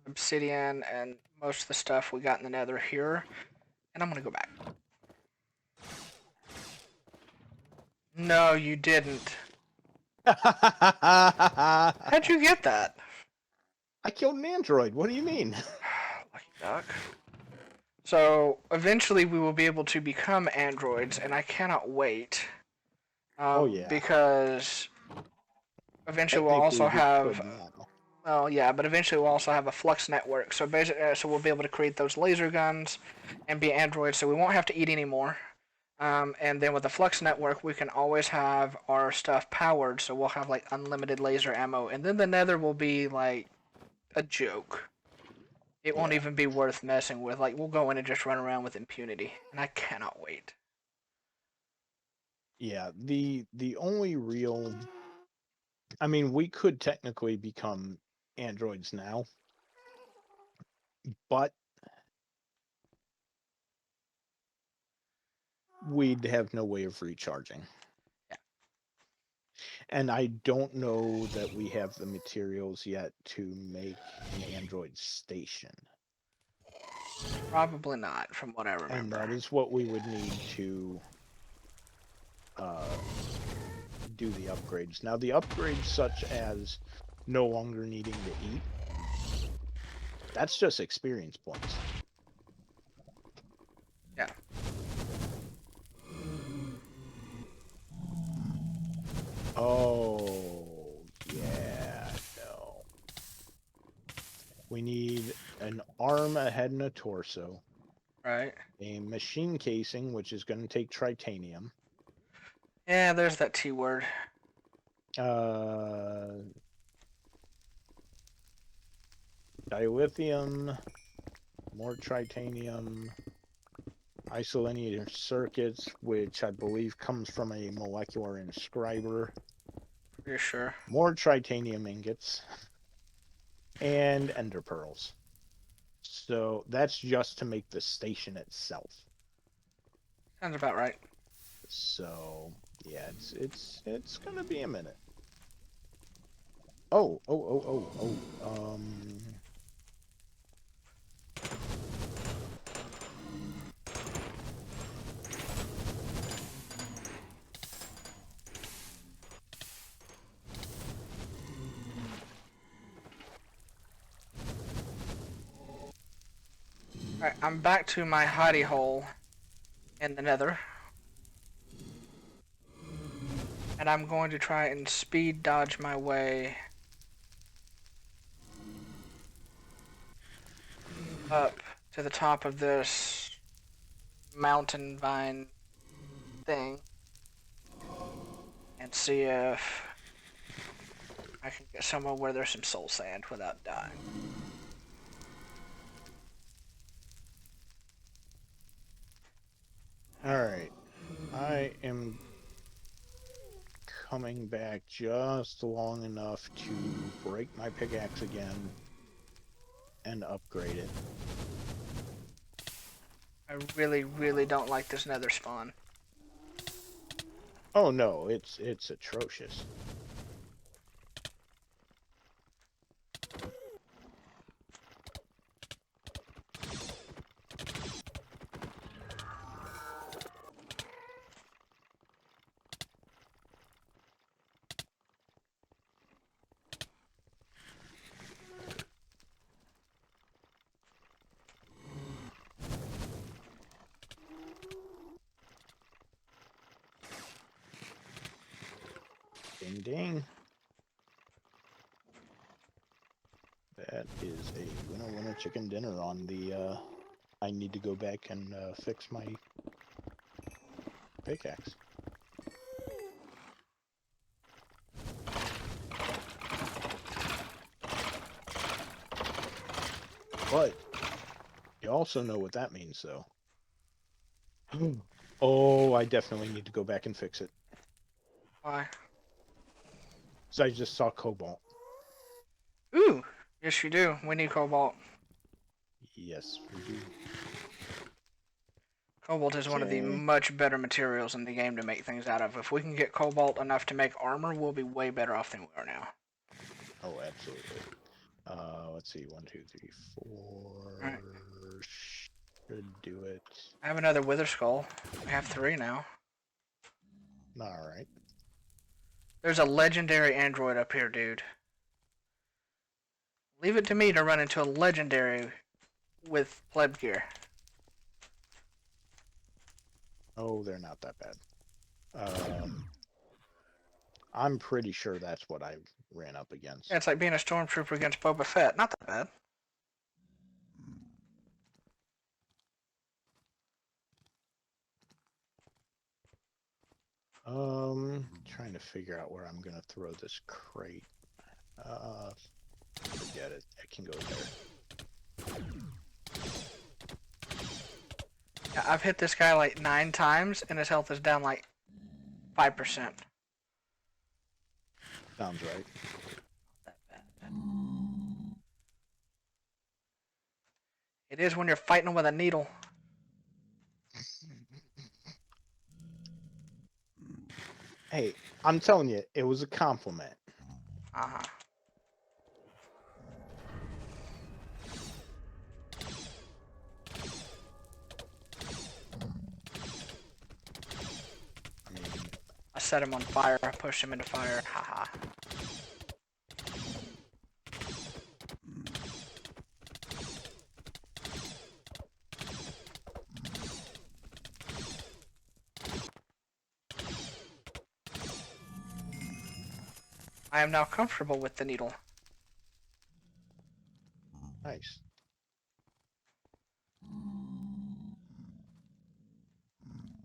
Speaker 1: obsidian and most of the stuff we got in the Nether here, and I'm gonna go back. No, you didn't. How'd you get that?
Speaker 2: I killed an android. What do you mean?
Speaker 1: Lucky duck. So eventually we will be able to become androids, and I cannot wait.
Speaker 2: Oh, yeah.
Speaker 1: Because eventually we'll
Speaker 2: Technically,
Speaker 1: also
Speaker 2: we
Speaker 1: have
Speaker 2: could now.
Speaker 1: Well, yeah, but eventually we'll also have a flux network. So basically, so we'll be able to create those laser guns and be androids. So we won't have to eat anymore. And then with the flux network, we can always have our stuff powered. So we'll have like unlimited laser ammo. And then the Nether will be like a joke. It won't
Speaker 2: Yeah,
Speaker 1: even be worth messing with. Like we'll go in and just run around with impunity, and I cannot wait.
Speaker 2: yeah. The only real, I mean, we could technically become androids now, but we'd have no way of recharging.
Speaker 1: Yeah,
Speaker 2: And I don't know that we have the materials yet to make an android station.
Speaker 1: probably not, from what I
Speaker 2: And that
Speaker 1: remember.
Speaker 2: is what we would need to uh, do the upgrades. Now, the upgrades such as no longer needing to eat, that's just experience points.
Speaker 1: Yeah.
Speaker 2: Oh, yeah, no. We need an arm, a head, and a torso.
Speaker 1: Right.
Speaker 2: A machine casing, which is going to take titanium.
Speaker 1: Yeah, there's that T word.
Speaker 2: Uh, dilithium, more titanium, isolinear circuits, which I believe comes from a molecular inscriber,
Speaker 1: Pretty sure.
Speaker 2: more titanium ingots, and ender pearls. So that's just to make the station itself.
Speaker 1: Sounds about right.
Speaker 2: So yeah, it's gonna be a minute. Oh.
Speaker 1: Alright, I'm back to my hidey hole in the Nether. And I'm going to try and speed dodge my way up to the top of this mountain vine thing and see if I can get somewhere where there's some soul sand without dying.
Speaker 2: All right, I am coming back just long enough to break my pickaxe again and upgrade it.
Speaker 1: I really, really don't like this Nether spawn.
Speaker 2: Oh no, it's atrocious. Ding ding. That is a winner chicken dinner on the I need to go back and fix my pickaxe. But you also know what that means though. Oh, I definitely need to go back and fix it.
Speaker 1: Why?
Speaker 2: So I just saw cobalt.
Speaker 1: Ooh! Yes, you do. We need cobalt.
Speaker 2: Yes, we do.
Speaker 1: Cobalt is one of the
Speaker 2: Okay.
Speaker 1: much better materials in the game to make things out of. If we can get cobalt enough to make armor, we'll be way better off than we are now.
Speaker 2: Oh, absolutely. Let's see. 1, 2, 3, 4.
Speaker 1: Alright.
Speaker 2: Should do it.
Speaker 1: I have another wither skull. We have 3 now.
Speaker 2: All right.
Speaker 1: There's a legendary android up here, dude. Leave it to me to run into a legendary with pleb gear.
Speaker 2: Oh, they're not that bad. I'm pretty sure that's what I ran up
Speaker 1: Yeah,
Speaker 2: against.
Speaker 1: it's like being a stormtrooper against Boba Fett. Not that bad.
Speaker 2: Trying to figure out where I'm gonna throw this crate. Forget it. It can go there.
Speaker 1: Yeah, I've hit this guy like 9 times, and his health is down like 5%.
Speaker 2: Sounds right.
Speaker 1: That bad. It is when you're fighting with a needle.
Speaker 2: Hey, I'm telling you, it was a compliment.
Speaker 1: Uh-huh.
Speaker 2: I mean,
Speaker 1: I set him on fire. I pushed him into fire. Haha. I am now comfortable with the needle.
Speaker 2: nice.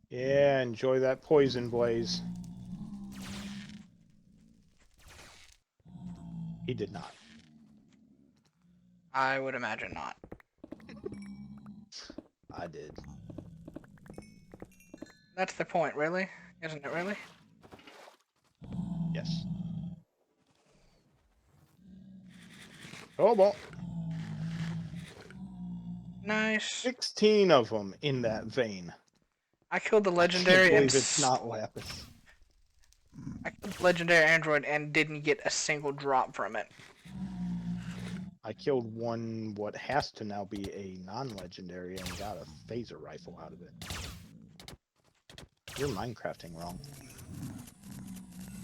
Speaker 2: Yeah, enjoy that poison blaze. He did not.
Speaker 1: I would imagine not.
Speaker 2: I did.
Speaker 1: That's the point, really? Isn't it really?
Speaker 2: Yes. Cobalt.
Speaker 1: Nice.
Speaker 2: 16 of them in that vein.
Speaker 1: I killed the
Speaker 2: I can't
Speaker 1: legendary and
Speaker 2: believe it's not lapis.
Speaker 1: I killed the legendary android and didn't get a single drop from it.
Speaker 2: I killed one, what has to now be a non-legendary, and got a phaser rifle out of it. You're Minecrafting wrong.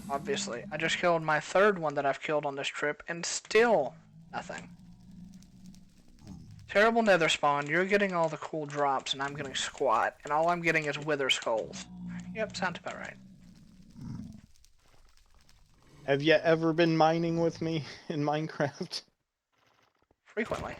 Speaker 1: Obviously. I just killed my third one that I've killed on this trip and still nothing. Terrible nether spawn, you're getting all the cool drops and I'm getting squat, and all I'm getting is wither skulls. Yep, sounds about right.
Speaker 2: Have you ever been mining with me in Minecraft?
Speaker 1: Frequently.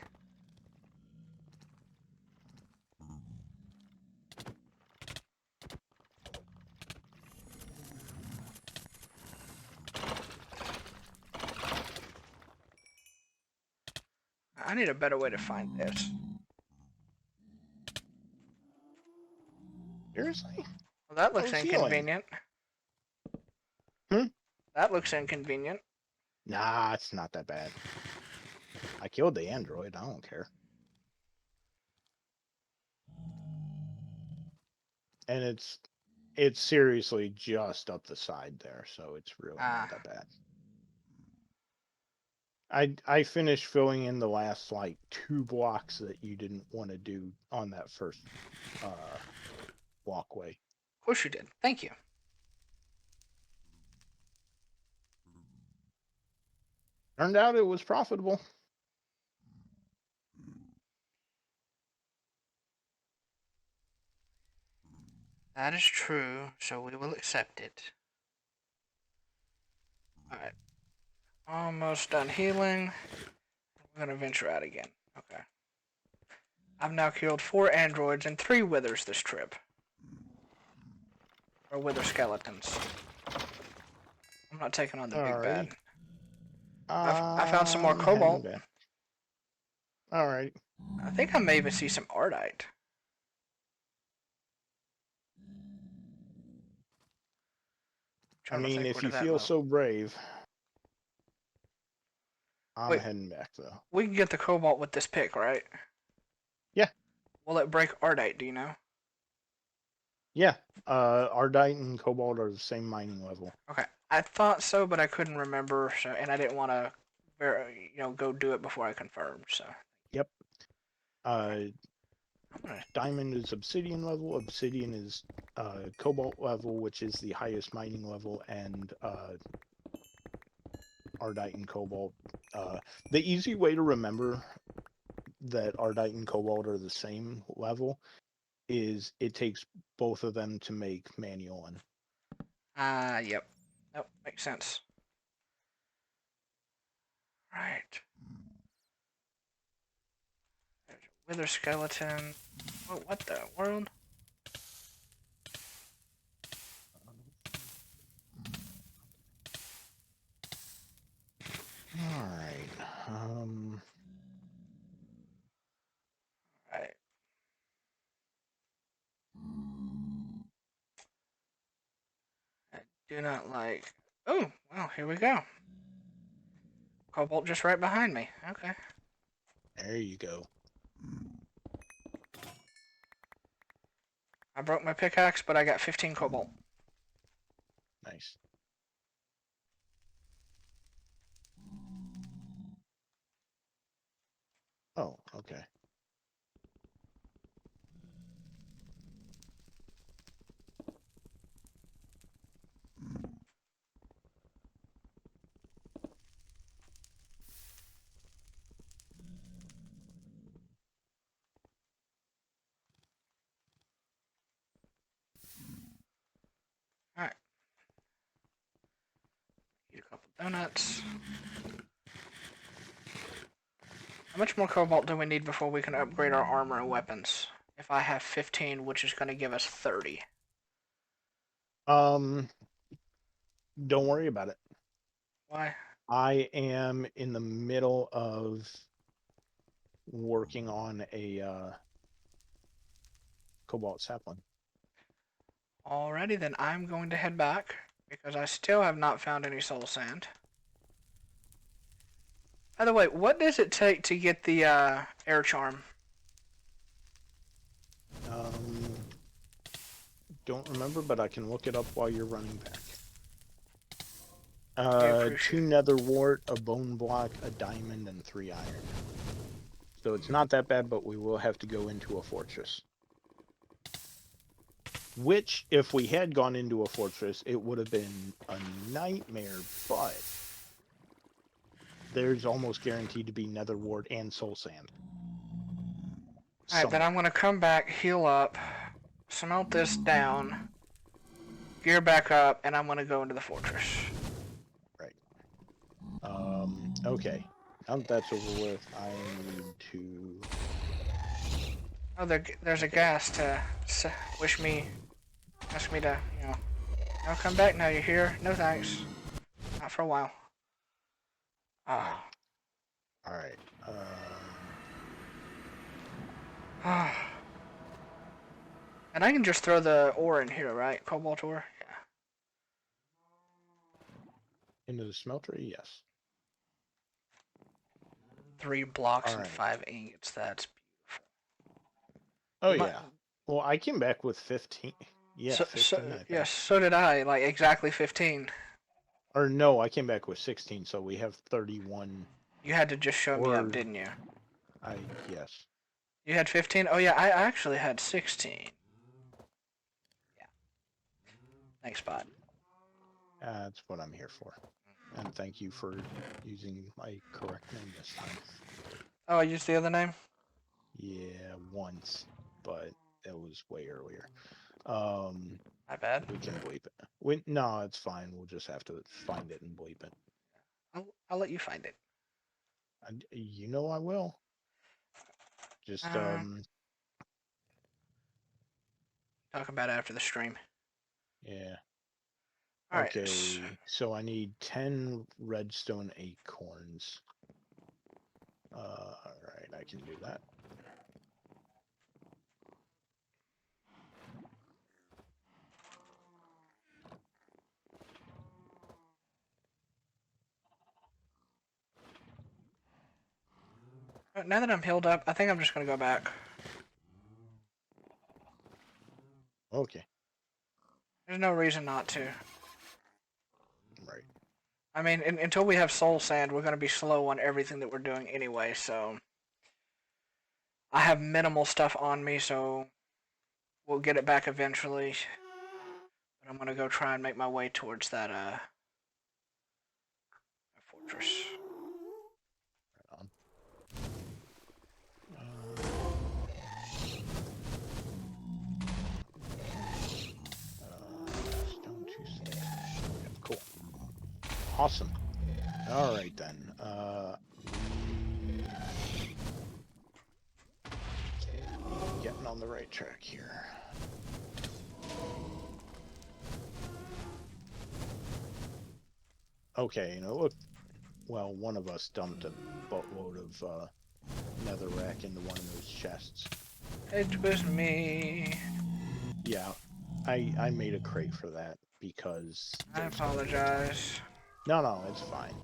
Speaker 1: I need a better way to find this.
Speaker 2: Seriously?
Speaker 1: Well, that looks
Speaker 2: How's healing?
Speaker 1: inconvenient.
Speaker 2: Hmm?
Speaker 1: That looks inconvenient.
Speaker 2: Nah, it's not that bad. I killed the android. I don't care. And it's seriously just up the side there, so it's really not that bad. I finished filling in the last like 2 blocks that you didn't want to do on that first walkway.
Speaker 1: Of course you did. Thank you.
Speaker 2: Turned out it was profitable.
Speaker 1: That is true, so we will accept it. Alright. Almost done healing. We're gonna venture out again. Okay. I've now killed 4 androids and 3 withers this trip. Or wither skeletons. I'm not taking on the big
Speaker 2: Alrighty.
Speaker 1: bad. I found some more cobalt.
Speaker 2: Heading back. Alright.
Speaker 1: I think I may even see some ardite.
Speaker 2: I
Speaker 1: Trying to
Speaker 2: mean,
Speaker 1: think
Speaker 2: if
Speaker 1: where
Speaker 2: you
Speaker 1: did that
Speaker 2: feel
Speaker 1: move.
Speaker 2: so brave, I'm
Speaker 1: Wait,
Speaker 2: heading back though.
Speaker 1: we can get the cobalt with this pick, right?
Speaker 2: Yeah.
Speaker 1: Will it break ardite, do you know?
Speaker 2: Yeah. Ardite and cobalt are the same mining level.
Speaker 1: Okay. I thought so, but I couldn't remember, so, and I didn't want to go do it before I confirmed, so.
Speaker 2: Yep.
Speaker 1: I'm gonna,
Speaker 2: Diamond is obsidian level. Obsidian is cobalt level, which is the highest mining level, and Ardite and cobalt. The easy way to remember that Ardite and cobalt are the same level is it takes both of them to make manual.
Speaker 1: yep. Nope, makes sense. Right. There's a wither skeleton. Oh, what the world?
Speaker 2: All right.
Speaker 1: Right. I do not like. Oh, well, here we go. Cobalt just right behind me. Okay.
Speaker 2: There you go.
Speaker 1: I broke my pickaxe, but I got 15 cobalt.
Speaker 2: Nice. Oh, okay.
Speaker 1: All right. Eat a couple donuts. How much more cobalt do we need before we can upgrade our armor and weapons? If I have 15, which is going to give us 30.
Speaker 2: Um, don't worry about it.
Speaker 1: Why?
Speaker 2: I am in the middle of working on a cobalt sapling.
Speaker 1: Alrighty, then I'm going to head back because I still have not found any soul sand. By the way, what does it take to get the air charm?
Speaker 2: Um, don't remember, but I can look it up while you're running back.
Speaker 1: I
Speaker 2: 2
Speaker 1: appreciate it.
Speaker 2: nether wart, a bone block, a diamond, and 3 iron. So it's not that bad, but we will have to go into a fortress. Which, if we had gone into a fortress, it would have been a nightmare, but there's almost guaranteed to be nether wart and soul sand.
Speaker 1: Alright, then I'm going to come back, heal up, smelt this down, gear back up, and I'm going to go into the fortress.
Speaker 2: Right. Okay. Now that that's over with, I need to...
Speaker 1: Oh, there's a gas to wish me, ask me to, no, come back now, you're here. No thanks. Not for a while. Ah.
Speaker 2: Alright.
Speaker 1: And I can just throw the ore in here, right? Cobalt ore? Yeah.
Speaker 2: Into the smelter? Yes.
Speaker 1: 3 blocks and
Speaker 2: Alright.
Speaker 1: 5 ingots. That's beautiful.
Speaker 2: Oh,
Speaker 1: You might,
Speaker 2: yeah. Well, I came back with 15. Yeah, 15, I
Speaker 1: yes,
Speaker 2: think.
Speaker 1: so did I. Like, exactly 15.
Speaker 2: Or no, I came back with 16, so we have 31.
Speaker 1: You had to just show me up,
Speaker 2: Or,
Speaker 1: didn't you?
Speaker 2: yes.
Speaker 1: You had 15? Oh, yeah, I actually had 16. Yeah. Thanks, bud.
Speaker 2: That's what I'm here for. And thank you for using my correct name this time.
Speaker 1: Oh, I used the other name?
Speaker 2: Yeah, once, but it was way earlier.
Speaker 1: My bad.
Speaker 2: We can bleep it. No, it's fine. We'll just have to find it and bleep it.
Speaker 1: I'll let you find it.
Speaker 2: You know I will. Just,
Speaker 1: Talk about it after the stream.
Speaker 2: yeah.
Speaker 1: Alright.
Speaker 2: Okay, so I need 10 redstone acorns. Alright, I can do that.
Speaker 1: Now that I'm healed up, I think I'm just going to go back.
Speaker 2: Okay.
Speaker 1: There's no reason not to.
Speaker 2: Right.
Speaker 1: I mean, until we have soul sand, we're going to be slow on everything that we're doing anyway, so... I have minimal stuff on me, so we'll get it back eventually. But I'm going to go try and make my way towards that fortress.
Speaker 2: Right on. Stone 2 6. Cool. Awesome. All right then. getting on the right track here. Okay, you know, look. Well, one of us dumped a boatload of netherrack into one of those chests.
Speaker 1: It was me.
Speaker 2: Yeah, I made a crate for that because
Speaker 1: I
Speaker 2: there's gonna be a ton.
Speaker 1: apologize.
Speaker 2: No, it's fine.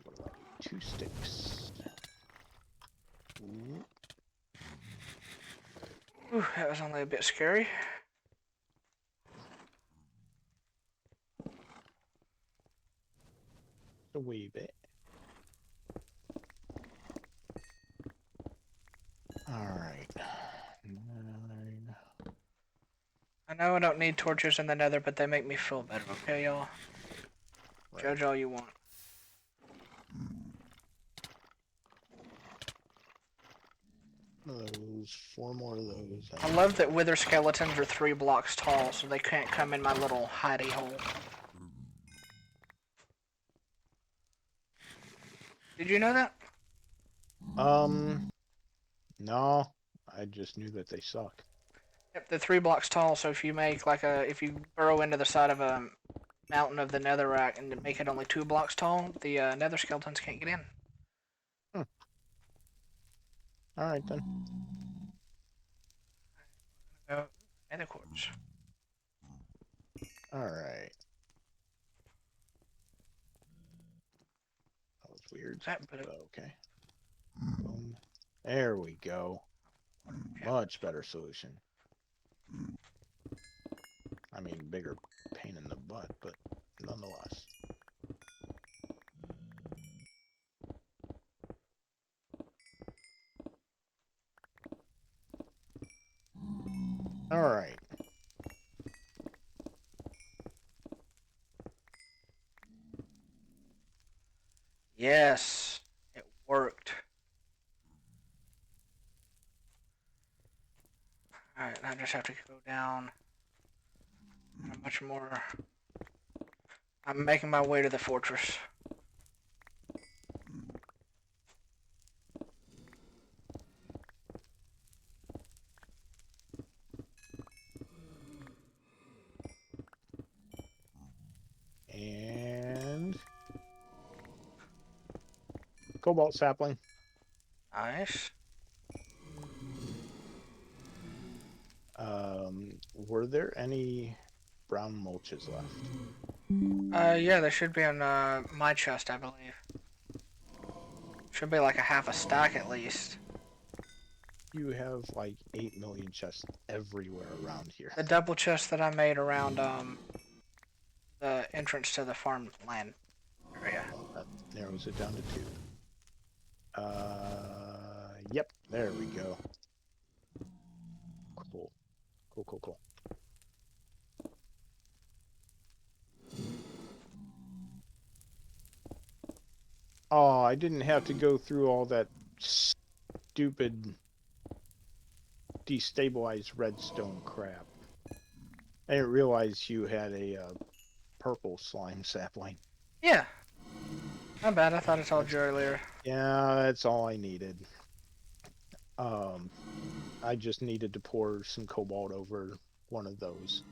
Speaker 2: What do I need? 2 sticks. Ooh,
Speaker 1: Ooh, that was only a bit scary.
Speaker 2: a wee bit. All right. 9.
Speaker 1: I know I don't need torches in the nether, but they make me feel better, okay, y'all?
Speaker 2: Right.
Speaker 1: Judge all you want.
Speaker 2: Those 4 more of those.
Speaker 1: I love that wither skeletons are 3 blocks tall, so they can't come in my little hidey hole. Did you know that?
Speaker 2: No, I just knew that they suck.
Speaker 1: Yep, they're 3 blocks tall, so if you make if you burrow into the side of a mountain of the netherrack and make it only 2 blocks tall, the nether skeletons can't get in.
Speaker 2: Hmm. All right then.
Speaker 1: Nether quartz.
Speaker 2: All right. That was weird,
Speaker 1: Is that better?
Speaker 2: but okay. Boom. There we go.
Speaker 1: Yeah.
Speaker 2: Much better solution. I mean, bigger pain in the butt, but nonetheless. All right.
Speaker 1: Yes, it worked. Alright, I just have to go down much more. I'm making my way to the fortress.
Speaker 2: And cobalt sapling.
Speaker 1: Nice.
Speaker 2: Were there any brown mulches left?
Speaker 1: Yeah, there should be on my chest, I believe. Should be like a half a stack at least.
Speaker 2: You have like 8 million chests everywhere around here.
Speaker 1: The double chest that I made around the entrance to the farmland area.
Speaker 2: Well, that narrows it down to 2. Yep, there we go. Cool. Cool. Oh, I didn't have to go through all that stupid destabilized redstone crap. I didn't realize you had a purple slime sapling.
Speaker 1: Yeah. Not bad, I thought I told you earlier.
Speaker 2: Yeah, that's all I needed. I just needed to pour some cobalt over one of those.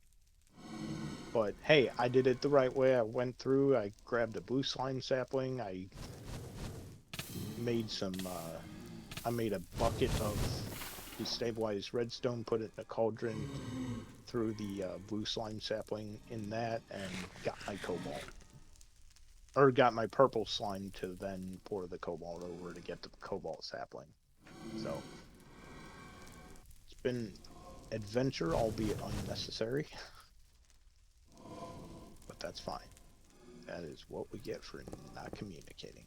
Speaker 2: But hey, I did it the right way. I went through, I grabbed a blue slime sapling, I made I made a bucket of destabilized redstone, put it in a cauldron, threw the blue slime sapling in that, and got my cobalt. Or got my purple slime to then pour the cobalt over to get the cobalt sapling. So, it's been adventure, albeit unnecessary. But that's fine. That is what we get for not communicating.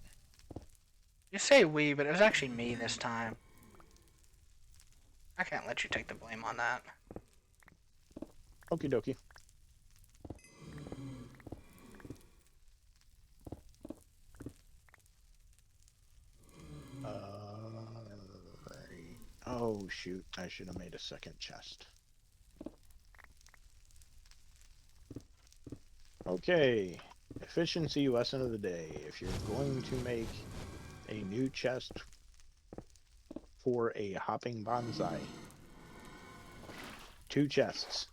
Speaker 1: You say we, but it was actually me this time. I can't let you take the blame on that.
Speaker 2: Okie dokie. Right. Oh, shoot. I should have made a second chest. Okay. Efficiency lesson of the day. If you're going to make A new chest for a hopping bonsai. 2 chests.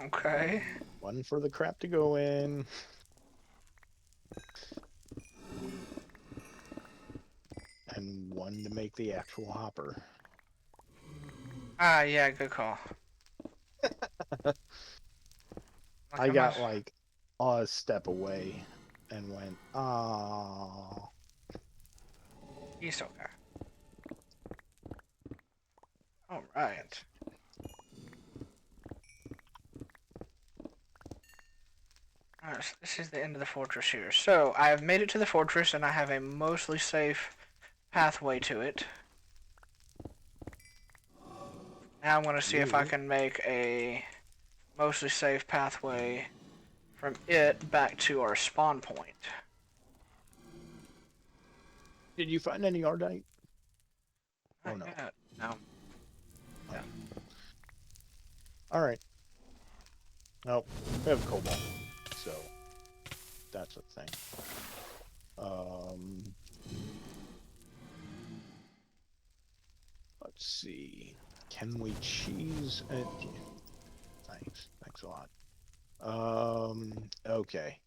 Speaker 1: Okay.
Speaker 2: One for the crap to go in. And one to make the actual hopper.
Speaker 1: Ah, yeah, good call. Look
Speaker 2: I
Speaker 1: at my.
Speaker 2: got like a step away and went, oh.
Speaker 1: He's okay. All right. Alright, so this is the end of the fortress here. So, I have made it to the fortress, and I have a mostly safe pathway to it. Now I'm going to see if I
Speaker 2: You.
Speaker 1: can make a mostly safe pathway from it back to our spawn point.
Speaker 2: Did you find any Ardite?
Speaker 1: Not
Speaker 2: Or no?
Speaker 1: yet. No.
Speaker 2: Oh.
Speaker 1: Yeah.
Speaker 2: Alright. Nope. We have cobalt. So that's a thing. Um let's see. Can we cheese it? Thanks. Thanks a lot. Okay.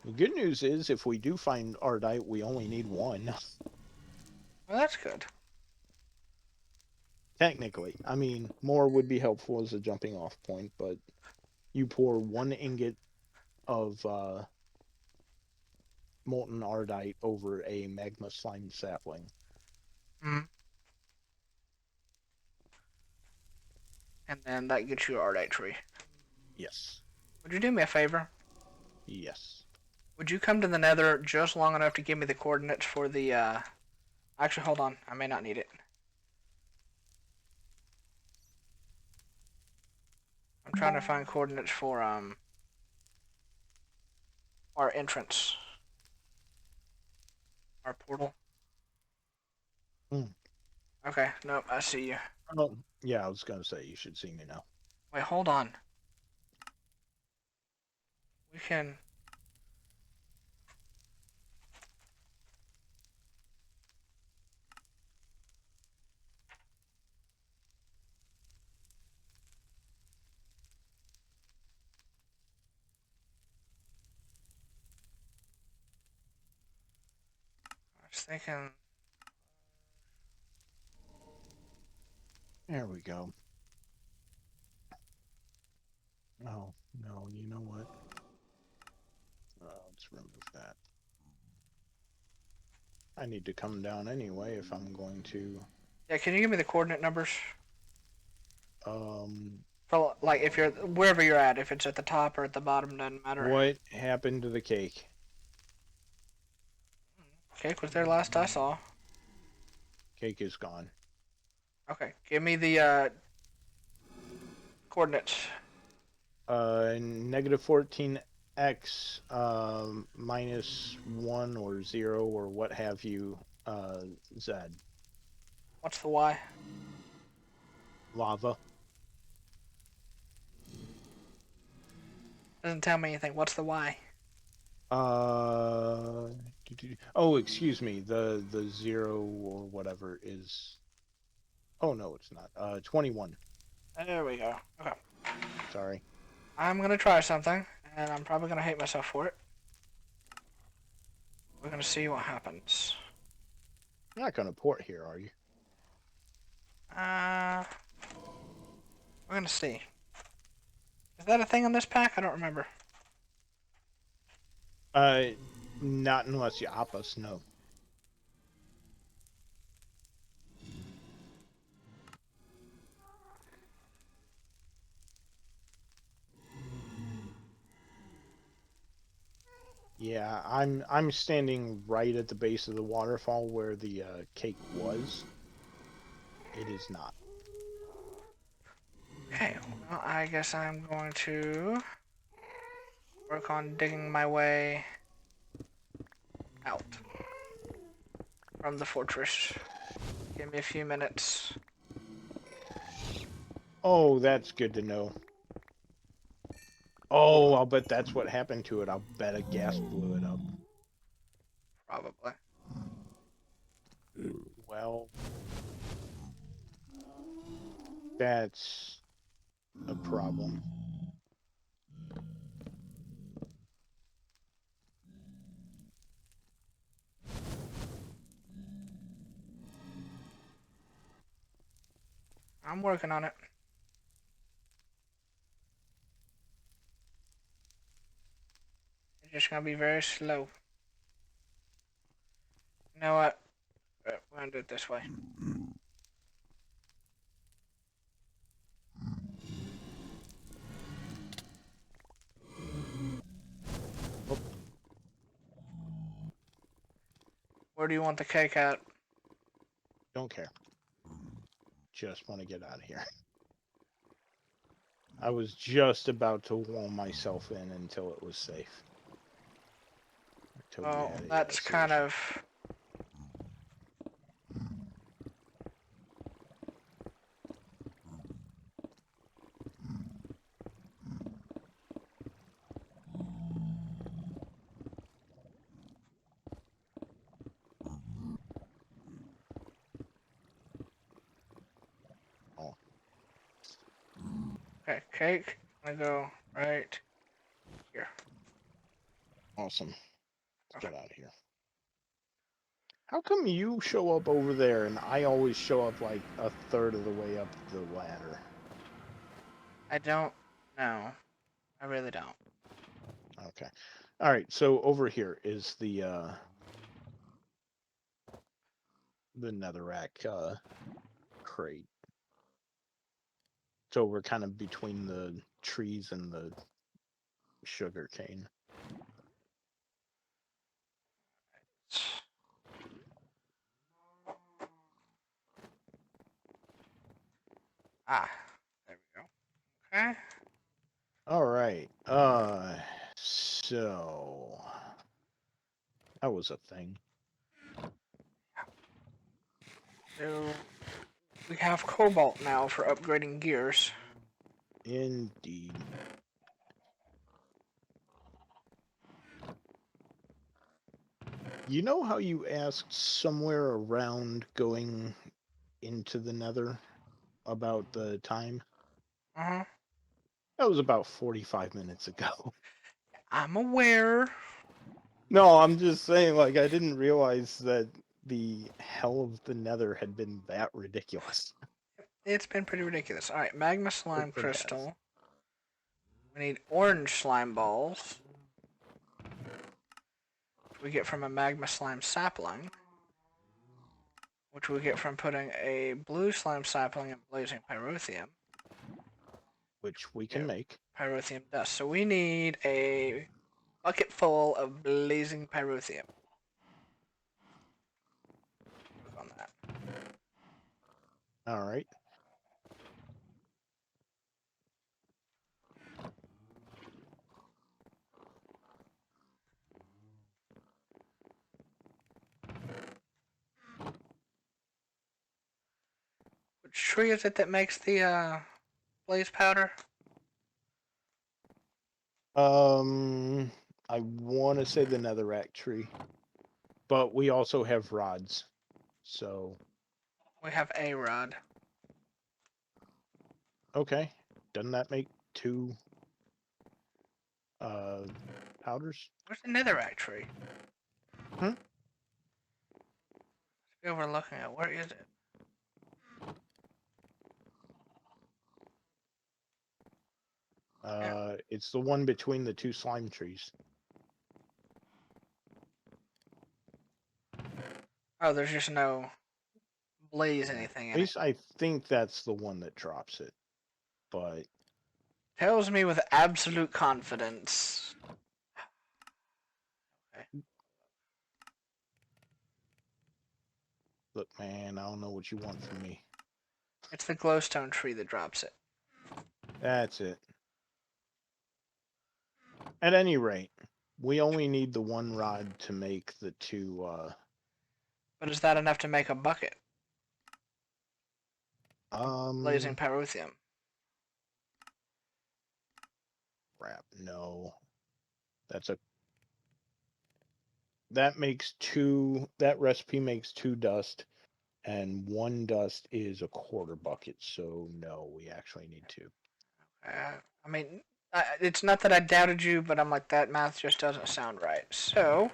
Speaker 2: The good news is if we do find Ardite, we only need one.
Speaker 1: Well, that's good.
Speaker 2: Technically. I mean, more would be helpful as a jumping off point, but you pour 1 ingot of molten Ardite over a magma slime sapling.
Speaker 1: Mm. And then that gets you an Ardite tree.
Speaker 2: Yes.
Speaker 1: Would you do me a favor?
Speaker 2: Yes.
Speaker 1: Would you come to the Nether just long enough to give me the coordinates for the, Actually, hold on. I may not need it. I'm trying to find coordinates for, our entrance. Our portal.
Speaker 2: Mm.
Speaker 1: Okay, nope, I see you.
Speaker 2: Oh, yeah, I was going to say you should see me now.
Speaker 1: Wait, hold on. We can... I was thinking...
Speaker 2: There we go. Oh, no, you know what? Let's remove that. I need to come down anyway if I'm going to.
Speaker 1: Yeah, can you give me the coordinate numbers?
Speaker 2: Um,
Speaker 1: For, like, if you're... Wherever you're at, if it's at the top or at the bottom, doesn't matter.
Speaker 2: what happened to the cake?
Speaker 1: Cake was there last I saw.
Speaker 2: Cake is gone.
Speaker 1: Okay, give me the, coordinates.
Speaker 2: Negative 14x minus 1 or 0 or what have you, Z.
Speaker 1: What's the Y?
Speaker 2: Lava.
Speaker 1: Doesn't tell me anything. What's the Y?
Speaker 2: Uh, oh, excuse me. The 0 or whatever is. Oh no, it's not. 21.
Speaker 1: There we go. Okay.
Speaker 2: Sorry.
Speaker 1: I'm gonna try something, and I'm probably gonna hate myself for it. We're gonna see what happens.
Speaker 2: You're not gonna port here, are you?
Speaker 1: Uh, we're gonna see. Is that a thing on this pack? I don't remember.
Speaker 2: Uh, Not unless you op us. No. Yeah, I'm standing right at the base of the waterfall where the cake was. It is not.
Speaker 1: Okay, well, I guess I'm going to work on digging my way out from the fortress. Give me a few minutes.
Speaker 2: Oh, that's good to know. Oh, I'll bet that's what happened to it. I'll bet a gas blew it up.
Speaker 1: Probably.
Speaker 2: Well, that's a problem.
Speaker 1: I'm working on it. It's just gonna be very slow. You know what? We're gonna do it this way.
Speaker 2: Oh,
Speaker 1: Where do you want the cake at?
Speaker 2: don't care. Just want to get out of here. I was just about to wall myself in until it was safe. I totally
Speaker 1: Well,
Speaker 2: had a
Speaker 1: that's kind
Speaker 2: solution.
Speaker 1: of.
Speaker 2: Oh,
Speaker 1: Okay, cake. I'm gonna go right here.
Speaker 2: awesome. Let's
Speaker 1: Okay.
Speaker 2: get out of here. How come you show up over there and I always show up like a third of the way up the ladder?
Speaker 1: I don't know. I really don't.
Speaker 2: Okay. All right, so over here is the netherrack crate. So we're kind of between the trees and the sugar cane.
Speaker 1: Ah, there we go. Okay.
Speaker 2: All right. So that was a thing.
Speaker 1: So we have cobalt now for upgrading gears.
Speaker 2: Indeed. You know how you asked somewhere around going into the nether about the time?
Speaker 1: Uh huh.
Speaker 2: That was about 45 minutes ago.
Speaker 1: I'm aware.
Speaker 2: No, I'm just saying, like, I didn't realize that the hell of the nether had been that ridiculous.
Speaker 1: It's been pretty ridiculous. All right, magma
Speaker 2: It,
Speaker 1: slime
Speaker 2: it has.
Speaker 1: crystal. We need orange slime balls, which we get from a magma slime sapling, which we get from putting a blue slime sapling in blazing pyrotheum.
Speaker 2: Which we can
Speaker 1: Get
Speaker 2: make.
Speaker 1: pyrotheum dust. So we need a bucket full of blazing pyrotheum. Work on that.
Speaker 2: All right.
Speaker 1: Which tree is it that makes the blaze powder?
Speaker 2: Um, I want to say the netherrack tree, but we also have rods. So,
Speaker 1: We have a rod.
Speaker 2: okay. Doesn't that make two uh powders?
Speaker 1: Where's the netherrack tree?
Speaker 2: Hmm?
Speaker 1: Let's we're looking at. Where is it? Yeah.
Speaker 2: It's the one between the two slime trees.
Speaker 1: Oh, there's just no blaze anything
Speaker 2: At
Speaker 1: in it.
Speaker 2: least I think that's the one that drops it. But
Speaker 1: Tells me with absolute confidence. Okay.
Speaker 2: look, man, I don't know what you want from me.
Speaker 1: It's the glowstone tree that drops it.
Speaker 2: That's it. At any rate, we only need the one rod to make the two
Speaker 1: But is that enough to make a bucket? Blazing
Speaker 2: um
Speaker 1: pyrotheum.
Speaker 2: Crap. No. That makes 2. That recipe makes 2 dust, and 1 dust is a quarter bucket. So no, we actually need 2.
Speaker 1: I mean, it's not that I doubted you, but I'm like, that math just doesn't sound right. So,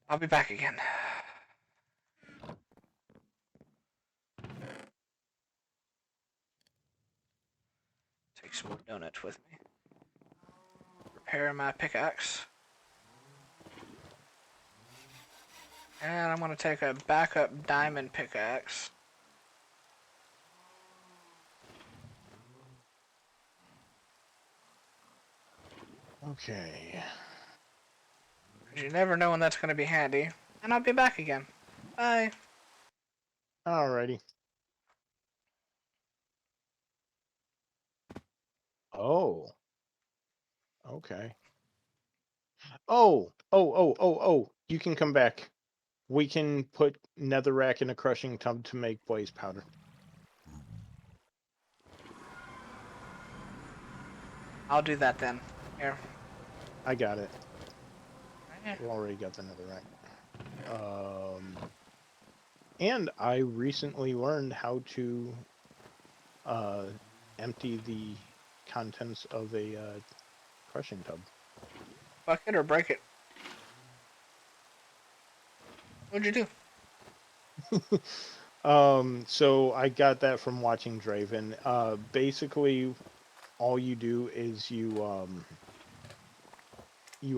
Speaker 1: I'll be back again. Take some more donuts with me. Repair my pickaxe. And I'm going to take a backup diamond pickaxe.
Speaker 2: Okay.
Speaker 1: Because you never know when that's going to be handy. And I'll be back again. Bye.
Speaker 2: Alrighty. Oh. Okay. Oh. You can come back. We can put netherrack in a crushing tub to make blaze powder.
Speaker 1: I'll do that then. Here.
Speaker 2: I got it.
Speaker 1: Yeah.
Speaker 2: We already got the netherrack. And I recently learned how to empty the contents of a crushing tub.
Speaker 1: Bucket or break it? What'd you do?
Speaker 2: So I got that from watching Draven. Basically, all you do is you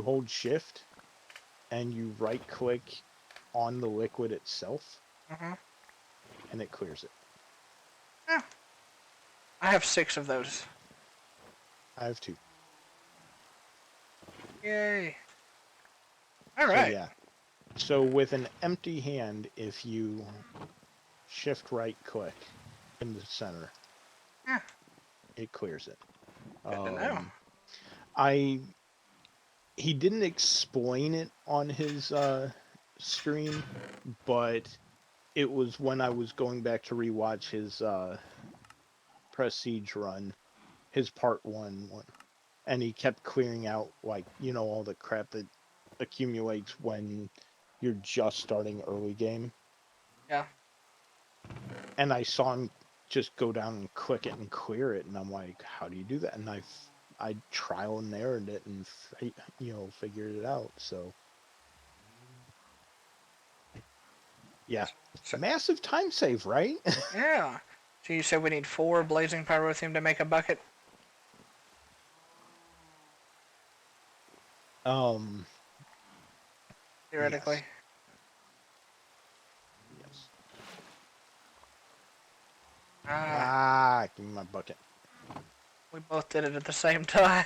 Speaker 2: hold shift and you right click on the liquid itself,
Speaker 1: Mm-hmm.
Speaker 2: and it clears it.
Speaker 1: Yeah. I have 6 of those.
Speaker 2: I have 2.
Speaker 1: Yay.
Speaker 2: So
Speaker 1: Alright.
Speaker 2: yeah. So with an empty hand, if you shift right click in the center,
Speaker 1: Yeah.
Speaker 2: it clears it.
Speaker 1: Good to know.
Speaker 2: I He didn't explain it on his stream, but it was when I was going back to rewatch his Prestige run, his part 1, and he kept clearing out, like, all the crap that accumulates when you're just starting early game.
Speaker 1: Yeah.
Speaker 2: And I saw him just go down and click it and clear it, and I'm like, how do you do that? And I trial and errored it and figured it out. So yeah,
Speaker 1: So,
Speaker 2: massive time save, right?
Speaker 1: yeah. So you said we need 4 blazing pyrotheum to make a bucket?
Speaker 2: um yes,
Speaker 1: Theoretically.
Speaker 2: yes.
Speaker 1: Ah,
Speaker 2: Give me my bucket.
Speaker 1: we both did it at the same time.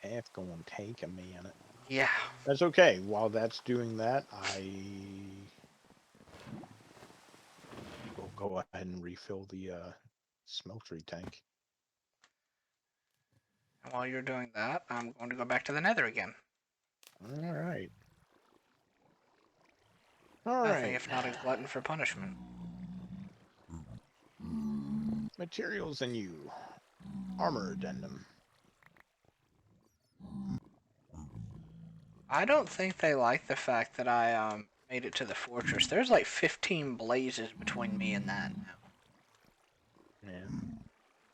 Speaker 2: It's gonna take a minute.
Speaker 1: Yeah.
Speaker 2: That's okay. While that's doing that, I will go ahead and refill the smeltery tank.
Speaker 1: And while you're doing that, I'm going to go back to the Nether again.
Speaker 2: All right. All
Speaker 1: Nothing
Speaker 2: right.
Speaker 1: if not a glutton for punishment.
Speaker 2: Materials and you. Armor addendum.
Speaker 1: I don't think they like the fact that I made it to the fortress. There's like 15 blazes between me and that now.
Speaker 2: Yeah.
Speaker 1: I don't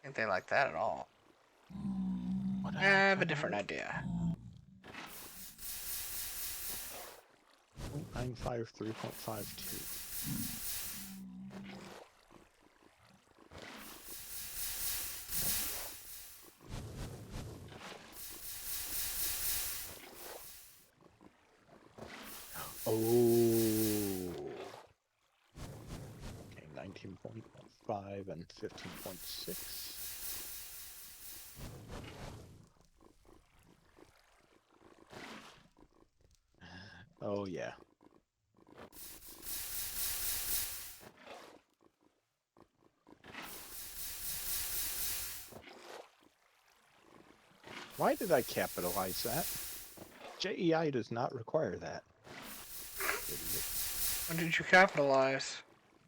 Speaker 1: think they like that at all.
Speaker 2: What
Speaker 1: I
Speaker 2: did I
Speaker 1: have a
Speaker 2: come
Speaker 1: different
Speaker 2: with?
Speaker 1: idea.
Speaker 2: 0.95, 3.52. Oh. Okay, 19.5 and 15.6. Oh, yeah. Why did I capitalize that? JEI does not require that. Idiot.
Speaker 1: When did you capitalize?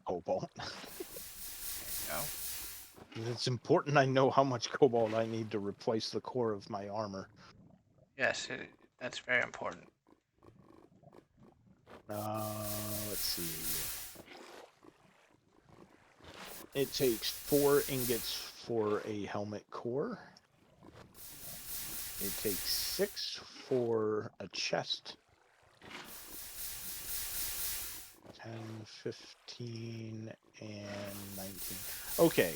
Speaker 2: Cobalt.
Speaker 1: No.
Speaker 2: It's important I know how much cobalt I need to replace the core of my armor.
Speaker 1: Yes, that's very important.
Speaker 2: Let's see. It takes 4 ingots for a helmet core. It takes 6 for a chest. 10, 15, and 19. Okay.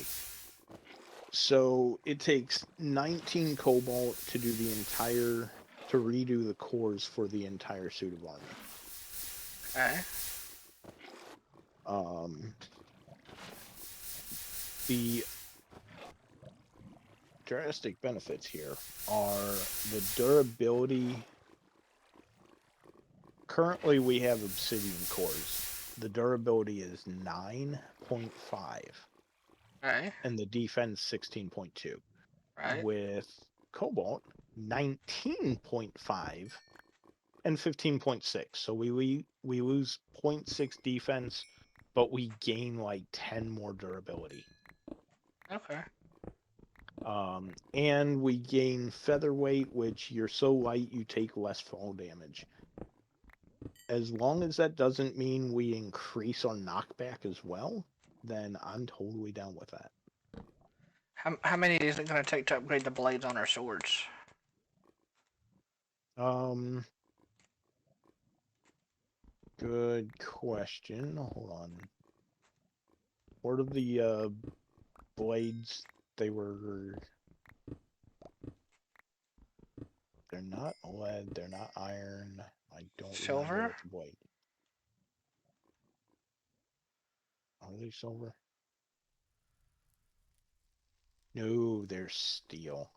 Speaker 2: So it takes 19 cobalt to do the entire, to redo the cores for the entire suit of armor.
Speaker 1: Okay.
Speaker 2: The drastic benefits here are the durability. Currently, we have obsidian cores. The durability is 9.5,
Speaker 1: Okay.
Speaker 2: and the defense 16.2.
Speaker 1: Right.
Speaker 2: With cobalt, 19.5 and 15.6. So we lose 0.6 defense, but we gain like 10 more durability.
Speaker 1: Okay.
Speaker 2: And we gain featherweight, which you're so light you take less fall damage. As long as that doesn't mean we increase our knockback as well, then I'm totally down with that.
Speaker 1: How many is it going to take to upgrade the blades on our swords?
Speaker 2: Good question. Hold on. What are the blades? They're not lead, they're not iron. I don't remember
Speaker 1: Silver?
Speaker 2: what the blade. Are they silver? No, they're steel.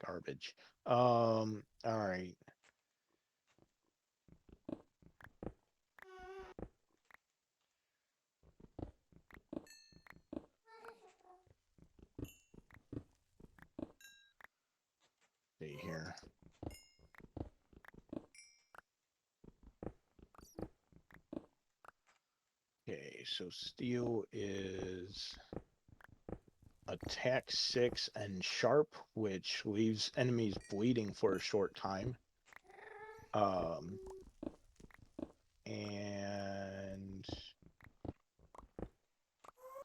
Speaker 2: Garbage. All right. See here. Okay, so steel is attack 6 and sharp, which leaves enemies bleeding for a short time. And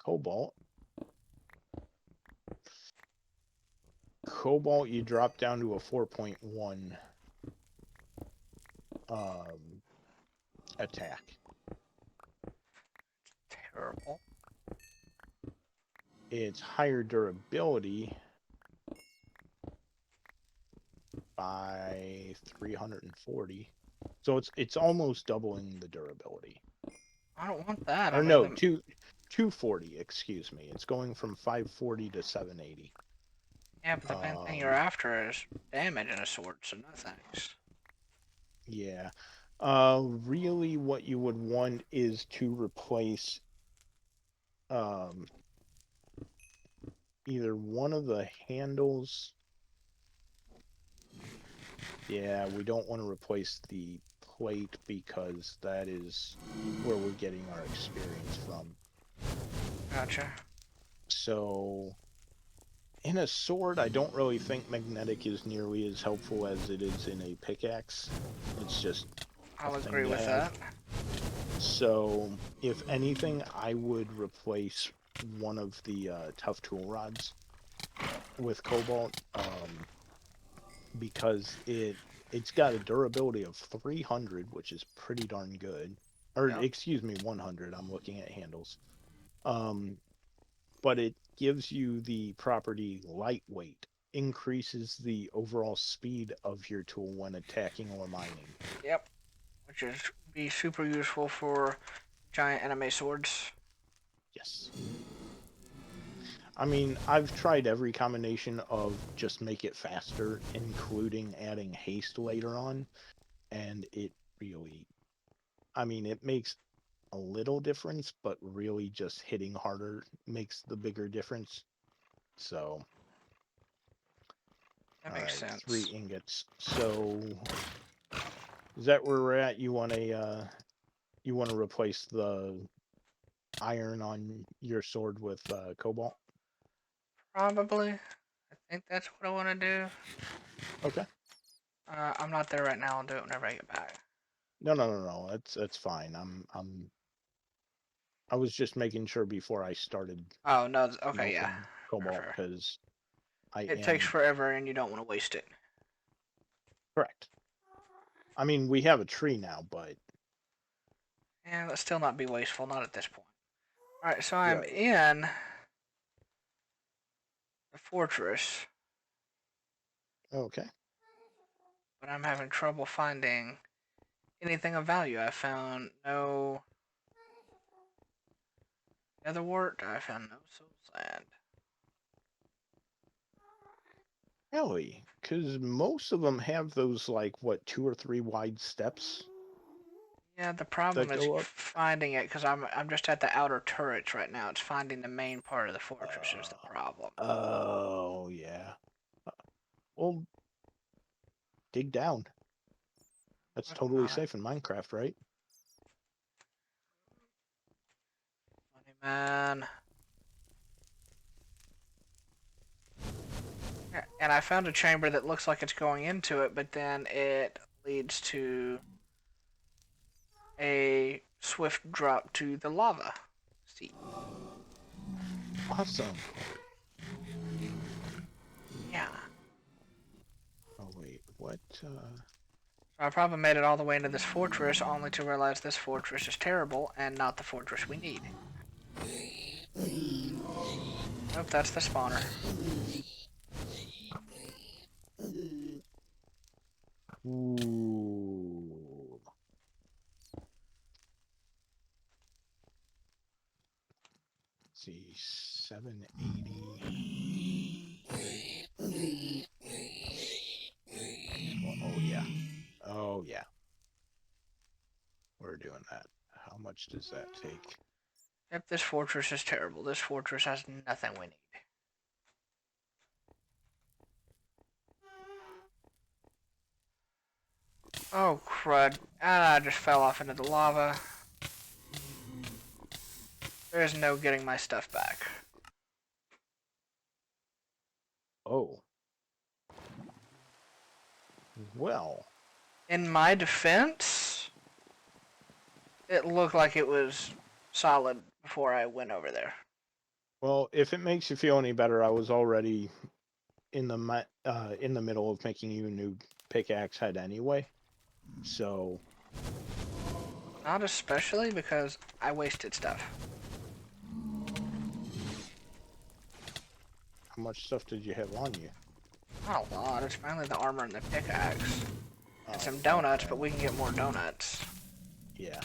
Speaker 2: cobalt. Cobalt, you drop down to a 4.1 attack.
Speaker 1: Terrible.
Speaker 2: It's higher durability by 340. So it's almost doubling the durability.
Speaker 1: I don't want that. I
Speaker 2: Or
Speaker 1: mean,
Speaker 2: no, 240, excuse me. It's going from 540 to 780.
Speaker 1: yeah, but the main thing you're after is damage in a sword, so no thanks.
Speaker 2: Yeah. Really what you would want is to replace either one of the handles. Yeah, we don't want to replace the plate because that is where we're getting our experience from.
Speaker 1: Gotcha.
Speaker 2: So in a sword, I don't really think magnetic is nearly as helpful as it is in a pickaxe. It's just a
Speaker 1: I'll
Speaker 2: thing
Speaker 1: agree
Speaker 2: to
Speaker 1: with
Speaker 2: have.
Speaker 1: that.
Speaker 2: So if anything, I would replace one of the tough tool rods with cobalt, because it's got a durability of 300, which is pretty darn good. Or
Speaker 1: Yep.
Speaker 2: excuse me, 100. I'm looking at handles. But it gives you the property lightweight, increases the overall speed of your tool when attacking or mining.
Speaker 1: Yep. Which is be super useful for giant anime swords.
Speaker 2: Yes. I mean, I've tried every combination of just make it faster, including adding haste later on, and it really, I mean, it makes a little difference, but really just hitting harder makes the bigger difference. So,
Speaker 1: That
Speaker 2: all
Speaker 1: makes
Speaker 2: right, 3
Speaker 1: sense.
Speaker 2: ingots. So, is that where we're at? You want a You want to replace the iron on your sword with cobalt?
Speaker 1: Probably. I think that's what I want to do.
Speaker 2: Okay.
Speaker 1: I'm not there right now. I'll do it whenever I get back.
Speaker 2: No. That's fine. I was just making sure before I started
Speaker 1: Oh, no. Okay, yeah.
Speaker 2: smelting cobalt
Speaker 1: Fair.
Speaker 2: because I
Speaker 1: It takes
Speaker 2: am
Speaker 1: forever and you don't want to waste it.
Speaker 2: correct. I mean, we have a tree now, but
Speaker 1: And let's still not be wasteful, not at this point. Alright, so I'm
Speaker 2: yeah.
Speaker 1: in the fortress,
Speaker 2: Okay.
Speaker 1: but I'm having trouble finding anything of value. I found no netherwort. I found no soul sand.
Speaker 2: Really? Because most of them have those like what 2 or 3 wide steps
Speaker 1: Yeah, the problem
Speaker 2: that
Speaker 1: is
Speaker 2: go up.
Speaker 1: finding it because I'm just at the outer turrets right now. It's finding the main part of the fortress is the
Speaker 2: Uh,
Speaker 1: problem.
Speaker 2: oh yeah. Well, dig down. That's
Speaker 1: Working
Speaker 2: totally
Speaker 1: on it.
Speaker 2: safe in Minecraft, right?
Speaker 1: Money man. Yeah, and I found a chamber that looks like it's going into it, but then it leads to a swift drop to the lava sea.
Speaker 2: Awesome.
Speaker 1: Yeah.
Speaker 2: Oh wait, what?
Speaker 1: So I probably made it all the way into this fortress only to realize this fortress is terrible and not the fortress we need. Nope, that's the spawner.
Speaker 2: Ooh. Let's see, 780. Oh yeah. Oh yeah. We're doing that. How much does that take?
Speaker 1: Yep, this fortress is terrible. This fortress has nothing we need. Oh, crud. And I just fell off into the lava. There's no getting my stuff back.
Speaker 2: Oh. Well.
Speaker 1: In my defense, it looked like it was solid before I went over there.
Speaker 2: Well, if it makes you feel any better, I was already in the middle of making you a new pickaxe head anyway. So,
Speaker 1: Not especially because I wasted stuff.
Speaker 2: how much stuff did you have on you?
Speaker 1: Not a lot. It's mainly the armor and the pickaxe. And
Speaker 2: Oh,
Speaker 1: some donuts,
Speaker 2: okay.
Speaker 1: but we can get more donuts.
Speaker 2: Yeah.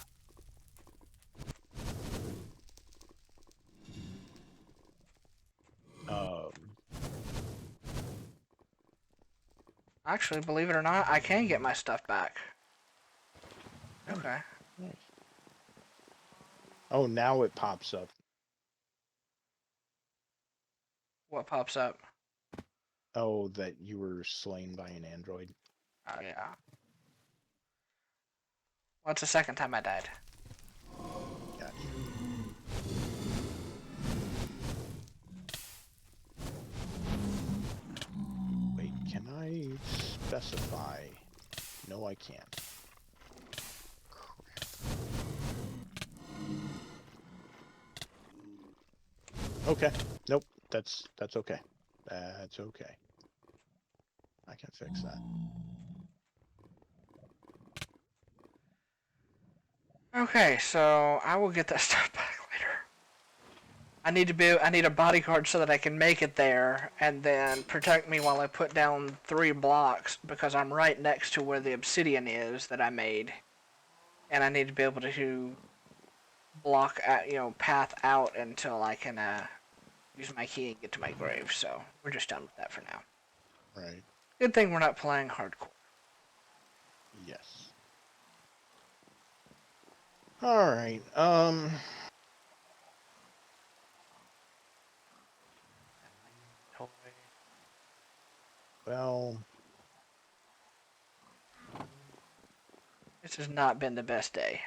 Speaker 2: Um,
Speaker 1: Actually, believe it or not, I can get my stuff back.
Speaker 2: nice,
Speaker 1: Okay.
Speaker 2: nice. Oh, now it pops up.
Speaker 1: What pops up?
Speaker 2: Oh, that you were slain by an android.
Speaker 1: Oh, yeah. Well, it's the second time I died.
Speaker 2: Gotcha. Wait, can I specify? No, I can't. Okay. Nope. That's okay. That's okay. I can fix that.
Speaker 1: Okay, so I will get that stuff back later. I need a bodyguard so that I can make it there and then protect me while I put down 3 blocks because I'm right next to where the obsidian is that I made. And I need to be able to block at, path out until I can use my key and get to my grave. So we're just done with that for now.
Speaker 2: Right.
Speaker 1: Good thing we're not playing hardcore.
Speaker 2: Yes. All right. Well,
Speaker 1: This has not been the best day.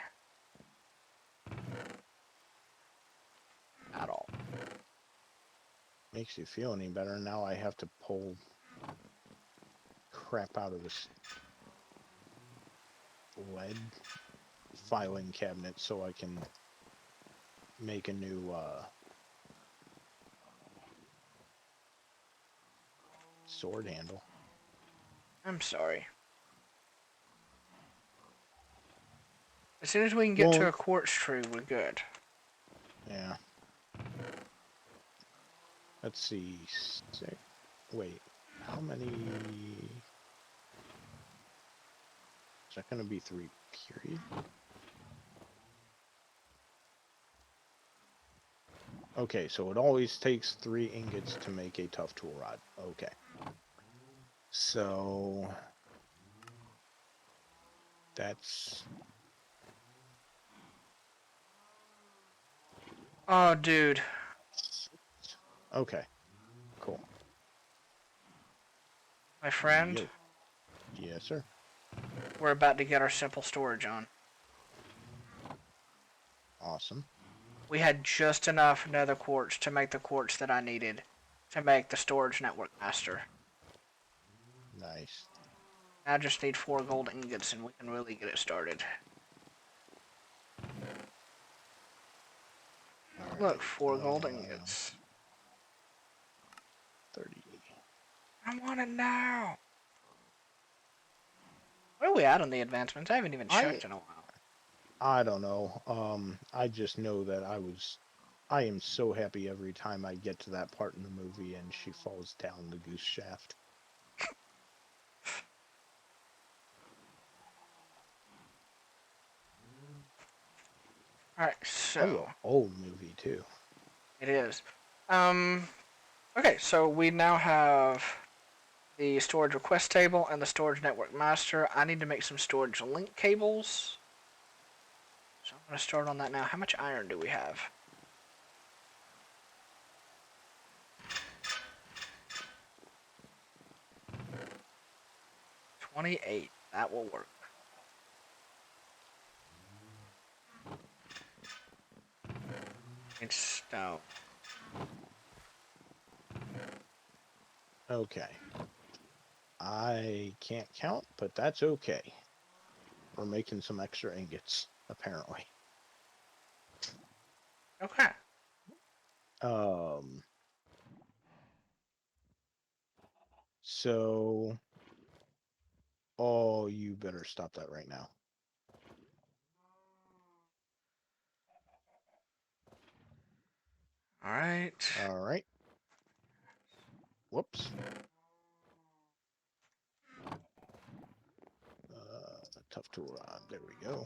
Speaker 2: makes you feel any better, now I have to pull crap out of this lead filing cabinet so I can make a new sword handle.
Speaker 1: I'm sorry. As soon as we can get to
Speaker 2: Well,
Speaker 1: a quartz tree, we're good.
Speaker 2: yeah. Let's see. Wait, how many? Is that going to be 3 period? Okay, so it always takes 3 ingots to make a tough tool rod. Okay. So that's
Speaker 1: Oh, dude.
Speaker 2: okay. Cool.
Speaker 1: My friend,
Speaker 2: Yo. Yes, sir.
Speaker 1: we're about to get our simple storage on.
Speaker 2: Awesome.
Speaker 1: We had just enough nether quartz to make the quartz that I needed to make the storage network master.
Speaker 2: Nice.
Speaker 1: I just need 4 gold ingots and we can really get it started.
Speaker 2: All
Speaker 1: Look,
Speaker 2: right.
Speaker 1: 4 gold ingots.
Speaker 2: 30.
Speaker 1: I want it now. Where are we at on the advancements? I haven't even
Speaker 2: I
Speaker 1: checked in a while.
Speaker 2: I don't know. I just know that I am so happy every time I get to that part in the movie and she falls down the goose shaft.
Speaker 1: Alright, so
Speaker 2: That was an old movie too.
Speaker 1: it is. Um, okay, so we now have the storage request table and the storage network master. I need to make some storage link cables. So I'm going to start on that now. How much iron do we have? 28. That will work. It's stone.
Speaker 2: Okay. I can't count, but that's okay. We're making some extra ingots, apparently.
Speaker 1: Okay.
Speaker 2: Um, so, oh, you better stop that right now.
Speaker 1: Alright.
Speaker 2: All right. Whoops. Tough tool rod. There we go.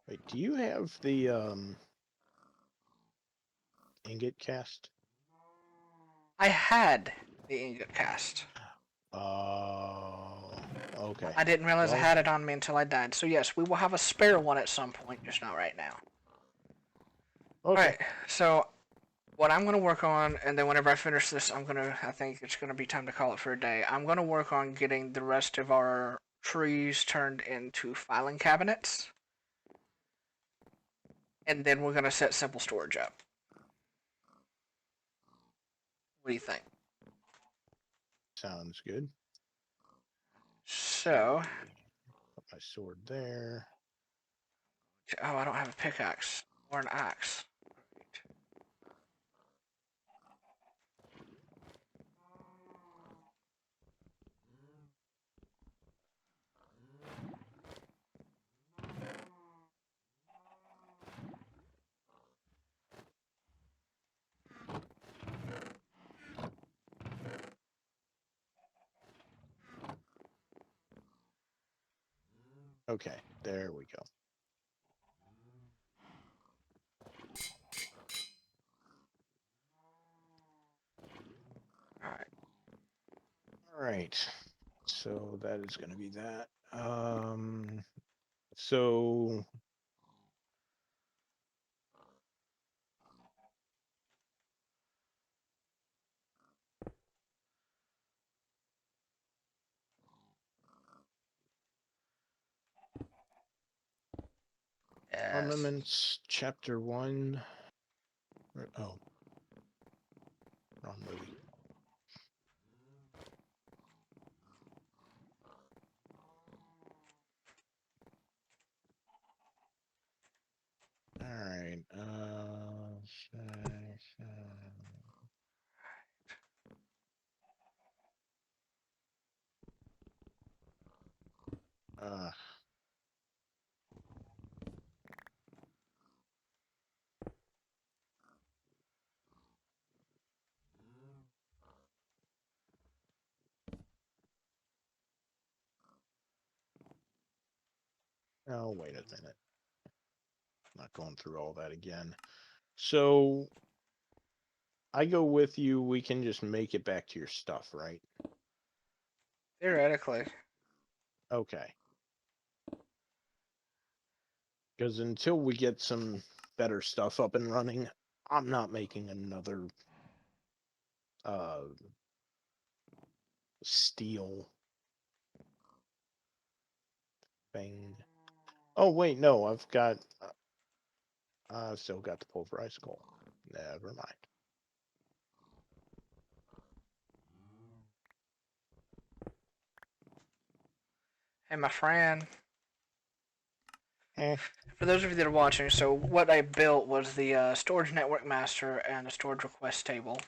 Speaker 2: Wait, do you have the ingot cast?
Speaker 1: I had the ingot cast.
Speaker 2: Oh, okay.
Speaker 1: I didn't realize I
Speaker 2: Well,
Speaker 1: had it on me until I died. So yes, we will have a spare one at some point, just not right now.
Speaker 2: okay.
Speaker 1: Alright, so what I'm gonna work on, and then whenever I finish this, I think it's gonna be time to call it for a day. I'm gonna work on getting the rest of our trees turned into filing cabinets, and then we're gonna set simple storage up. What do you think?
Speaker 2: Sounds good.
Speaker 1: So,
Speaker 2: Put my sword there.
Speaker 1: oh, I don't have a pickaxe or an axe.
Speaker 2: Okay, there we go.
Speaker 1: All right.
Speaker 2: All right. So that is going to be that. So
Speaker 1: Yes.
Speaker 2: armaments, chapter 1. Oh, wrong movie. All right. Uh, oh, wait a minute. Not going through all that again. So I go with you. We can just make it back to your stuff, right?
Speaker 1: Theoretically.
Speaker 2: Okay. Because until we get some better stuff up and running, I'm not making another uh steel thing. Oh wait, no, I've still got the pulverized coal. Never mind.
Speaker 1: Hey, my friend.
Speaker 2: Eh,
Speaker 1: For those of you that are watching, so what I built was the storage network master and the storage request table.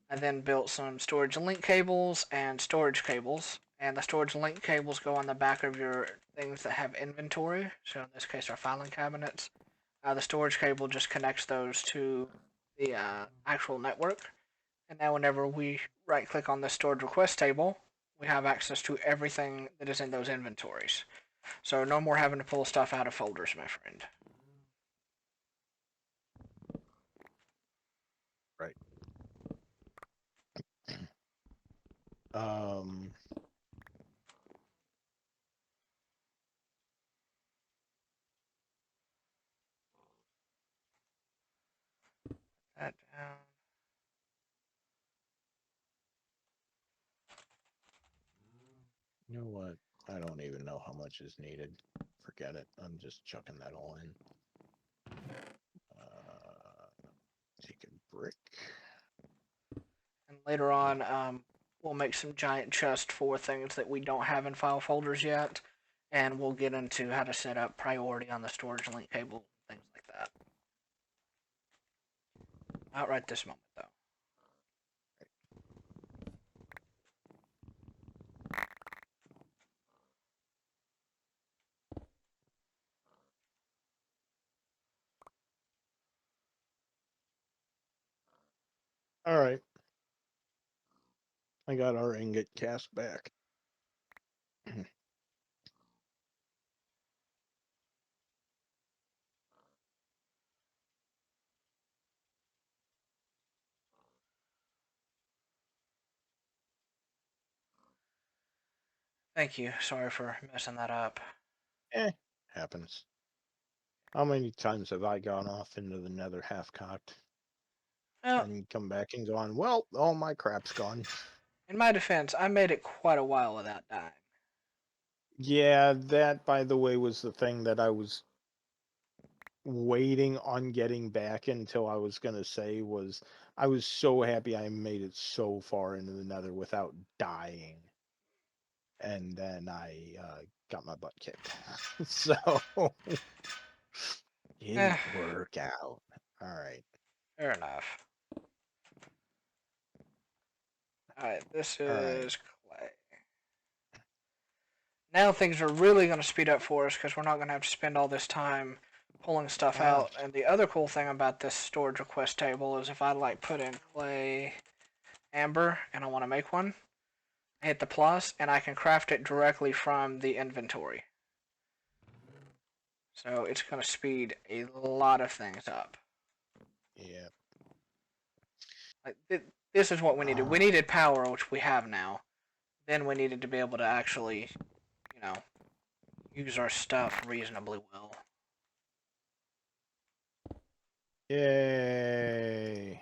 Speaker 1: I then built some storage link cables and storage cables. And the storage link cables go on the back of your things that have inventory. So in this case, our filing cabinets. The storage cable just connects those to the actual network. And now whenever we right click on the storage request table, we have access to everything that is in those inventories. So no more having to pull stuff out of folders, my friend.
Speaker 2: right. Um,
Speaker 1: That down.
Speaker 2: you know what? I don't even know how much is needed. Forget it. I'm just chucking that all in. Take a brick.
Speaker 1: And later on, we'll make some giant chests for things that we don't have in file folders yet. And we'll get into how to set up priority on the storage link cable, things like that. Not right this moment, though.
Speaker 2: All right. I got our ingot cast back.
Speaker 1: Thank you. Sorry for messing that up.
Speaker 2: Happens. How many times have I gone off into the nether half cocked
Speaker 1: Well,
Speaker 2: and come back and gone, well, all my crap's gone?
Speaker 1: in my defense, I made it quite a while without dying.
Speaker 2: Yeah, that, by the way, was the thing that I was waiting on getting back until I was going to say was I was so happy I made it so far into the nether without dying. And then I got my butt kicked. So
Speaker 1: Eh,
Speaker 2: didn't work out. All right.
Speaker 1: fair enough. Alright, this
Speaker 2: All right.
Speaker 1: is clay. Now things are really going to speed up for us because we're not going to have to spend all this time pulling stuff
Speaker 2: Ah,
Speaker 1: out. And the other cool thing about this storage request table is if I like put in clay amber and I want to make one, I hit the plus and I can craft it directly from the inventory. So it's going to speed a lot of things up.
Speaker 2: yeah.
Speaker 1: Like this is what we needed. We
Speaker 2: Ah,
Speaker 1: needed power, which we have now. Then we needed to be able to actually, you know, use our stuff reasonably well.
Speaker 2: yay.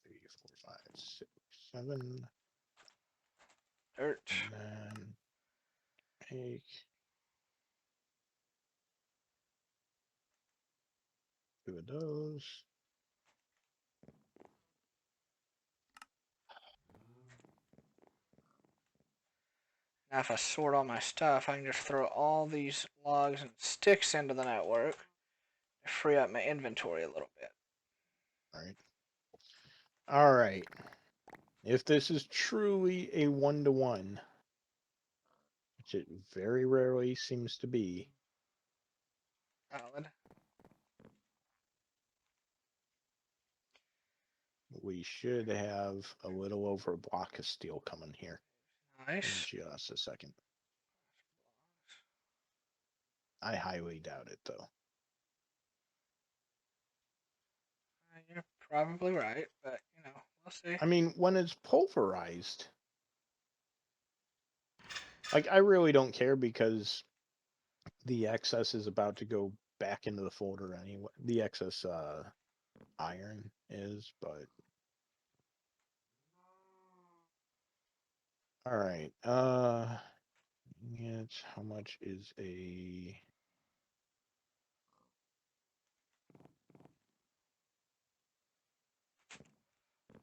Speaker 2: 3, 4, 5, 6, 7.
Speaker 1: Dirt.
Speaker 2: And then take 2 of those.
Speaker 1: Now if I sort all my stuff, I can just throw all these logs and sticks into the network to free up my inventory a little bit.
Speaker 2: All right. All right. If this is truly a 1-to-1, which it very rarely seems to be,
Speaker 1: Valid.
Speaker 2: we should have a little over a block of steel coming here in
Speaker 1: Nice.
Speaker 2: just a second. I highly doubt it, though.
Speaker 1: You're probably right, but we'll see.
Speaker 2: I mean, when it's pulverized, like, I really don't care because the excess is about to go back into the folder anyway. The excess iron is, but all right. It's how much is a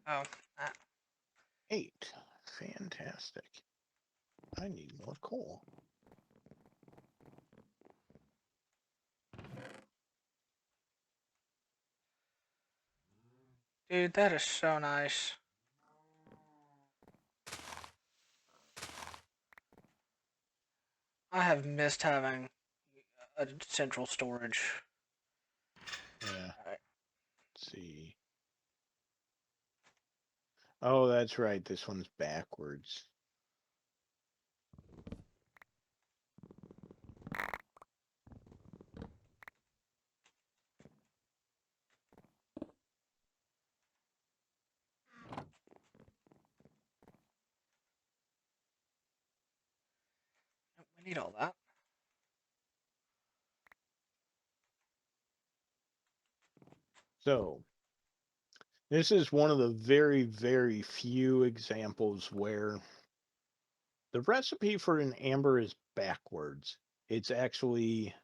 Speaker 1: Oh, uh,
Speaker 2: 8? Fantastic. I need more coal.
Speaker 1: dude, that is so nice. I have missed having a central storage.
Speaker 2: Yeah.
Speaker 1: Alright.
Speaker 2: Let's see. Oh, that's right. This one's backwards.
Speaker 1: We need all that.
Speaker 2: So, this is one of the very, very few examples where the recipe for an amber is backwards. It's actually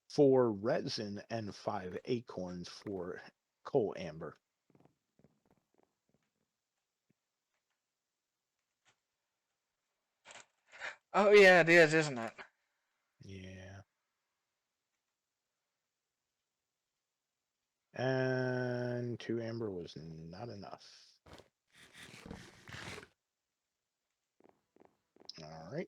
Speaker 2: 4 resin and 5 acorns for coal amber.
Speaker 1: Oh yeah, it is, isn't it?
Speaker 2: Yeah. And 2 amber was not enough. All right.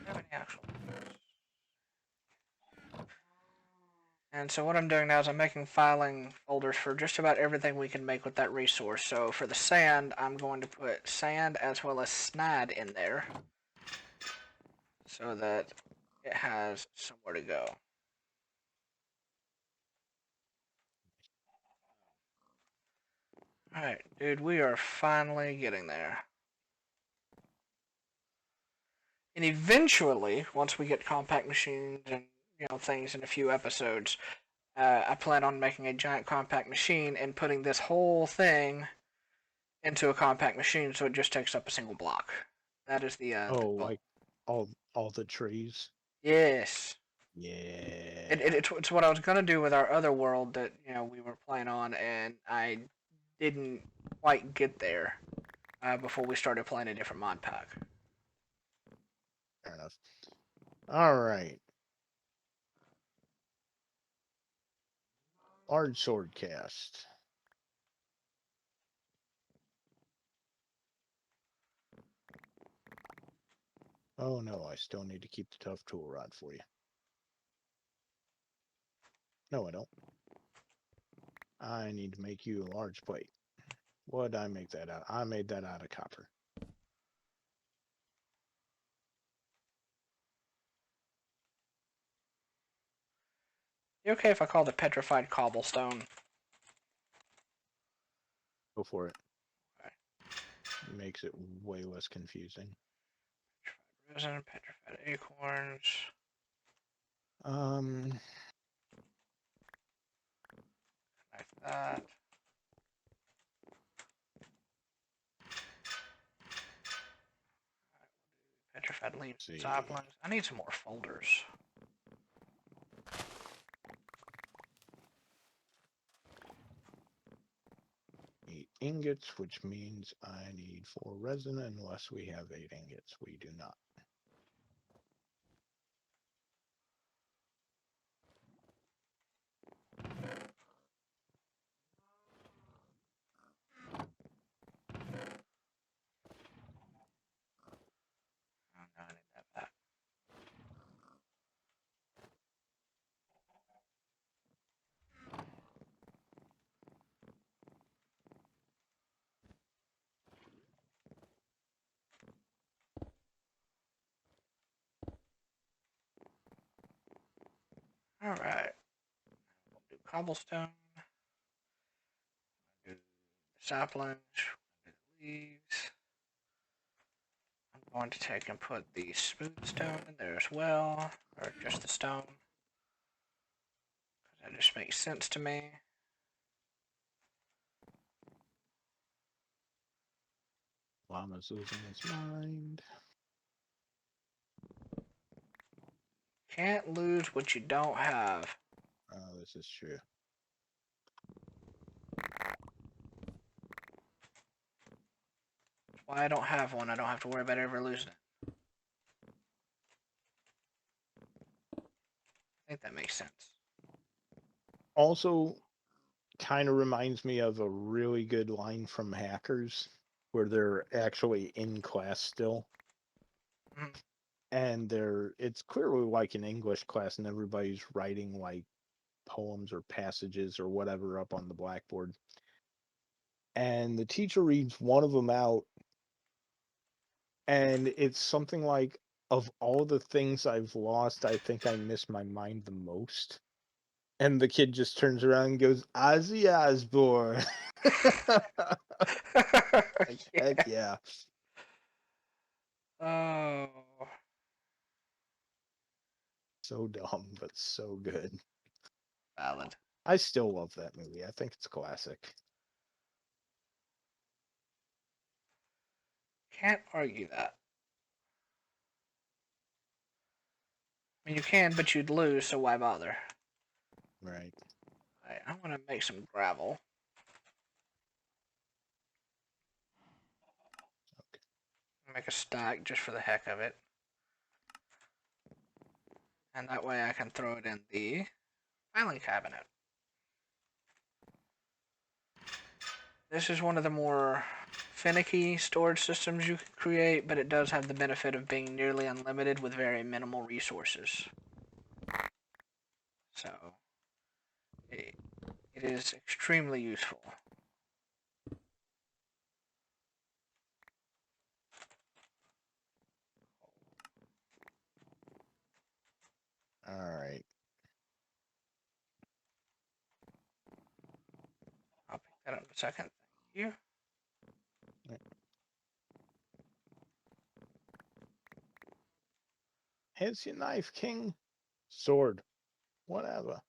Speaker 1: How many actual? And so what I'm doing now is I'm making filing folders for just about everything we can make with that resource. So for the sand, I'm going to put sand as well as snide in there so that it has somewhere to go. Alright, dude, we are finally getting there. And eventually, once we get compact machines and things in a few episodes, I plan on making a giant compact machine and putting this whole thing into a compact machine so it just takes up a single block. That is the
Speaker 2: Oh,
Speaker 1: goal.
Speaker 2: like all the trees.
Speaker 1: Yes.
Speaker 2: Yeah.
Speaker 1: It's what I was gonna do with our other world that we were playing on, and I didn't quite get there before we started playing a different mod pack.
Speaker 2: Fair enough. All right. Large sword cast. Oh no, I still need to keep the tough tool rod for you. No, I don't. I need to make you a large plate. What did I make that out? I made that out of copper.
Speaker 1: You okay if I call it petrified cobblestone?
Speaker 2: Go for it.
Speaker 1: Okay.
Speaker 2: Makes it way less confusing.
Speaker 1: Petrified resin, petrified acorns.
Speaker 2: Um,
Speaker 1: Like that. Petrified leaves,
Speaker 2: let's see.
Speaker 1: saplings. I need some more folders.
Speaker 2: 8 ingots, which means I need 4 resin unless we have 8 ingots. We do not.
Speaker 1: Oh, no, I need that back. Alright. We'll do cobblestone. Do the saplings. Do the leaves. I'm going to take and put the smooth stone in there as well. Or just the stone. Because that just makes sense to me.
Speaker 2: Llama's losing his mind.
Speaker 1: Can't lose what you don't have.
Speaker 2: This is true.
Speaker 1: That's why I don't have one. I don't have to worry about ever losing it. I think that makes sense.
Speaker 2: Also, kind of reminds me of a really good line from Hackers where they're actually in class still.
Speaker 1: Mm.
Speaker 2: And it's clearly like an English class and everybody's writing like poems or passages or whatever up on the blackboard. And the teacher reads one of them out and it's something like, of all the things I've lost, I think I miss my mind the most. And the kid just turns around and goes, Ozzy Osbourne. Like, heck
Speaker 1: Yeah.
Speaker 2: yeah.
Speaker 1: Oh.
Speaker 2: So dumb, but so good.
Speaker 1: Valid.
Speaker 2: I still love that movie. I think it's a classic.
Speaker 1: Can't argue that. I mean, you can, but you'd lose, so why bother?
Speaker 2: Right.
Speaker 1: Right, I want to make some gravel.
Speaker 2: Okay.
Speaker 1: Make a stack just for the heck of it. And that way I can throw it in the filing cabinet. This is one of the more finicky storage systems you can create, but it does have the benefit of being nearly unlimited with very minimal resources. So, it is extremely useful.
Speaker 2: All right.
Speaker 1: I'll pick that up in a second. Thank you.
Speaker 2: Here's your knife, King. Sword. Whatever.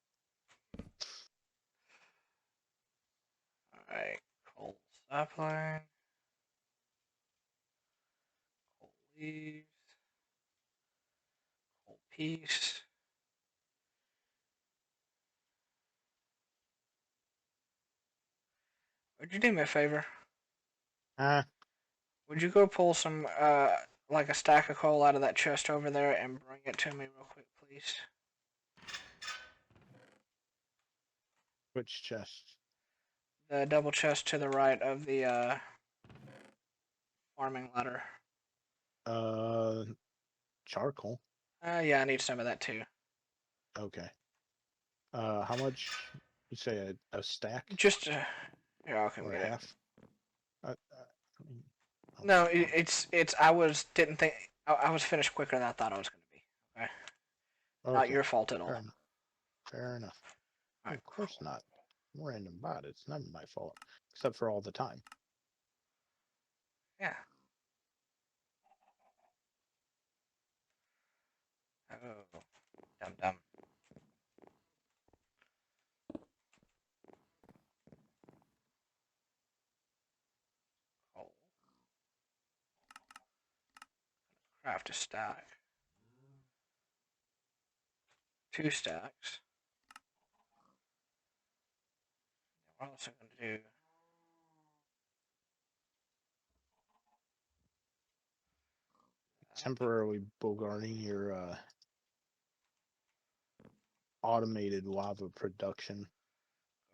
Speaker 1: Alright, coal sapling, coal leaves, coal piece. Would you do me a favor?
Speaker 2: Ah,
Speaker 1: Would you go pull some, like a stack of coal out of that chest over there and bring it to me real quick, please?
Speaker 2: which chest?
Speaker 1: The double chest to the right of the, farming ladder.
Speaker 2: Uh, charcoal.
Speaker 1: Yeah, I need some of that too.
Speaker 2: Okay. How much? You say a stack
Speaker 1: Just, here, I can
Speaker 2: or
Speaker 1: get it.
Speaker 2: half? I mean,
Speaker 1: No,
Speaker 2: okay.
Speaker 1: I didn't think, I was finished quicker than I thought I was going to be. Okay? Not
Speaker 2: Okay.
Speaker 1: your fault at
Speaker 2: Fair
Speaker 1: all.
Speaker 2: enough. Fair enough.
Speaker 1: Alright,
Speaker 2: Of course
Speaker 1: cool.
Speaker 2: not. Random bot. It's not my fault, except for all the time.
Speaker 1: Yeah. Oh, dum dum. have to stack 2 stacks. We're also going to do
Speaker 2: Temporarily bogarting your automated lava production,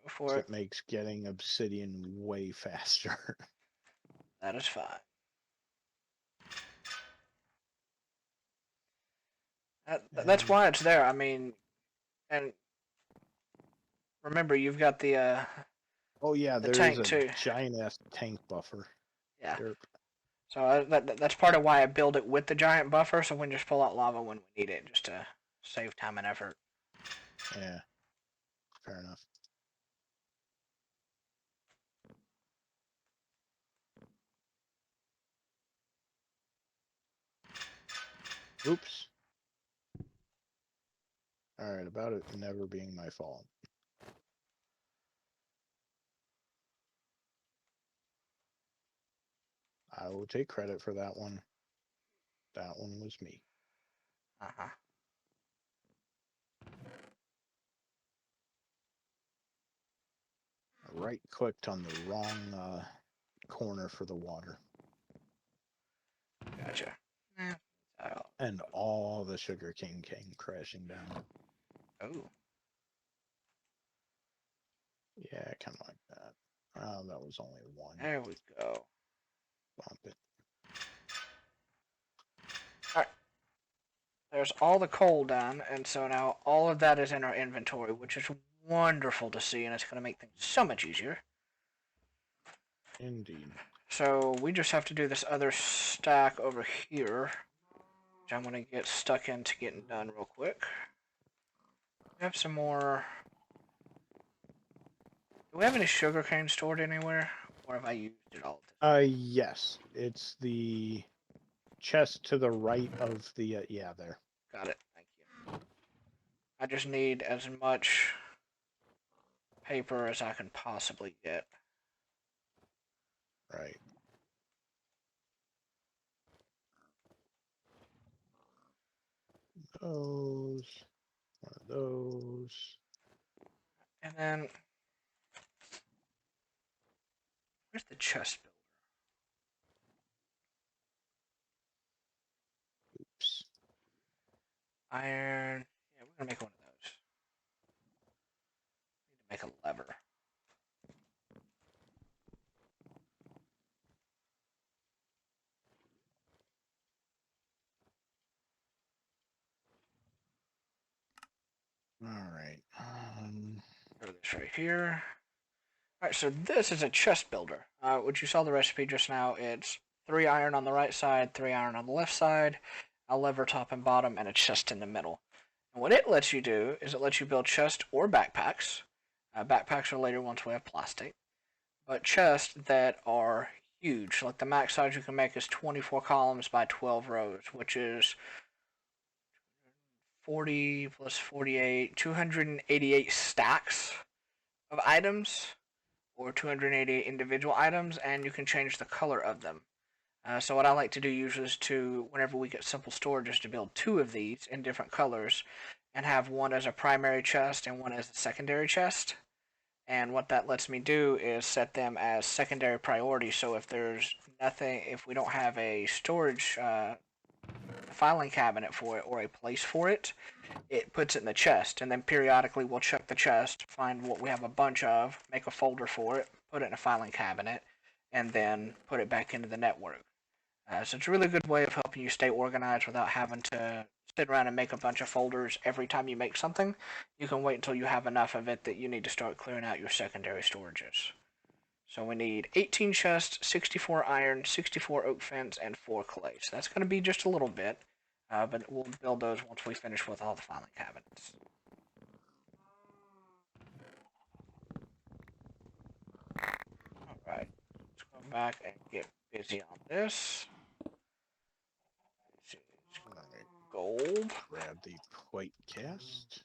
Speaker 1: go for
Speaker 2: so
Speaker 1: it.
Speaker 2: it makes getting obsidian way faster.
Speaker 1: That is fine. That's
Speaker 2: And
Speaker 1: why it's there. I mean, and remember, you've got
Speaker 2: oh yeah,
Speaker 1: the
Speaker 2: there is
Speaker 1: tank
Speaker 2: a
Speaker 1: too.
Speaker 2: giant ass tank buffer.
Speaker 1: Yeah.
Speaker 2: Derp.
Speaker 1: So that's part of why I build it with the giant buffer, so we can just pull out lava when we need it, just to save time and effort.
Speaker 2: Yeah, fair enough. Oops. All right, about it never being my fault. I will take credit for that one. That one was me.
Speaker 1: Uh-huh.
Speaker 2: I right clicked on the wrong corner for the water.
Speaker 1: Gotcha. Yeah.
Speaker 2: And all the sugar cane came crashing down.
Speaker 1: Oh.
Speaker 2: Yeah, kind of like that. Oh, that was only one.
Speaker 1: There we go.
Speaker 2: Bump it.
Speaker 1: Alright. There's all the coal done, and so now all of that is in our inventory, which is wonderful to see, and it's going to make things so much easier.
Speaker 2: Indeed.
Speaker 1: So we just have to do this other stack over here, which I'm going to get stuck into getting done real quick. We have some more. Do we have any sugar cane stored anywhere? Or have I used it all?
Speaker 2: Yes. It's the chest to the right of the, yeah, there.
Speaker 1: Got it. Thank you. I just need as much paper as I can possibly get.
Speaker 2: Right. Those. One of those.
Speaker 1: And then, where's the chest builder?
Speaker 2: Oops.
Speaker 1: Iron. Yeah, we're gonna make one of those. Need to make a lever.
Speaker 2: All right.
Speaker 1: Throw this right here. Alright, so this is a chest builder. Which you saw the recipe just now. It's 3 iron on the right side, 3 iron on the left side, a lever top and bottom, and a chest in the middle. And what it lets you do is it lets you build chests or backpacks. Backpacks are later once we have plastic. But chests that are huge. Like the max size you can make is 24 columns by 12 rows, which is 40 plus 48, 288 stacks of items, or 288 individual items, and you can change the color of them. So what I like to do usually is to, whenever we get simple storage, is to build 2 of these in different colors, and have one as a primary chest and one as a secondary chest. And what that lets me do is set them as secondary priority. So if there's nothing, if we don't have a storage filing cabinet for it or a place for it, it puts it in the chest. And then periodically we'll check the chest, find what we have a bunch of, make a folder for it, put it in a filing cabinet, and then put it back into the network. So it's a really good way of helping you stay organized without having to sit around and make a bunch of folders every time you make something. You can wait until you have enough of it that you need to start clearing out your secondary storages. So we need 18 chests, 64 iron, 64 oak fence, and 4 clay. So that's going to be just a little bit, but we'll build those once we finish with all the filing cabinets. Alright, let's go back and get busy on this. Let's see,
Speaker 2: All right.
Speaker 1: gold.
Speaker 2: Grab the plate cast.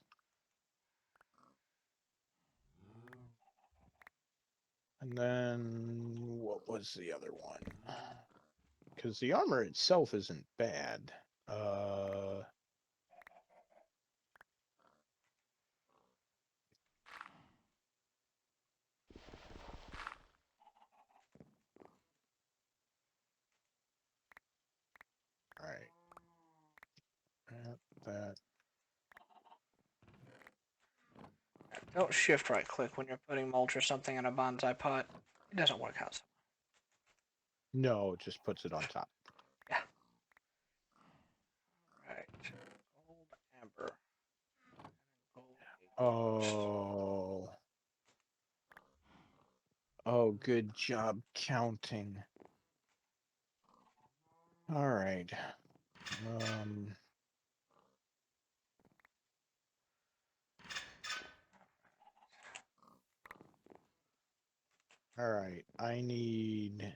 Speaker 2: And then what was the other one? Because the armor itself isn't bad. Uh, all right. That.
Speaker 1: Don't shift right click when you're putting mulch or something in a bonsai pot. It doesn't work out.
Speaker 2: No, it just puts it on top.
Speaker 1: Yeah. Right. Gold amber. Gold acorns.
Speaker 2: Oh. Oh, good job counting. All right. Um. All right. I need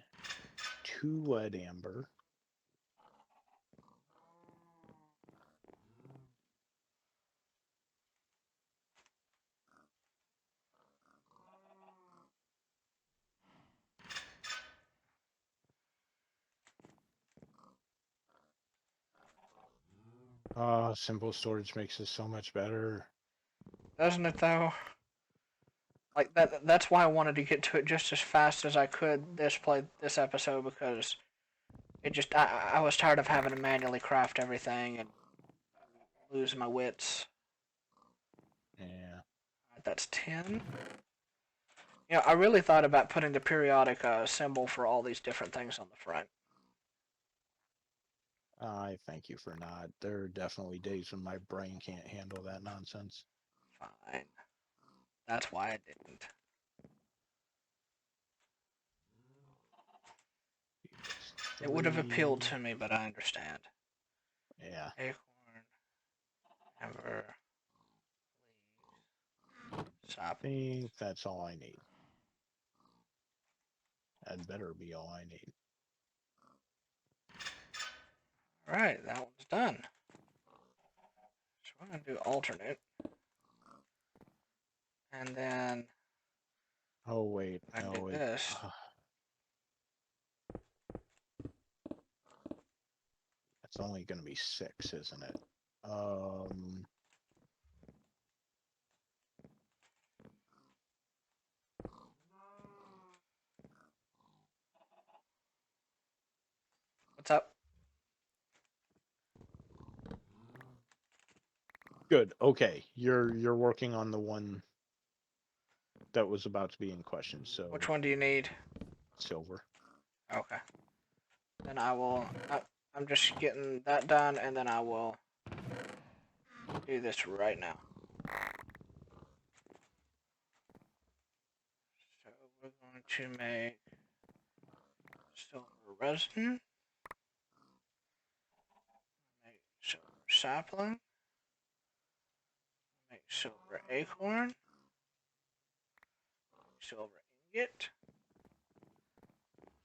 Speaker 2: 2 lead amber. Oh, simple storage makes this so much better.
Speaker 1: Doesn't it though? Like that's why I wanted to get to it just as fast as I could this episode, because it just I was tired of having to manually craft everything and lose my wits.
Speaker 2: Yeah.
Speaker 1: That's 10. Yeah, I really thought about putting the periodic symbol for all these different things on the front.
Speaker 2: I thank you for not. There are definitely days when my brain can't handle that nonsense.
Speaker 1: Fine. That's why I didn't. It would have appealed
Speaker 2: 3.
Speaker 1: to me, but I understand.
Speaker 2: Yeah.
Speaker 1: Acorn, amber, leaves,
Speaker 2: I
Speaker 1: sap.
Speaker 2: think that's all I need. That better be all I need.
Speaker 1: Alright, that one's done. So we're going to do alternate. And then
Speaker 2: Oh, wait.
Speaker 1: I do
Speaker 2: No, it.
Speaker 1: this.
Speaker 2: It's only going to be 6, isn't it? Um.
Speaker 1: What's up?
Speaker 2: Good. Okay. You're working on the one that was about to be in question.
Speaker 1: Which
Speaker 2: So
Speaker 1: one do you need?
Speaker 2: silver.
Speaker 1: Okay. Then I will. I'm just getting that done, and then I will do this right now. So we're going to make silver resin, make silver sapling, make silver acorn, silver ingot,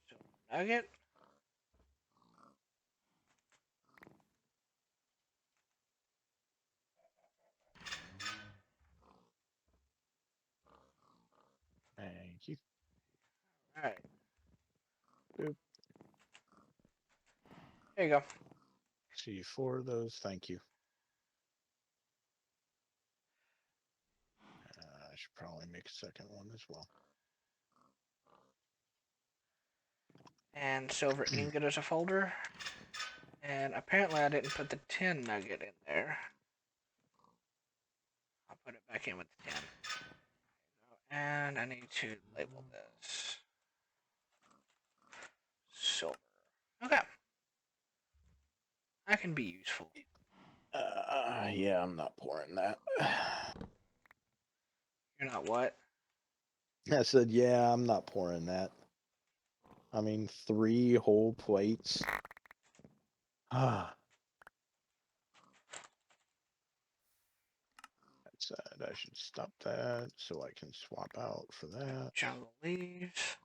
Speaker 1: silver nugget,
Speaker 2: Thank you.
Speaker 1: alright,
Speaker 2: Boop.
Speaker 1: there you go.
Speaker 2: See 4 of those. Thank you. I should probably make a second one as well.
Speaker 1: And silver ingot as a folder. And apparently I didn't put the tin nugget in there. I'll put it back in with the 10. And I need to label this silver. Okay. I can be useful.
Speaker 2: Yeah, I'm not pouring that.
Speaker 1: You're not what?
Speaker 2: I said, yeah, I'm not pouring that. I mean, 3 whole plates. Ah. That said, I should stop that so I can swap out for that.
Speaker 1: Jungle leaves,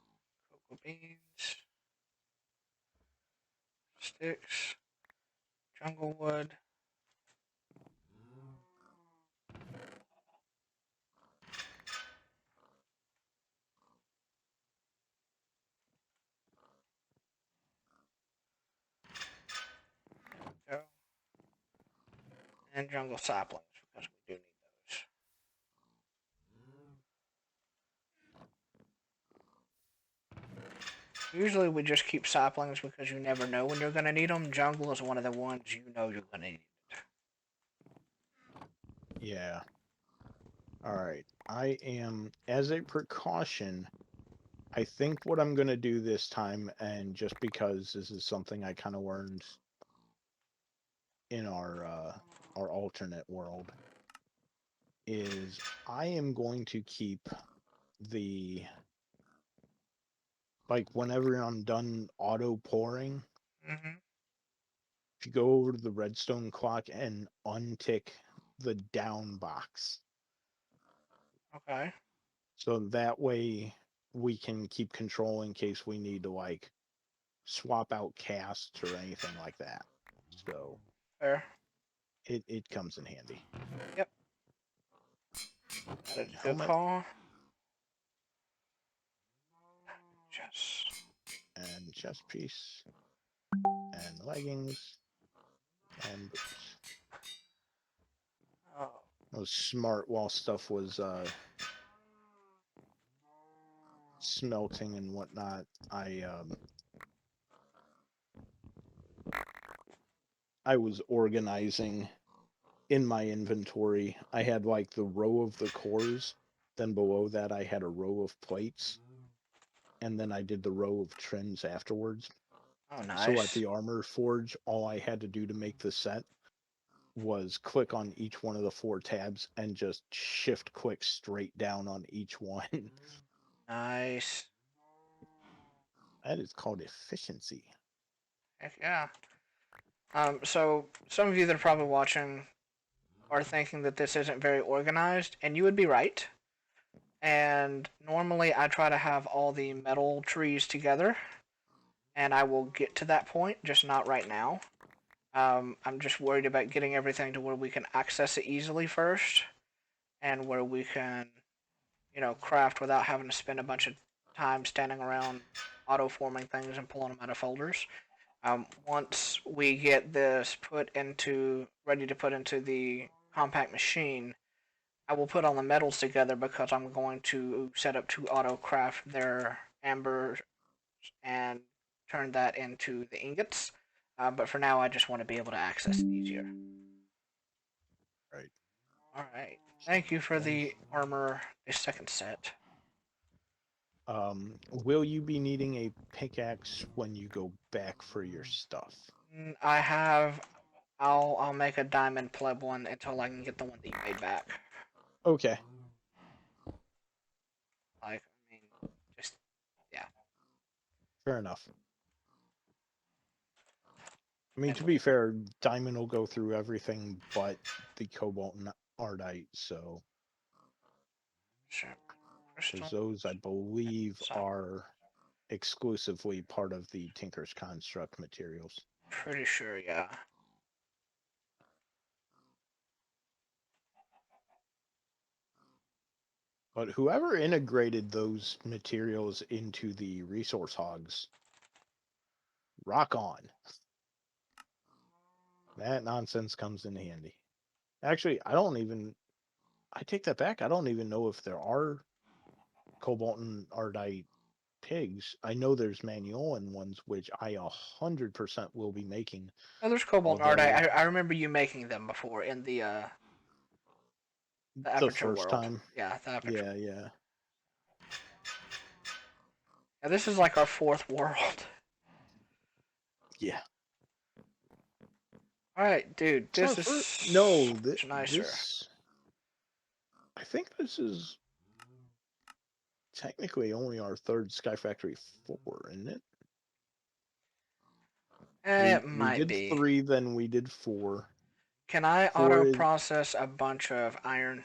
Speaker 1: cocoa beans, sticks, jungle wood. There we go. And jungle saplings, because we do need those. Usually we just keep saplings because you never know when you're going to need them. Jungle is one of the ones you know you're going to need.
Speaker 2: Yeah. All right. I am, as a precaution, I think what I'm going to do this time, and just because this is something I kind of learned in our alternate world, is I am going to keep the, like, whenever I'm done auto pouring,
Speaker 1: Mm-hmm.
Speaker 2: if you go over to the redstone clock and untick the down box,
Speaker 1: Okay.
Speaker 2: so that way we can keep control in case we need to, like, swap out casts or anything like that. So
Speaker 1: Fair.
Speaker 2: it comes in handy.
Speaker 1: Yep. That is a good
Speaker 2: Helmet
Speaker 1: call. Yes.
Speaker 2: and chest piece and leggings and boots.
Speaker 1: Oh.
Speaker 2: I was smart while stuff was smelting and whatnot. I was organizing in my inventory. I had like the row of the cores, then below that I had a row of plates, and then I did the row of trims afterwards.
Speaker 1: Oh,
Speaker 2: So at
Speaker 1: nice.
Speaker 2: the armor forge, all I had to do to make the set was click on each one of the 4 tabs and just shift click straight down on each one.
Speaker 1: Nice.
Speaker 2: That is called efficiency.
Speaker 1: Heck yeah. So some of you that are probably watching are thinking that this isn't very organized, and you would be right. And normally I try to have all the metal trees together, and I will get to that point, just not right now. I'm just worried about getting everything to where we can access it easily first, and where we can, craft without having to spend a bunch of time standing around auto forming things and pulling them out of folders. Once we get this ready to put into the compact machine, I will put all the metals together because I'm going to set up to auto craft their amber and turn that into the ingots. But for now, I just want to be able to access it easier.
Speaker 2: Right.
Speaker 1: All right. Thank you for the armor, a second set.
Speaker 2: Will you be needing a pickaxe when you go back for your stuff?
Speaker 1: I have. I'll make a diamond pleb one until I can get the one that you made back.
Speaker 2: Okay,
Speaker 1: Like, I mean, just yeah.
Speaker 2: fair enough. I mean,
Speaker 1: And
Speaker 2: to be fair, diamond will go through everything but the cobalt and ardite, so
Speaker 1: sure,
Speaker 2: because
Speaker 1: crystal.
Speaker 2: those I believe
Speaker 1: So
Speaker 2: are exclusively part of the Tinker's Construct materials.
Speaker 1: pretty sure, yeah.
Speaker 2: But whoever integrated those materials into the resource hogs, rock on. That nonsense comes in handy. Actually, I take that back. I don't even know if there are cobalt and ardite pigs. I know there's Magnolan ones, which I 100% will be making.
Speaker 1: Oh, there's cobalt and art.
Speaker 2: Although
Speaker 1: I remember you making them before in the
Speaker 2: the
Speaker 1: aperture
Speaker 2: first
Speaker 1: world.
Speaker 2: time,
Speaker 1: Yeah, the aperture.
Speaker 2: yeah.
Speaker 1: Yeah, this is like our fourth world.
Speaker 2: Yeah.
Speaker 1: All right, dude.
Speaker 2: It's our
Speaker 1: This
Speaker 2: first.
Speaker 1: is
Speaker 2: No,
Speaker 1: much nicer.
Speaker 2: this. I think this is technically only our third Sky Factory 4, isn't it?
Speaker 1: It
Speaker 2: We
Speaker 1: might
Speaker 2: did
Speaker 1: be.
Speaker 2: 3, then we did 4.
Speaker 1: Can I
Speaker 2: 4
Speaker 1: auto
Speaker 2: is
Speaker 1: process a bunch of iron?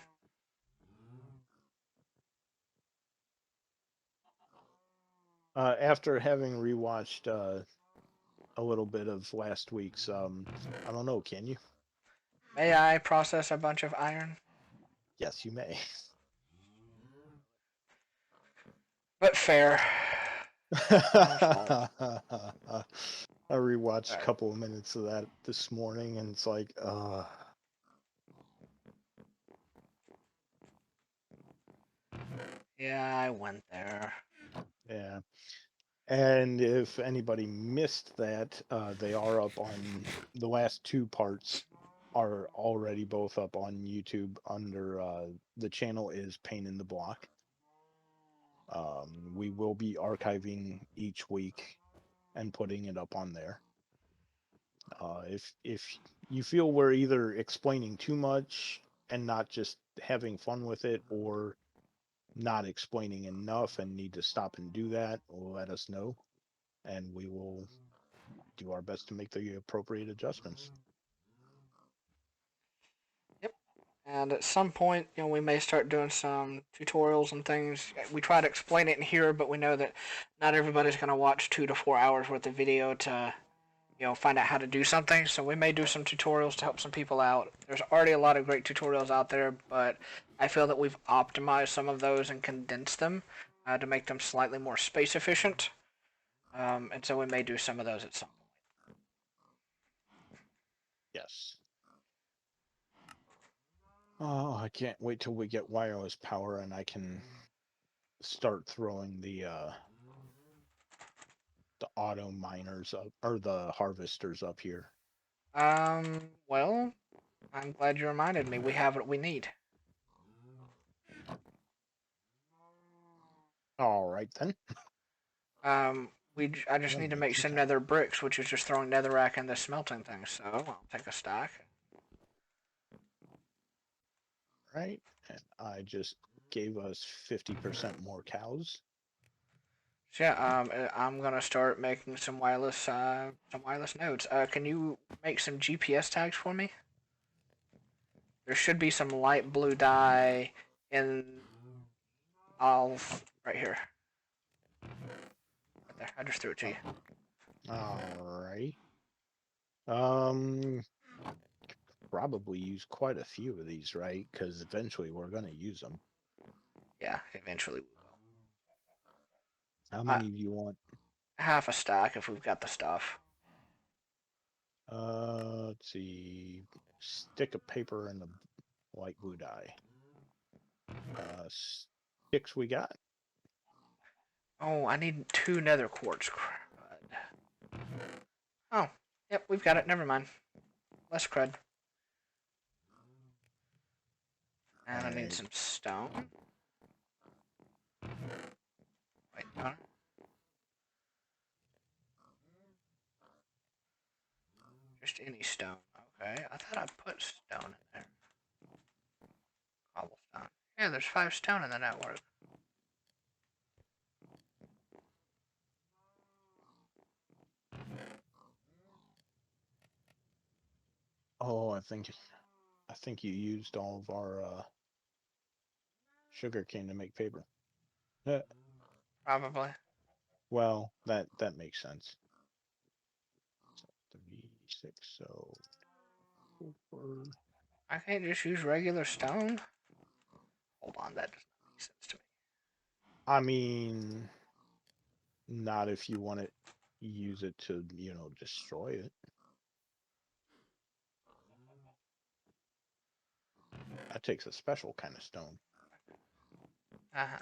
Speaker 2: after having rewatched a little bit of last week's. I don't know. Can you?
Speaker 1: May I process a bunch of iron?
Speaker 2: Yes, you may.
Speaker 1: But fair. My fault.
Speaker 2: I rewatched
Speaker 1: All
Speaker 2: a
Speaker 1: right.
Speaker 2: couple of minutes of that this morning, and it's like,
Speaker 1: Yeah, I went there.
Speaker 2: Yeah. And if anybody missed that, they are up on the last two parts are already both up on YouTube under the channel is Pain in the Block. We will be archiving each week and putting it up on there. If you feel we're either explaining too much and not just having fun with it, or not explaining enough and need to stop and do that, let us know, and we will do our best to make the appropriate adjustments.
Speaker 1: Yep. And at some point, we may start doing some tutorials and things. We try to explain it in here, but we know that not everybody's going to watch 2 to 4 hours worth of video to, find out how to do something. So we may do some tutorials to help some people out. There's already a lot of great tutorials out there, but I feel that we've optimized some of those and condensed them to make them slightly more space efficient. And so we may do some of those at some point.
Speaker 2: Yes. Oh, I can't wait till we get wireless power and I can start throwing the auto miners up or the harvesters up here.
Speaker 1: Well, I'm glad you reminded me. We have what we need.
Speaker 2: All right then.
Speaker 1: I just
Speaker 2: We'll
Speaker 1: need to
Speaker 2: make
Speaker 1: make
Speaker 2: some
Speaker 1: some
Speaker 2: time.
Speaker 1: nether bricks, which is just throwing netherrack in the smelting thing. So I'll take a stack.
Speaker 2: Right? And I just gave us 50% more cows.
Speaker 1: So yeah, I'm gonna start making some wireless nodes. Can you make some GPS tags for me? There should be some light blue dye in all right here, right there. I just threw it to you.
Speaker 2: All right. Um, probably use quite a few of these, right? Because eventually we're gonna use them.
Speaker 1: Yeah, eventually we will.
Speaker 2: How
Speaker 1: Uh,
Speaker 2: many do you want?
Speaker 1: Half a stack if we've got the stuff.
Speaker 2: Let's see. Stick of paper and the light blue dye. Sticks we got.
Speaker 1: Oh, I need 2 nether quartz. Crud. Oh, yep, we've got it. Never mind. Less crud.
Speaker 2: All
Speaker 1: And I need
Speaker 2: right.
Speaker 1: some stone. Wait, no. Just any stone. Okay, I thought I put stone in there. Cobblestone. Yeah, there's 5 stone in the network.
Speaker 2: Oh, I think you used all of our sugar cane to make paper. Uh,
Speaker 1: Probably.
Speaker 2: well, that makes sense. 36. So four.
Speaker 1: I can't just use regular stone. Hold on, that does not make sense to me.
Speaker 2: I mean, not if you want to use it to, destroy it. That takes a special kind of stone.
Speaker 1: Uh-huh.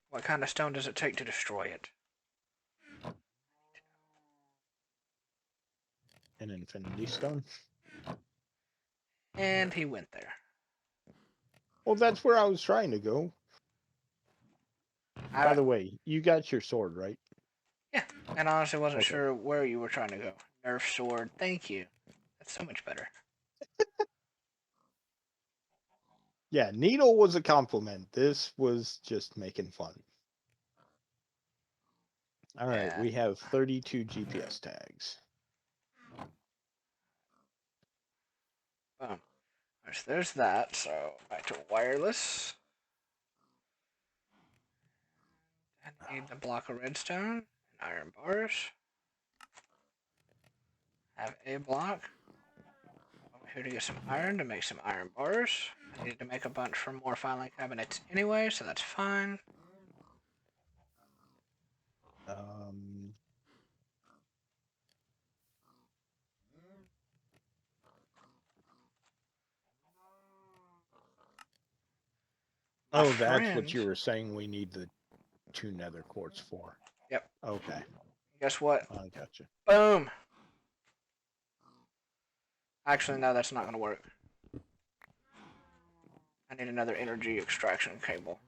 Speaker 1: What kind of stone does it take to destroy it?
Speaker 2: An infinity stone.
Speaker 1: And he went there.
Speaker 2: Well, that's where I was trying to go. By
Speaker 1: I
Speaker 2: the way, you got your sword, right?
Speaker 1: Yeah, and I honestly wasn't
Speaker 2: Okay.
Speaker 1: sure where you were trying to go. Nerf sword. Thank you. That's so much better.
Speaker 2: Yeah, needle was a compliment. This was just making fun. All right,
Speaker 1: Yeah.
Speaker 2: we have 32 GPS tags.
Speaker 1: Boom. So there's that. So back to wireless. I need a block of redstone and iron bars. Have a block. Over here to get some iron to make some iron bars. I needed to make a bunch for more filing cabinets anyway, so that's fine.
Speaker 2: Um,
Speaker 1: My
Speaker 2: Oh, that's what
Speaker 1: friend.
Speaker 2: you were saying we need the 2 nether quartz for.
Speaker 1: Yep.
Speaker 2: Okay,
Speaker 1: Guess what?
Speaker 2: I gotcha.
Speaker 1: Boom. Actually, no, that's not going to work. I need another energy extraction cable.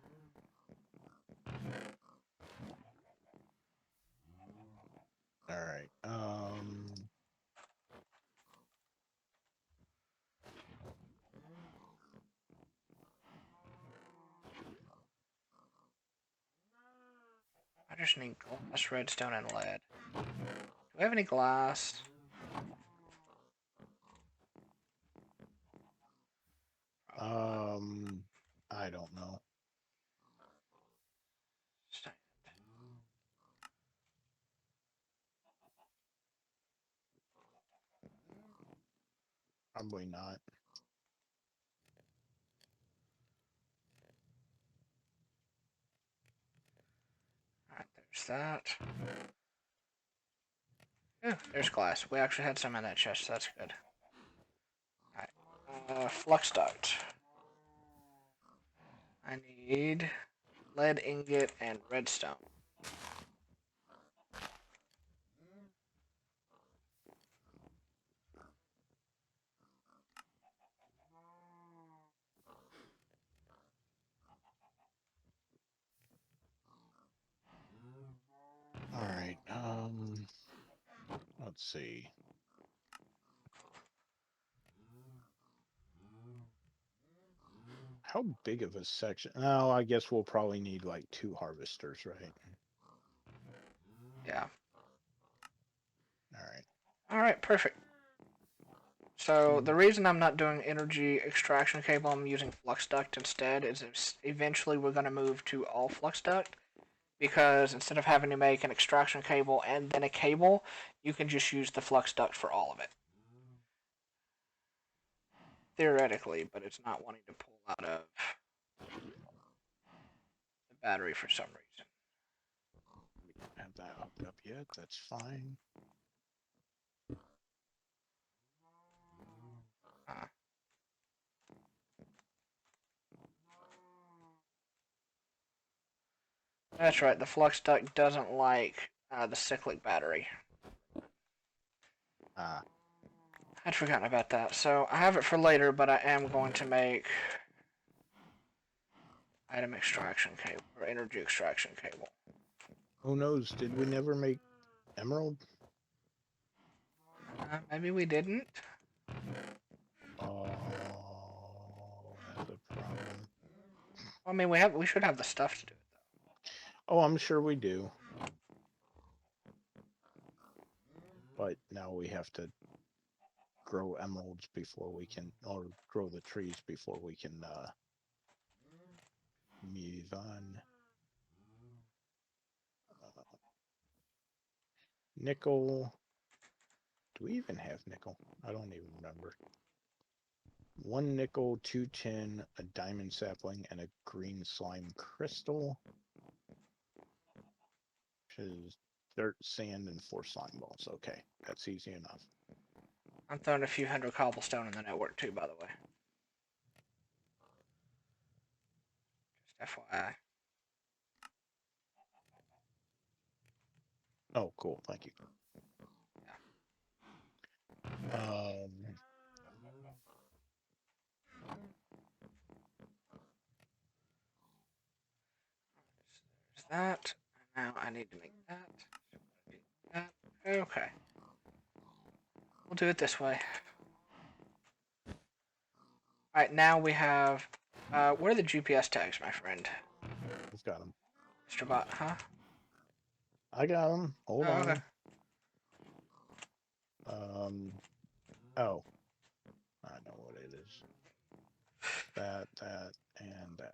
Speaker 2: All right.
Speaker 1: I just need glass, redstone, and lead. Do we have any glass?
Speaker 2: Um, I don't know. Probably not.
Speaker 1: Alright, there's that. Yeah, there's glass. We actually had some in that chest, so that's good. Alright. Flux duct. I need lead ingot and redstone.
Speaker 2: All right. Let's see. How big of a section? Oh, I guess we'll probably need like 2 harvesters, right?
Speaker 1: Yeah.
Speaker 2: All right.
Speaker 1: Alright, perfect. So the reason I'm not doing energy extraction cable, I'm using flux duct instead, is eventually we're going to move to all flux duct, because instead of having to make an extraction cable and then a cable, you can just use the flux duct for all of it. Theoretically, but it's not wanting to pull out of the battery for some reason.
Speaker 2: We don't have that hooked up yet. That's fine.
Speaker 1: Uh, that's right, the flux duct doesn't like the cyclic battery.
Speaker 2: Ah.
Speaker 1: I'd forgotten about that. So I have it for later, but I am going to make item extraction cable or energy extraction cable.
Speaker 2: Who knows? Did we never make emerald?
Speaker 1: Maybe we didn't.
Speaker 2: Oh, that's a problem.
Speaker 1: I mean, we should have the stuff to do it
Speaker 2: Oh, I'm sure we do. But now we have to grow emeralds before we can, or grow the trees before we can move on. Nickel. Do we even have nickel? I don't even remember. 1 nickel, 2 tin, a diamond sapling, and a green slime crystal. Which is dirt, sand, and 4 slime balls. Okay, that's easy enough.
Speaker 1: I'm throwing a few hundred cobblestone in the network too, by the way. Just FYI.
Speaker 2: Oh, cool. Thank you.
Speaker 1: There's that. Now I need to make that. That. Okay. We'll do it this way. Alright, now we have. Where are the GPS tags, my friend?
Speaker 2: I've got them.
Speaker 1: Mr. Bot, huh?
Speaker 2: I got them. Hold
Speaker 1: Oh, okay.
Speaker 2: on. Oh, I know what it is. That, and that.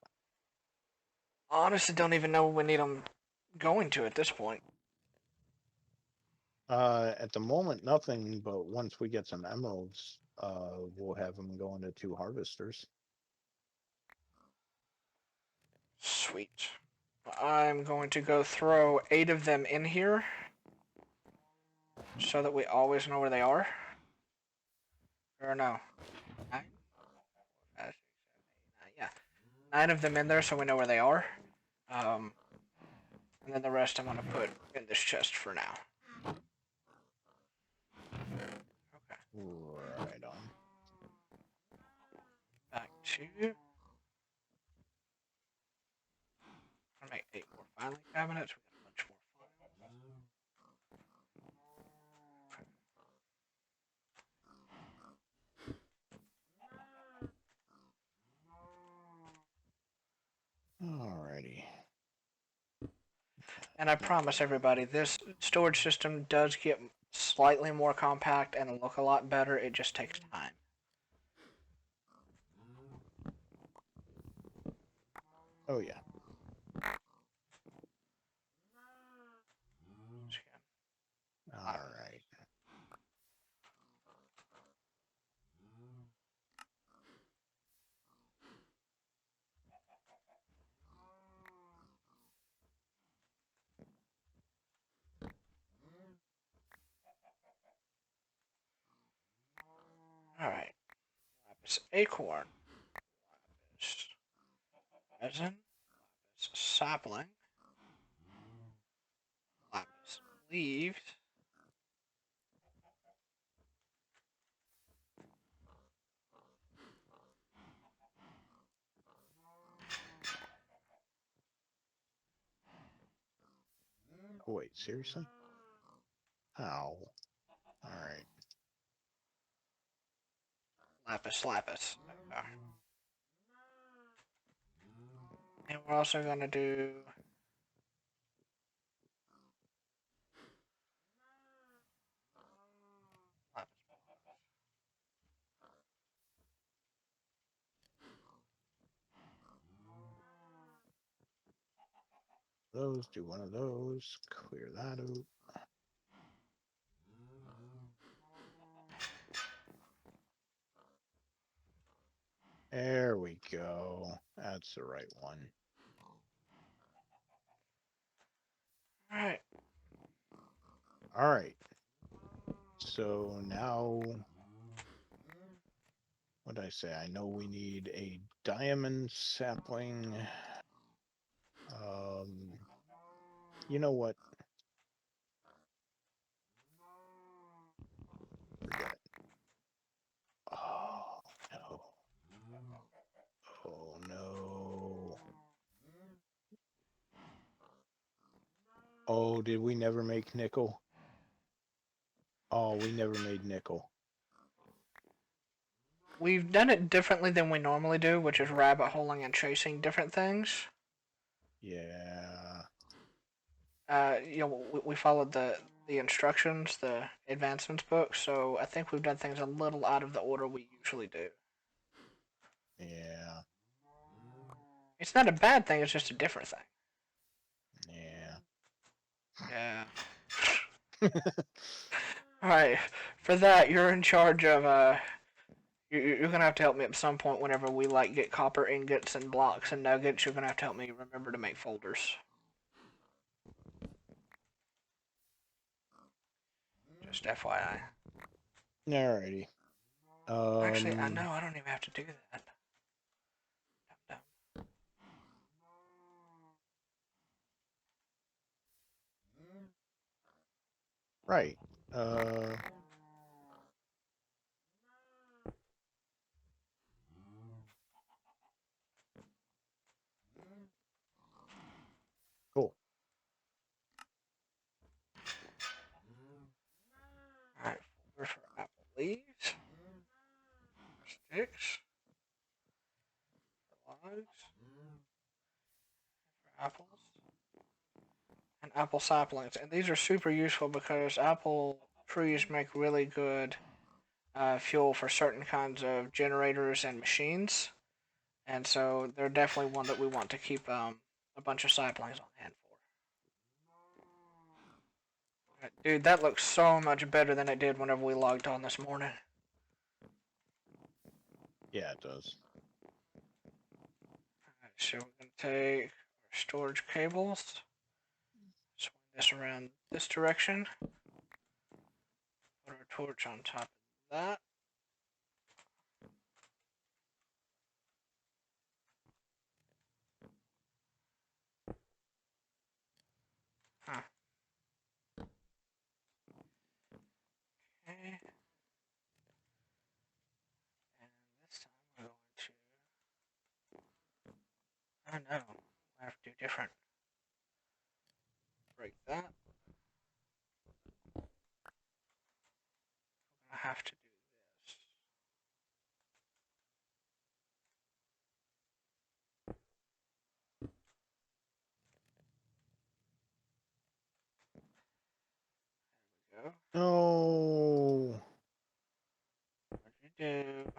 Speaker 1: Honestly, don't even know we need them going to at this point.
Speaker 2: At the moment, nothing, but once we get some emeralds, we'll have them going to 2 harvesters.
Speaker 1: Sweet. I'm going to go throw 8 of them in here so that we always know where they are. Or no. 9? 5, 6, 7, 8, 9. Yeah. 9 of them in there so we know where they are. Um, and then the rest I'm going to put in this chest for now. Okay.
Speaker 2: Right on.
Speaker 1: Back to... I'm going to make 8 more filing cabinets. We got a bunch more files.
Speaker 2: Alrighty.
Speaker 1: And I promise everybody, this storage system does get slightly more compact and look a lot better. It just takes time.
Speaker 2: Oh yeah. All right.
Speaker 1: Alright. Lapis acorn. Lapis resin. Lapis sapling. Lapis leaves.
Speaker 2: Oh wait, seriously? How? All right.
Speaker 1: Lapis. Okay. And we're also going to do lapis.
Speaker 2: Those, do one of those, clear that out. There we go. That's the right one.
Speaker 1: Alright.
Speaker 2: All right. So now, what did I say? I know we need a diamond sapling. You know what? Forget it. Oh no. Oh no. Oh, did we never make nickel? Oh, we never made nickel.
Speaker 1: We've done it differently than we normally do, which is rabbit holing and chasing different things.
Speaker 2: Yeah.
Speaker 1: We followed the instructions, the advancements book, so I think we've done things a little out of the order we usually do.
Speaker 2: Yeah.
Speaker 1: It's not a bad thing, it's just a different thing.
Speaker 2: Yeah.
Speaker 1: Yeah. Alright, for that, you're in charge of, you're gonna have to help me at some point whenever we, like, get copper ingots and blocks and nuggets. You're gonna have to help me remember to make folders. Just FYI.
Speaker 2: Alrighty.
Speaker 1: Actually, I know I don't even have to do that. Dum-dum.
Speaker 2: Right. Cool.
Speaker 1: Alright, folder for apple leaves, for sticks, for logs, for apples, and apple saplings. And these are super useful because apple trees make really good fuel for certain kinds of generators and machines. And so they're definitely one that we want to keep a bunch of saplings on hand for. Dude, that looks so much better than it did whenever we logged on this morning.
Speaker 2: Yeah, it does.
Speaker 1: Alright, so we're going to take our storage cables, swing this around this direction, put our torch on top of that. different. Break that. I have to do this. There we go.
Speaker 2: Oh.
Speaker 1: What do you do?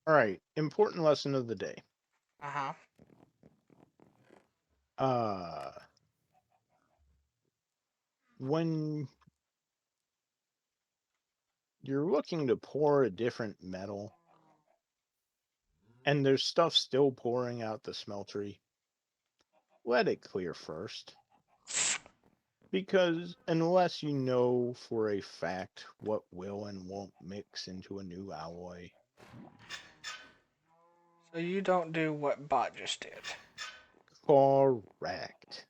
Speaker 2: All right. Important lesson of the day.
Speaker 1: Uh-huh.
Speaker 2: Uh, when you're looking to pour a different metal and there's stuff still pouring out the smeltery, let it clear first. Because unless you know for a fact what will and won't mix into a new alloy,
Speaker 1: So you don't do what Bot just did.
Speaker 2: correct.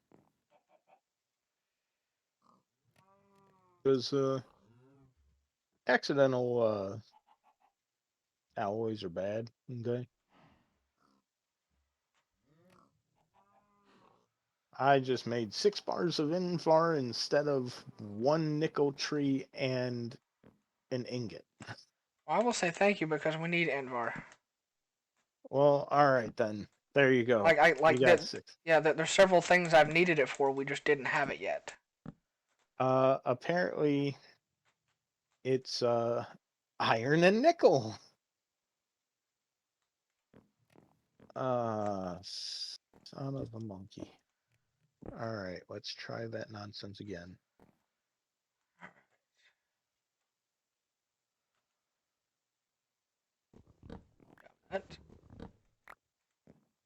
Speaker 2: Because accidental alloys are bad, okay? I just made 6 bars of Invar instead of 1 nickel tree and an ingot.
Speaker 1: Well, I will say thank you because we need Envar.
Speaker 2: Well, alright then. There you go.
Speaker 1: Like I
Speaker 2: You
Speaker 1: like
Speaker 2: got
Speaker 1: that.
Speaker 2: 6.
Speaker 1: Yeah, there's several things I've needed it for. We just didn't have it yet.
Speaker 2: Apparently it's iron and nickel. Son of a monkey. Alright, let's try that nonsense again.
Speaker 1: That.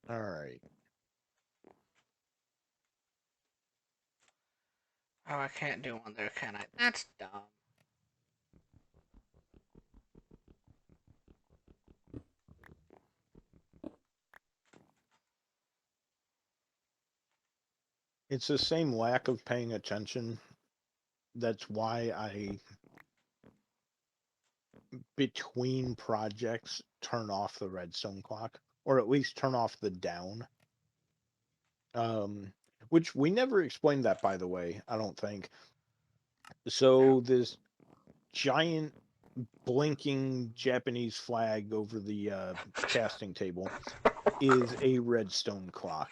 Speaker 2: Alright.
Speaker 1: Oh, I can't do one there, can I? That's dumb.
Speaker 2: It's the same lack of paying attention. That's why I, between projects, turn off the redstone clock. Or at least turn off the down. Um, which we never explained that, by the way, I don't think. So this giant blinking Japanese flag over the casting table is a redstone clock.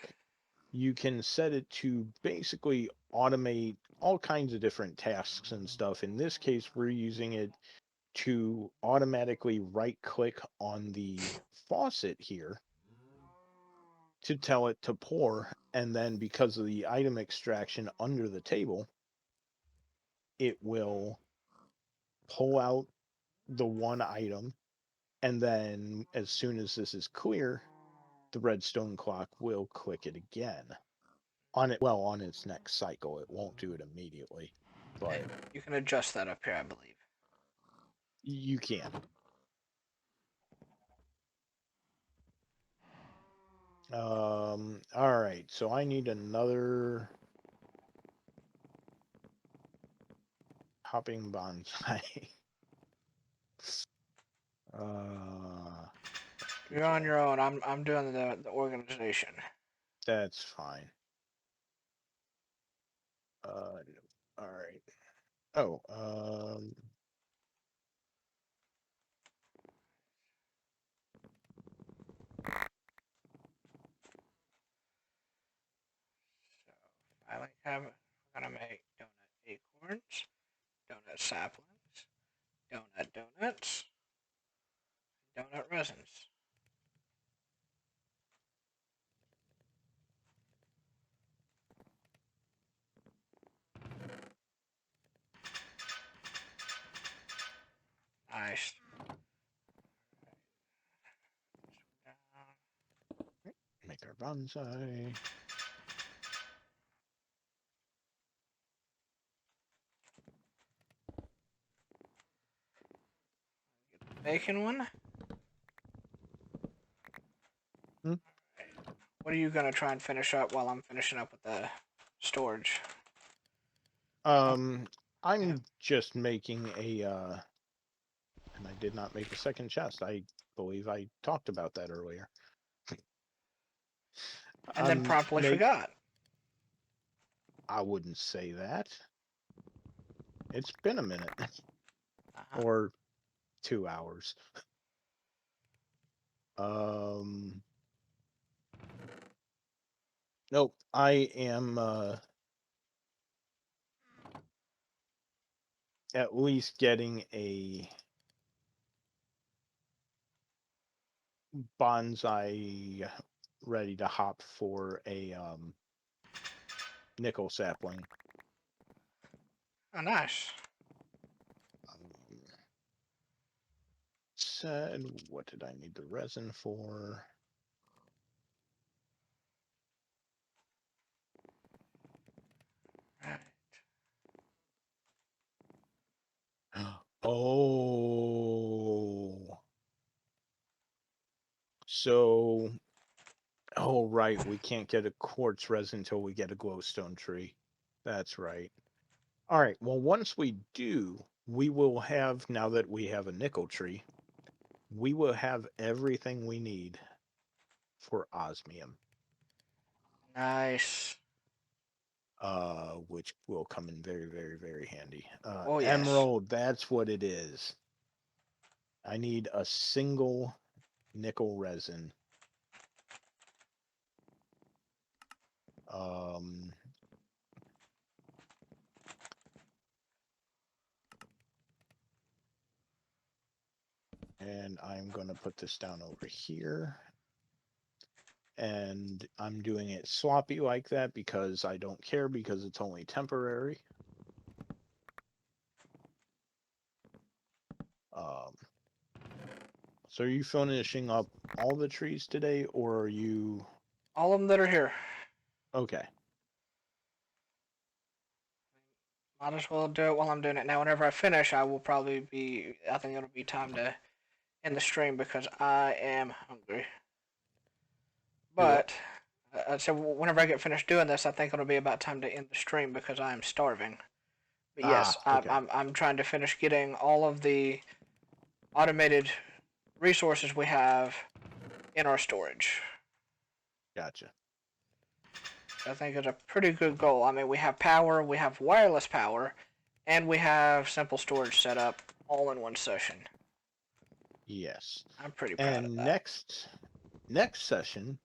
Speaker 2: You can set it to basically automate all kinds of different tasks and stuff. In this case, we're using it to automatically right click on the faucet here to tell it to pour. And then because of the item extraction under the table, it will pull out the one item. And then as soon as this is clear, the redstone clock will click it again. On its next cycle. It won't do it immediately, but
Speaker 1: You can adjust that up here, I believe.
Speaker 2: you can. All right. So I need another hopping bonsai.
Speaker 1: You're on your own. I'm doing the organization.
Speaker 2: That's fine. All right. Oh,
Speaker 1: So I like have. We're gonna make donut acorns, donut saplings, donut donuts, donut resins. Nice.
Speaker 2: make our bonsai.
Speaker 1: Bacon one.
Speaker 2: Hmm?
Speaker 1: What are you gonna try and finish up while I'm finishing up with the storage?
Speaker 2: Um,
Speaker 1: Yeah.
Speaker 2: I'm just making a, and I did not make a second chest. I believe I talked about that earlier.
Speaker 1: And then
Speaker 2: I'm
Speaker 1: promptly
Speaker 2: make.
Speaker 1: forgot.
Speaker 2: I wouldn't say that. It's been a minute,
Speaker 1: Uh-huh.
Speaker 2: or 2 hours. Um, nope. I am at least getting a bonsai ready to hop for a nickel sapling.
Speaker 1: Oh, nice.
Speaker 2: Um, said, what did I need the resin for?
Speaker 1: Right.
Speaker 2: Oh, so, oh, right. We can't get a quartz resin until we get a glowstone tree. That's right. All right. Well, once we do, we will have, now that we have a nickel tree, we will have everything we need for osmium,
Speaker 1: Nice.
Speaker 2: which will come in very, very, very handy.
Speaker 1: Oh, yes.
Speaker 2: Emerald, that's what it is. I need a single nickel resin. Um, and I'm going to put this down over here. And I'm doing it sloppy like that because I don't care, because it's only temporary. Um, so are you finishing up all the trees today, or are you
Speaker 1: All of them that are here.
Speaker 2: okay?
Speaker 1: Might as well do it while I'm doing it. Now, whenever I finish, I will probably be. I think it'll be time to end the stream because I am hungry.
Speaker 2: You're what?
Speaker 1: But so whenever I get finished doing this, I think it'll be about time to end the stream because I am starving. But yes,
Speaker 2: Ah,
Speaker 1: I'm
Speaker 2: okay,
Speaker 1: I'm, I'm trying to finish getting all of the automated resources we have in our storage.
Speaker 2: gotcha.
Speaker 1: I think it's a pretty good goal. I mean, we have power, we have wireless power, and we have simple storage set up all in one session.
Speaker 2: Yes.
Speaker 1: I'm pretty proud of
Speaker 2: And
Speaker 1: that.
Speaker 2: next session,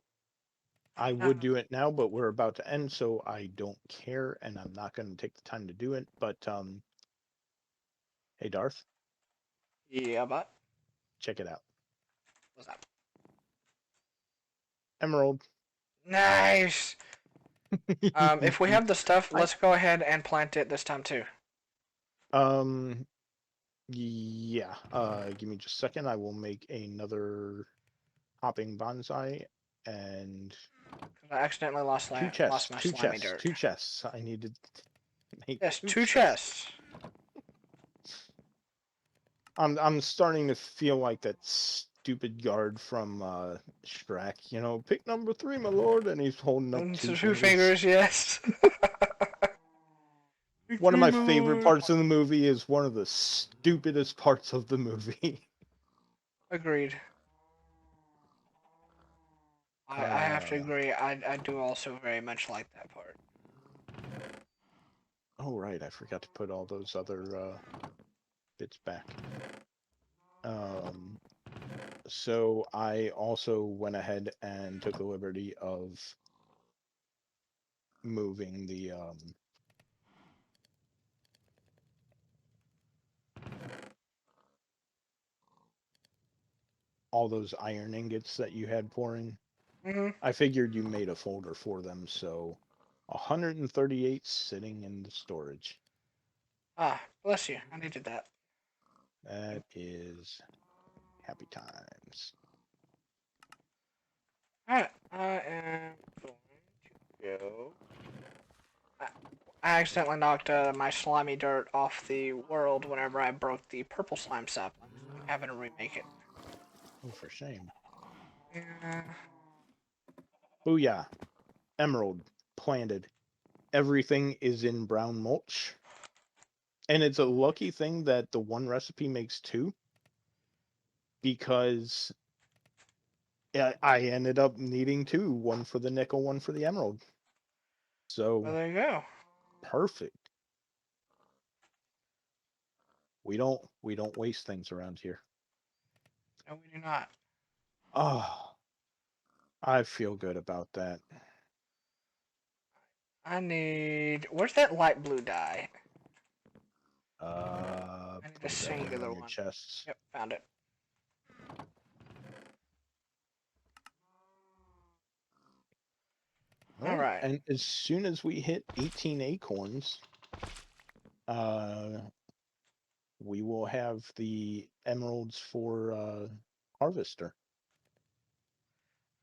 Speaker 2: I would do it now, but we're about to end, so I don't care, and I'm not going to take the time to do it. But hey, Darth,
Speaker 1: Yeah, but
Speaker 2: check it out.
Speaker 1: what's that?
Speaker 2: Emerald.
Speaker 1: Nice. If we have the stuff,
Speaker 2: I
Speaker 1: let's go ahead and plant it this time too.
Speaker 2: um yeah. Give me just a second. I will make another hopping bonsai and
Speaker 1: Because I accidentally lost my slimy dirt.
Speaker 2: two chests. I need to make
Speaker 1: Yes,
Speaker 2: two
Speaker 1: two
Speaker 2: chests.
Speaker 1: chests.
Speaker 2: I'm starting to feel like that stupid guard from Shrek. You know, pick number 3, my lord, and he's holding up
Speaker 1: And
Speaker 2: two
Speaker 1: two
Speaker 2: fingers.
Speaker 1: fingers, yes.
Speaker 2: One of
Speaker 1: Victory,
Speaker 2: my
Speaker 1: my
Speaker 2: favorite
Speaker 1: lord.
Speaker 2: parts of the movie is one of the stupidest parts of the movie.
Speaker 1: Agreed. I have to
Speaker 2: uh,
Speaker 1: agree. I do also very much like that part.
Speaker 2: oh right, I forgot to put all those other bits back. Um, so I also went ahead and took the liberty of moving the all those iron ingots that you had pouring.
Speaker 1: Hmm.
Speaker 2: I figured you made a folder for them, so 138 sitting in the storage.
Speaker 1: Ah, bless you. I needed that.
Speaker 2: That is happy times.
Speaker 1: Alright, I am going to go. I, I accidentally knocked my slimy dirt off the world whenever I broke the purple slime sapling, so I'm having to remake it.
Speaker 2: Oh, for shame.
Speaker 1: Yeah.
Speaker 2: Booyah. Emerald planted. Everything is in brown mulch. And it's a lucky thing that the one recipe makes two, because I ended up needing two, one for the nickel, one for the emerald.
Speaker 1: Well,
Speaker 2: So
Speaker 1: there you go.
Speaker 2: perfect. We don't waste things around here.
Speaker 1: No, we do not.
Speaker 2: Oh, I feel good about that.
Speaker 1: I need. Where's that light blue dye? I need a
Speaker 2: Put it back in
Speaker 1: singular
Speaker 2: your
Speaker 1: one.
Speaker 2: chests.
Speaker 1: Yep, found it.
Speaker 2: All
Speaker 1: All
Speaker 2: right.
Speaker 1: right.
Speaker 2: And as soon as we hit 18 acorns, uh, we will have the emeralds for harvester,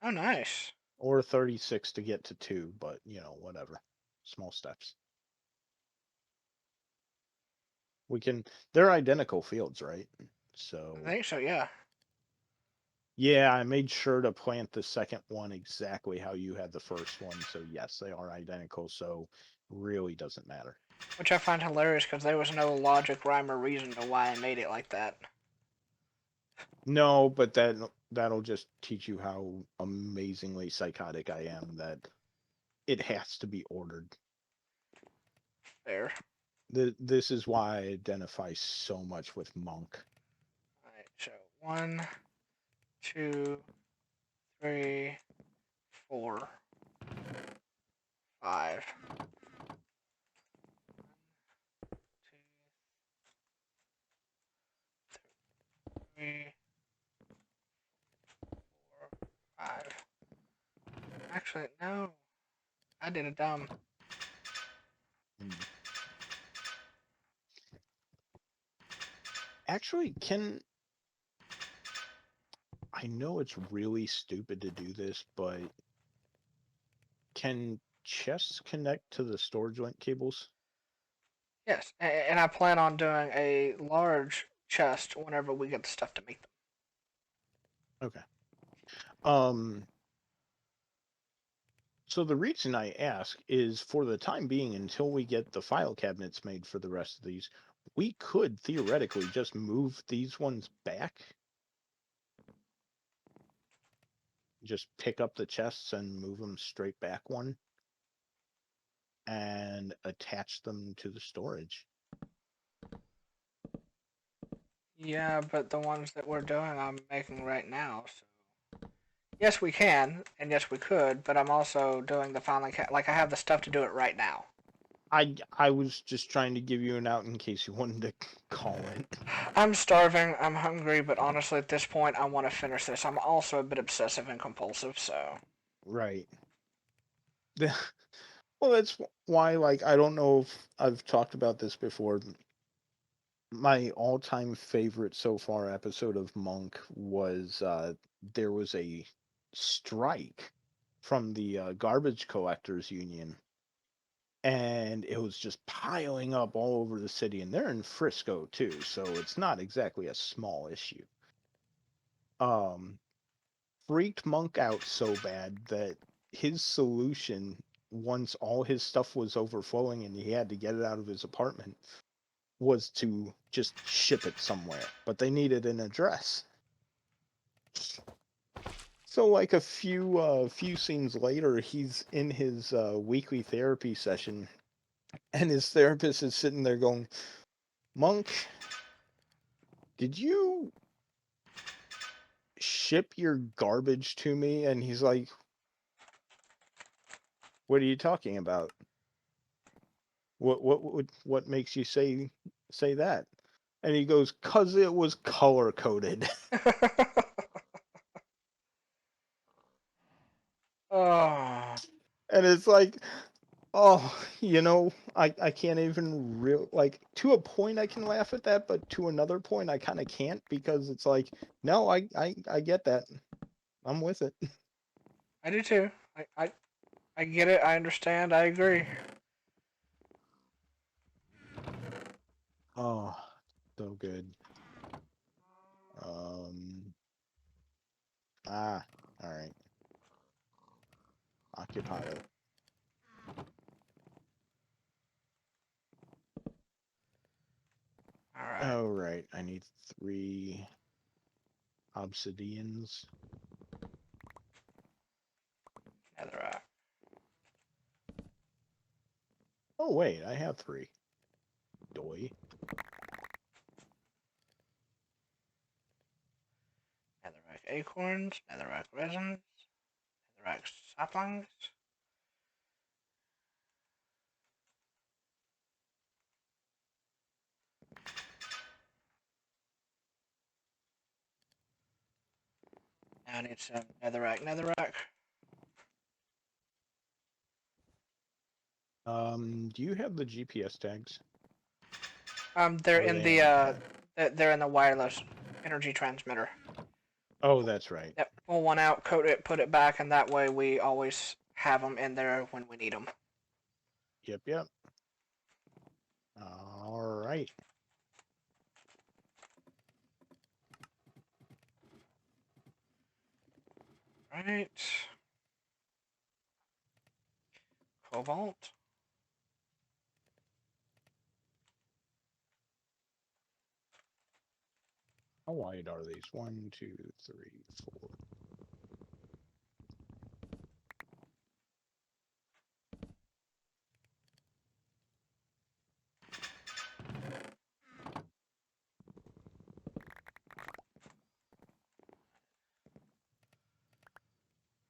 Speaker 1: Oh, nice.
Speaker 2: or 36 to get to two, but whatever. Small steps. We can, they're identical fields, right?
Speaker 1: I
Speaker 2: So,
Speaker 1: think so. Yeah.
Speaker 2: yeah, I made sure to plant the second one exactly how you had the first one. So, yes, they are identical. So, really doesn't matter.
Speaker 1: Which I find hilarious because there was no logic, rhyme, or reason to why I made it like that.
Speaker 2: No, but that'll just teach you how amazingly psychotic I am, that it has to be ordered.
Speaker 1: There.
Speaker 2: This is why I identify so much with Monk.
Speaker 1: All right. So 1, 2, 3, 4, 5. 2, 3, 4, 5. Actually, no. I did it dumb.
Speaker 2: Mm. Actually, I know it's really stupid to do this, but can chests connect to the storage link cables?
Speaker 1: Yes, and I plan on doing a large chest whenever we get the stuff to make them.
Speaker 2: Okay. Um, so the reason I ask is, for the time being, until we get the file cabinets made for the rest of these, we could theoretically just move these ones back, just pick up the chests and move them straight back one, and attach them to the storage.
Speaker 1: Yeah, but the ones that we're doing, I'm making right now. So yes, we can, and yes, we could. But I'm also doing the filing like I have the stuff to do it right now.
Speaker 2: I was just trying to give you an out in case you wanted to call it.
Speaker 1: I'm starving. I'm hungry, but honestly, at this point, I want to finish this. I'm also a bit obsessive and compulsive, so
Speaker 2: Right. Well, that's why, like, I don't know if I've talked about this before. My all-time favorite so far episode of Monk was, there was a strike from the garbage collectors union, and it was just piling up all over the city, and they're in Frisco too, so it's not exactly a small issue. Um, Freaked Monk out so bad that his solution, once all his stuff was overflowing and he had to get it out of his apartment, was to just ship it somewhere. But they needed an address. So, like, a few scenes later, he's in his weekly therapy session, and his therapist is sitting there going, "Monk, did you ship your garbage to me?" And he's like, "What are you talking about? What makes you say that?" And he goes, "'Cause it was color coded."
Speaker 1: oh,
Speaker 2: And it's like, oh, I can't even real like, to a point I can laugh at that, but to another point I kind of can't, because it's like, no, I get that. I'm with it.
Speaker 1: I do too. I get it. I understand. I agree.
Speaker 2: Oh, so good. Um, ah, all right. I need 3 obsidians.
Speaker 1: Netherrack.
Speaker 2: Oh wait, I have 3. Doy.
Speaker 1: Netherrack acorns. Netherrack resins. Netherrack saplings. Now I need some netherrack.
Speaker 2: Do you have the GPS tags?
Speaker 1: They're
Speaker 2: Are
Speaker 1: in
Speaker 2: they
Speaker 1: the
Speaker 2: on here?
Speaker 1: they're in the wireless energy transmitter.
Speaker 2: Oh, that's right.
Speaker 1: Yep. Pull one out, coat it, put it back, and that way we always have them in there when we need them.
Speaker 2: Yep, yep. All right.
Speaker 1: Right. Cobalt.
Speaker 2: How wide are these? 1, 2, 3, 4.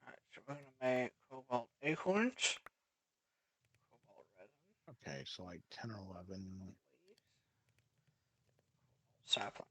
Speaker 1: Alright, so we're gonna make cobalt acorns. Cobalt resin.
Speaker 2: Okay, so like 10 or 11.
Speaker 1: Leaves. Saplings.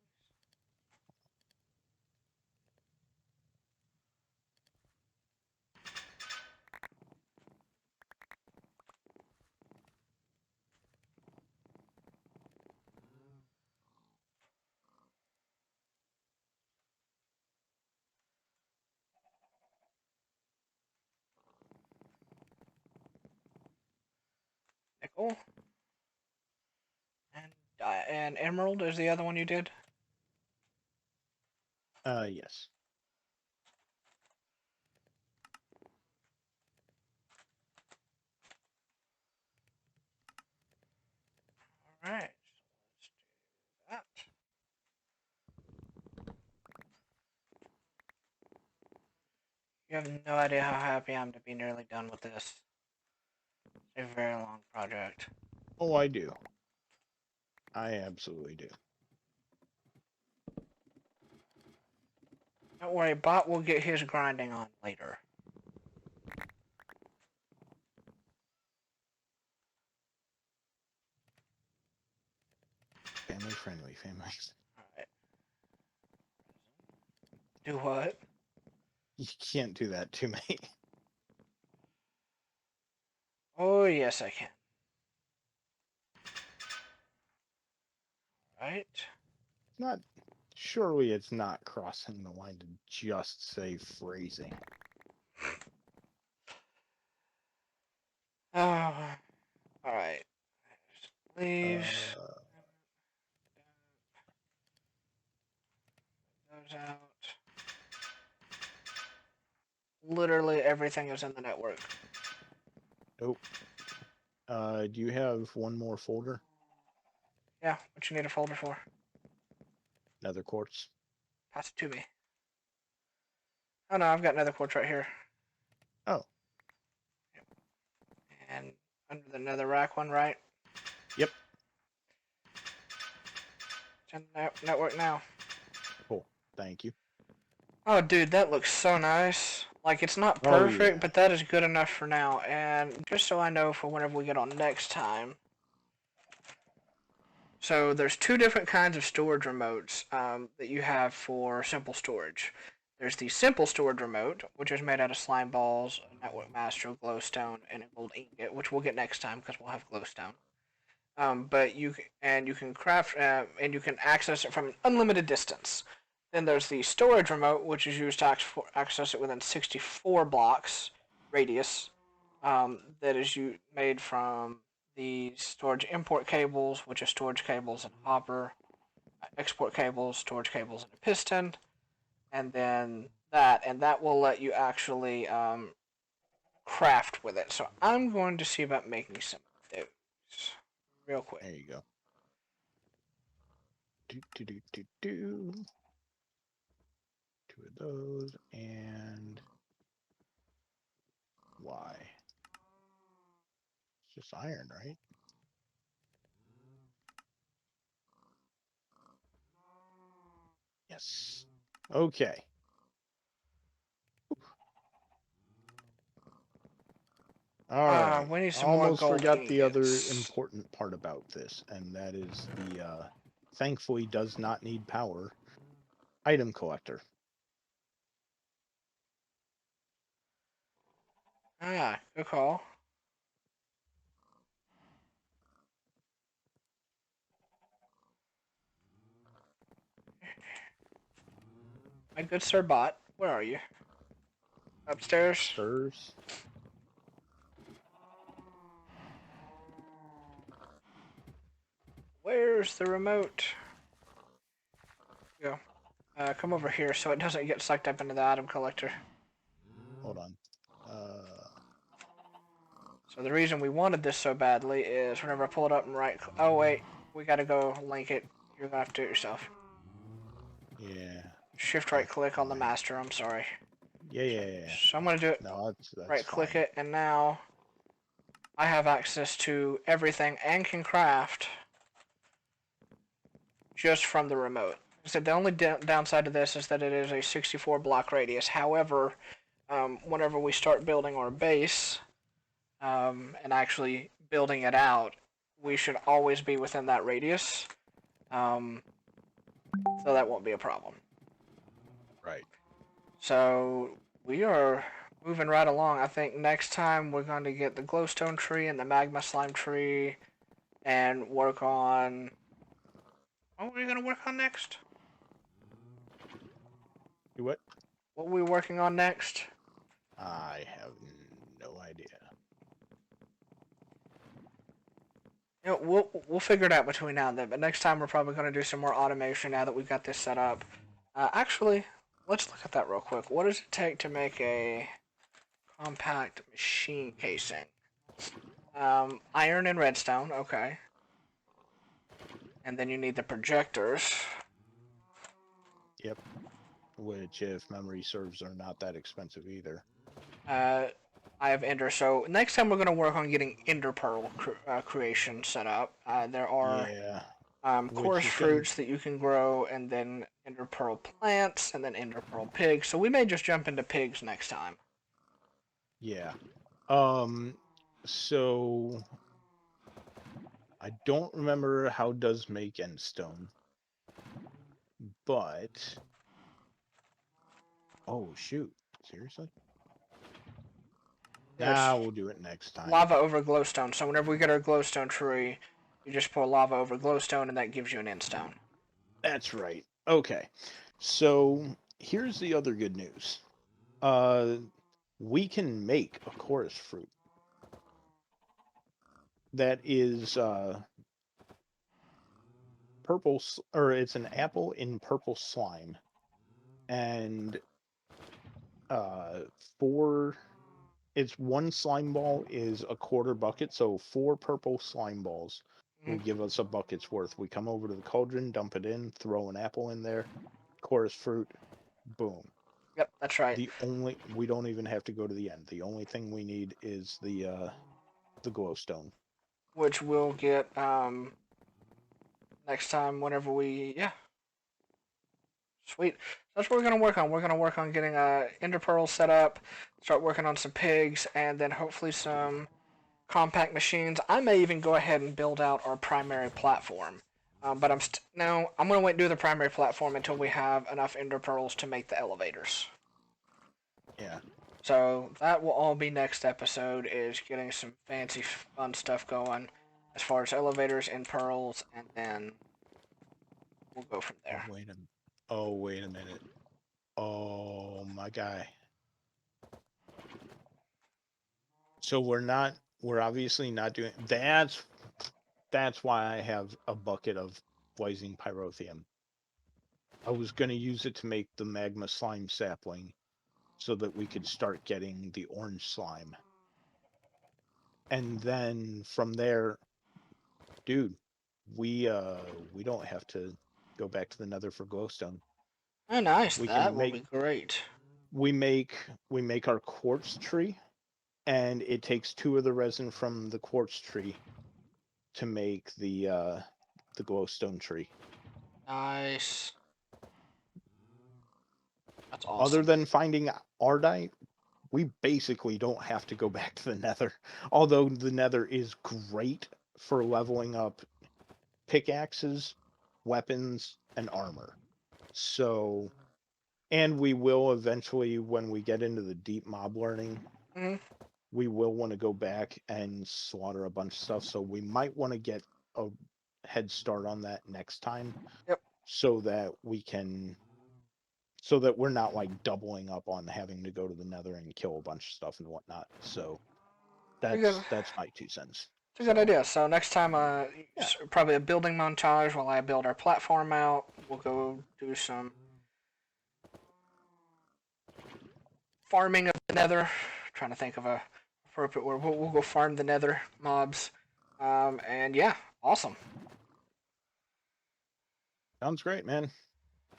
Speaker 1: Nickel. And emerald is the other one you did.
Speaker 2: Yes.
Speaker 1: Alright. So let's do that. You have no idea how happy I am to be nearly done with this. It's a very long project.
Speaker 2: Oh, I do. I absolutely do.
Speaker 1: Don't worry, Bot will get his grinding on later.
Speaker 2: Family friendly, family.
Speaker 1: Alright. Do what?
Speaker 2: You can't do that to me.
Speaker 1: Oh, yes, I can. Right.
Speaker 2: Not. Surely it's not crossing the line to just say phrasing.
Speaker 1: Oh, alright. Leaves.
Speaker 2: Uh,
Speaker 1: Those out. Literally everything is in the network.
Speaker 2: nope. Do you have one more folder?
Speaker 1: Yeah, what you need a folder for?
Speaker 2: Nether quartz.
Speaker 1: Pass it to me. Oh no, I've got nether quartz right here.
Speaker 2: Oh.
Speaker 1: And under the nether rack one, right?
Speaker 2: Yep.
Speaker 1: It's in the network now.
Speaker 2: Cool. Thank you.
Speaker 1: Oh, dude, that looks so nice. Like, it's not
Speaker 2: Oh
Speaker 1: perfect,
Speaker 2: yeah.
Speaker 1: but that is good enough for now. And just so I know for whenever we get on next time. So there's two different kinds of storage remotes that you have for simple storage. There's the simple storage remote, which is made out of slime balls, a network master, glowstone, and a gold ingot, which we'll get next time because we'll have glowstone. But you can craft and you can access it from an unlimited distance. Then there's the storage remote, which is used to access it within 64 blocks radius. That is made from the storage import cables, which are storage cables and hopper, export cables, storage cables, and a piston, and then that will let you actually craft with it. So I'm going to see about making some of those real quick.
Speaker 2: There you go. do. Two of those and why? It's just iron, right? Yes. Okay. All right.
Speaker 1: We need some more
Speaker 2: Almost
Speaker 1: gold
Speaker 2: forgot the other
Speaker 1: ingots.
Speaker 2: important part about this, and that is the thankfully does not need power item collector.
Speaker 1: Good call. My good sir bot, where are you? Upstairs?
Speaker 2: Spurs.
Speaker 1: Where's the remote? Go. Come over here so it doesn't get sucked up into the item collector.
Speaker 2: Hold on. Uh,
Speaker 1: So the reason we wanted this so badly is whenever I pull it up and right... Oh, wait. We gotta go link it. You're gonna have to do it yourself.
Speaker 2: yeah,
Speaker 1: Shift right
Speaker 2: that's
Speaker 1: click on the
Speaker 2: fine.
Speaker 1: master, I'm sorry.
Speaker 2: Yeah.
Speaker 1: So I'm gonna do it,
Speaker 2: No, that's
Speaker 1: right click
Speaker 2: fine.
Speaker 1: it, and now I have access to everything and can craft just from the remote. So the only downside to this is that it is a 64 block radius. However, whenever we start building our base and actually building it out, we should always be within that radius. Um, so that won't be a problem.
Speaker 2: Right.
Speaker 1: So we are moving right along. I think next time we're going to get the glowstone tree and the magma slime tree and work on. What were we going to work on next?
Speaker 2: Do what?
Speaker 1: What were we working on next?
Speaker 2: I have no idea.
Speaker 1: You know, we'll figure it out between now and then. But next time we're probably going to do some more automation now that we've got this set up. Actually, let's look at that real quick. What does it take to make a compact machine casing? Iron and redstone. Okay. And then you need the projectors.
Speaker 2: Yep. Which, if memory serves, are not that expensive either.
Speaker 1: Uh, I have Ender. So next time we're going to work on getting Ender Pearl creation set up. There are
Speaker 2: Yeah. Which
Speaker 1: coarse
Speaker 2: is gonna.
Speaker 1: fruits that you can grow, and then Ender Pearl plants, and then Ender Pearl pigs. So we may just jump into pigs next time.
Speaker 2: Yeah. Um. So I don't remember how does make endstone, but oh shoot, seriously?
Speaker 1: There's
Speaker 2: Nah, we'll do it next time.
Speaker 1: lava over glowstone. So whenever we get our glowstone tree, you just pour lava over glowstone, and that gives you an endstone.
Speaker 2: That's right. Okay. So here's the other good news. Uh, we can make a chorus fruit that is purple, or it's an apple in purple slime, and uh, four. It's one slime ball is a quarter bucket, so four purple slime balls will
Speaker 1: Mm-hmm.
Speaker 2: give us a bucket's worth. We come over to the cauldron, dump it in, throw an apple in there, chorus fruit, boom.
Speaker 1: Yep, that's right.
Speaker 2: The only we don't even have to go to the end. The only thing we need is the glowstone.
Speaker 1: Which we'll get next time whenever we Sweet. That's what we're gonna work on. We're gonna work on getting Ender Pearl set up, start working on some pigs, and then hopefully some compact machines. I may even go ahead and build out our primary platform. But now I'm gonna wait and do the primary platform until we have enough Ender Pearls to make the elevators.
Speaker 2: Yeah.
Speaker 1: So that will all be next episode. Is getting some fancy fun stuff going as far as elevators and pearls, and then we'll go from
Speaker 2: Oh
Speaker 1: there.
Speaker 2: wait a minute. Oh my guy. So we're obviously not doing that's why I have a bucket of blazing pyrotheum. I was gonna use it to make the magma slime sapling so that we could start getting the orange slime. And then from there, dude, we don't have to go back to the Nether for glowstone.
Speaker 1: Oh, nice.
Speaker 2: We
Speaker 1: That
Speaker 2: can
Speaker 1: will
Speaker 2: make
Speaker 1: be great.
Speaker 2: we make we make our quartz tree, and it takes 2 of the resin from the quartz tree to make the glowstone tree.
Speaker 1: Nice. That's
Speaker 2: Other
Speaker 1: awesome.
Speaker 2: than finding ardite, we basically don't have to go back to the Nether. Although the Nether is great for leveling up pickaxes, weapons, and armor. So, and we will eventually, when we get into the deep mob learning,
Speaker 1: Hmm.
Speaker 2: we will want to go back and slaughter a bunch of stuff. So we might want to get a head start on that next time,
Speaker 1: Yep.
Speaker 2: so that we can, so that we're not like doubling up on having to go to the Nether and kill a bunch of stuff and whatnot. So
Speaker 1: Pretty good.
Speaker 2: that's my 2 cents.
Speaker 1: It's a good
Speaker 2: So
Speaker 1: idea. So next time,
Speaker 2: yeah,
Speaker 1: probably a building montage while I build our platform out. We'll go do some farming of the Nether. Trying to think of a appropriate word. We'll go farm the Nether mobs. And yeah, awesome.
Speaker 2: sounds great, man.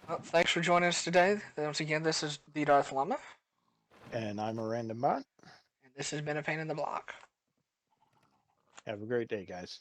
Speaker 1: Well, thanks for joining us today. Once again, this is TheDarthLlama,
Speaker 2: And I'm a random bot.
Speaker 1: and this has been a pain in the block.
Speaker 2: Have a great day, guys.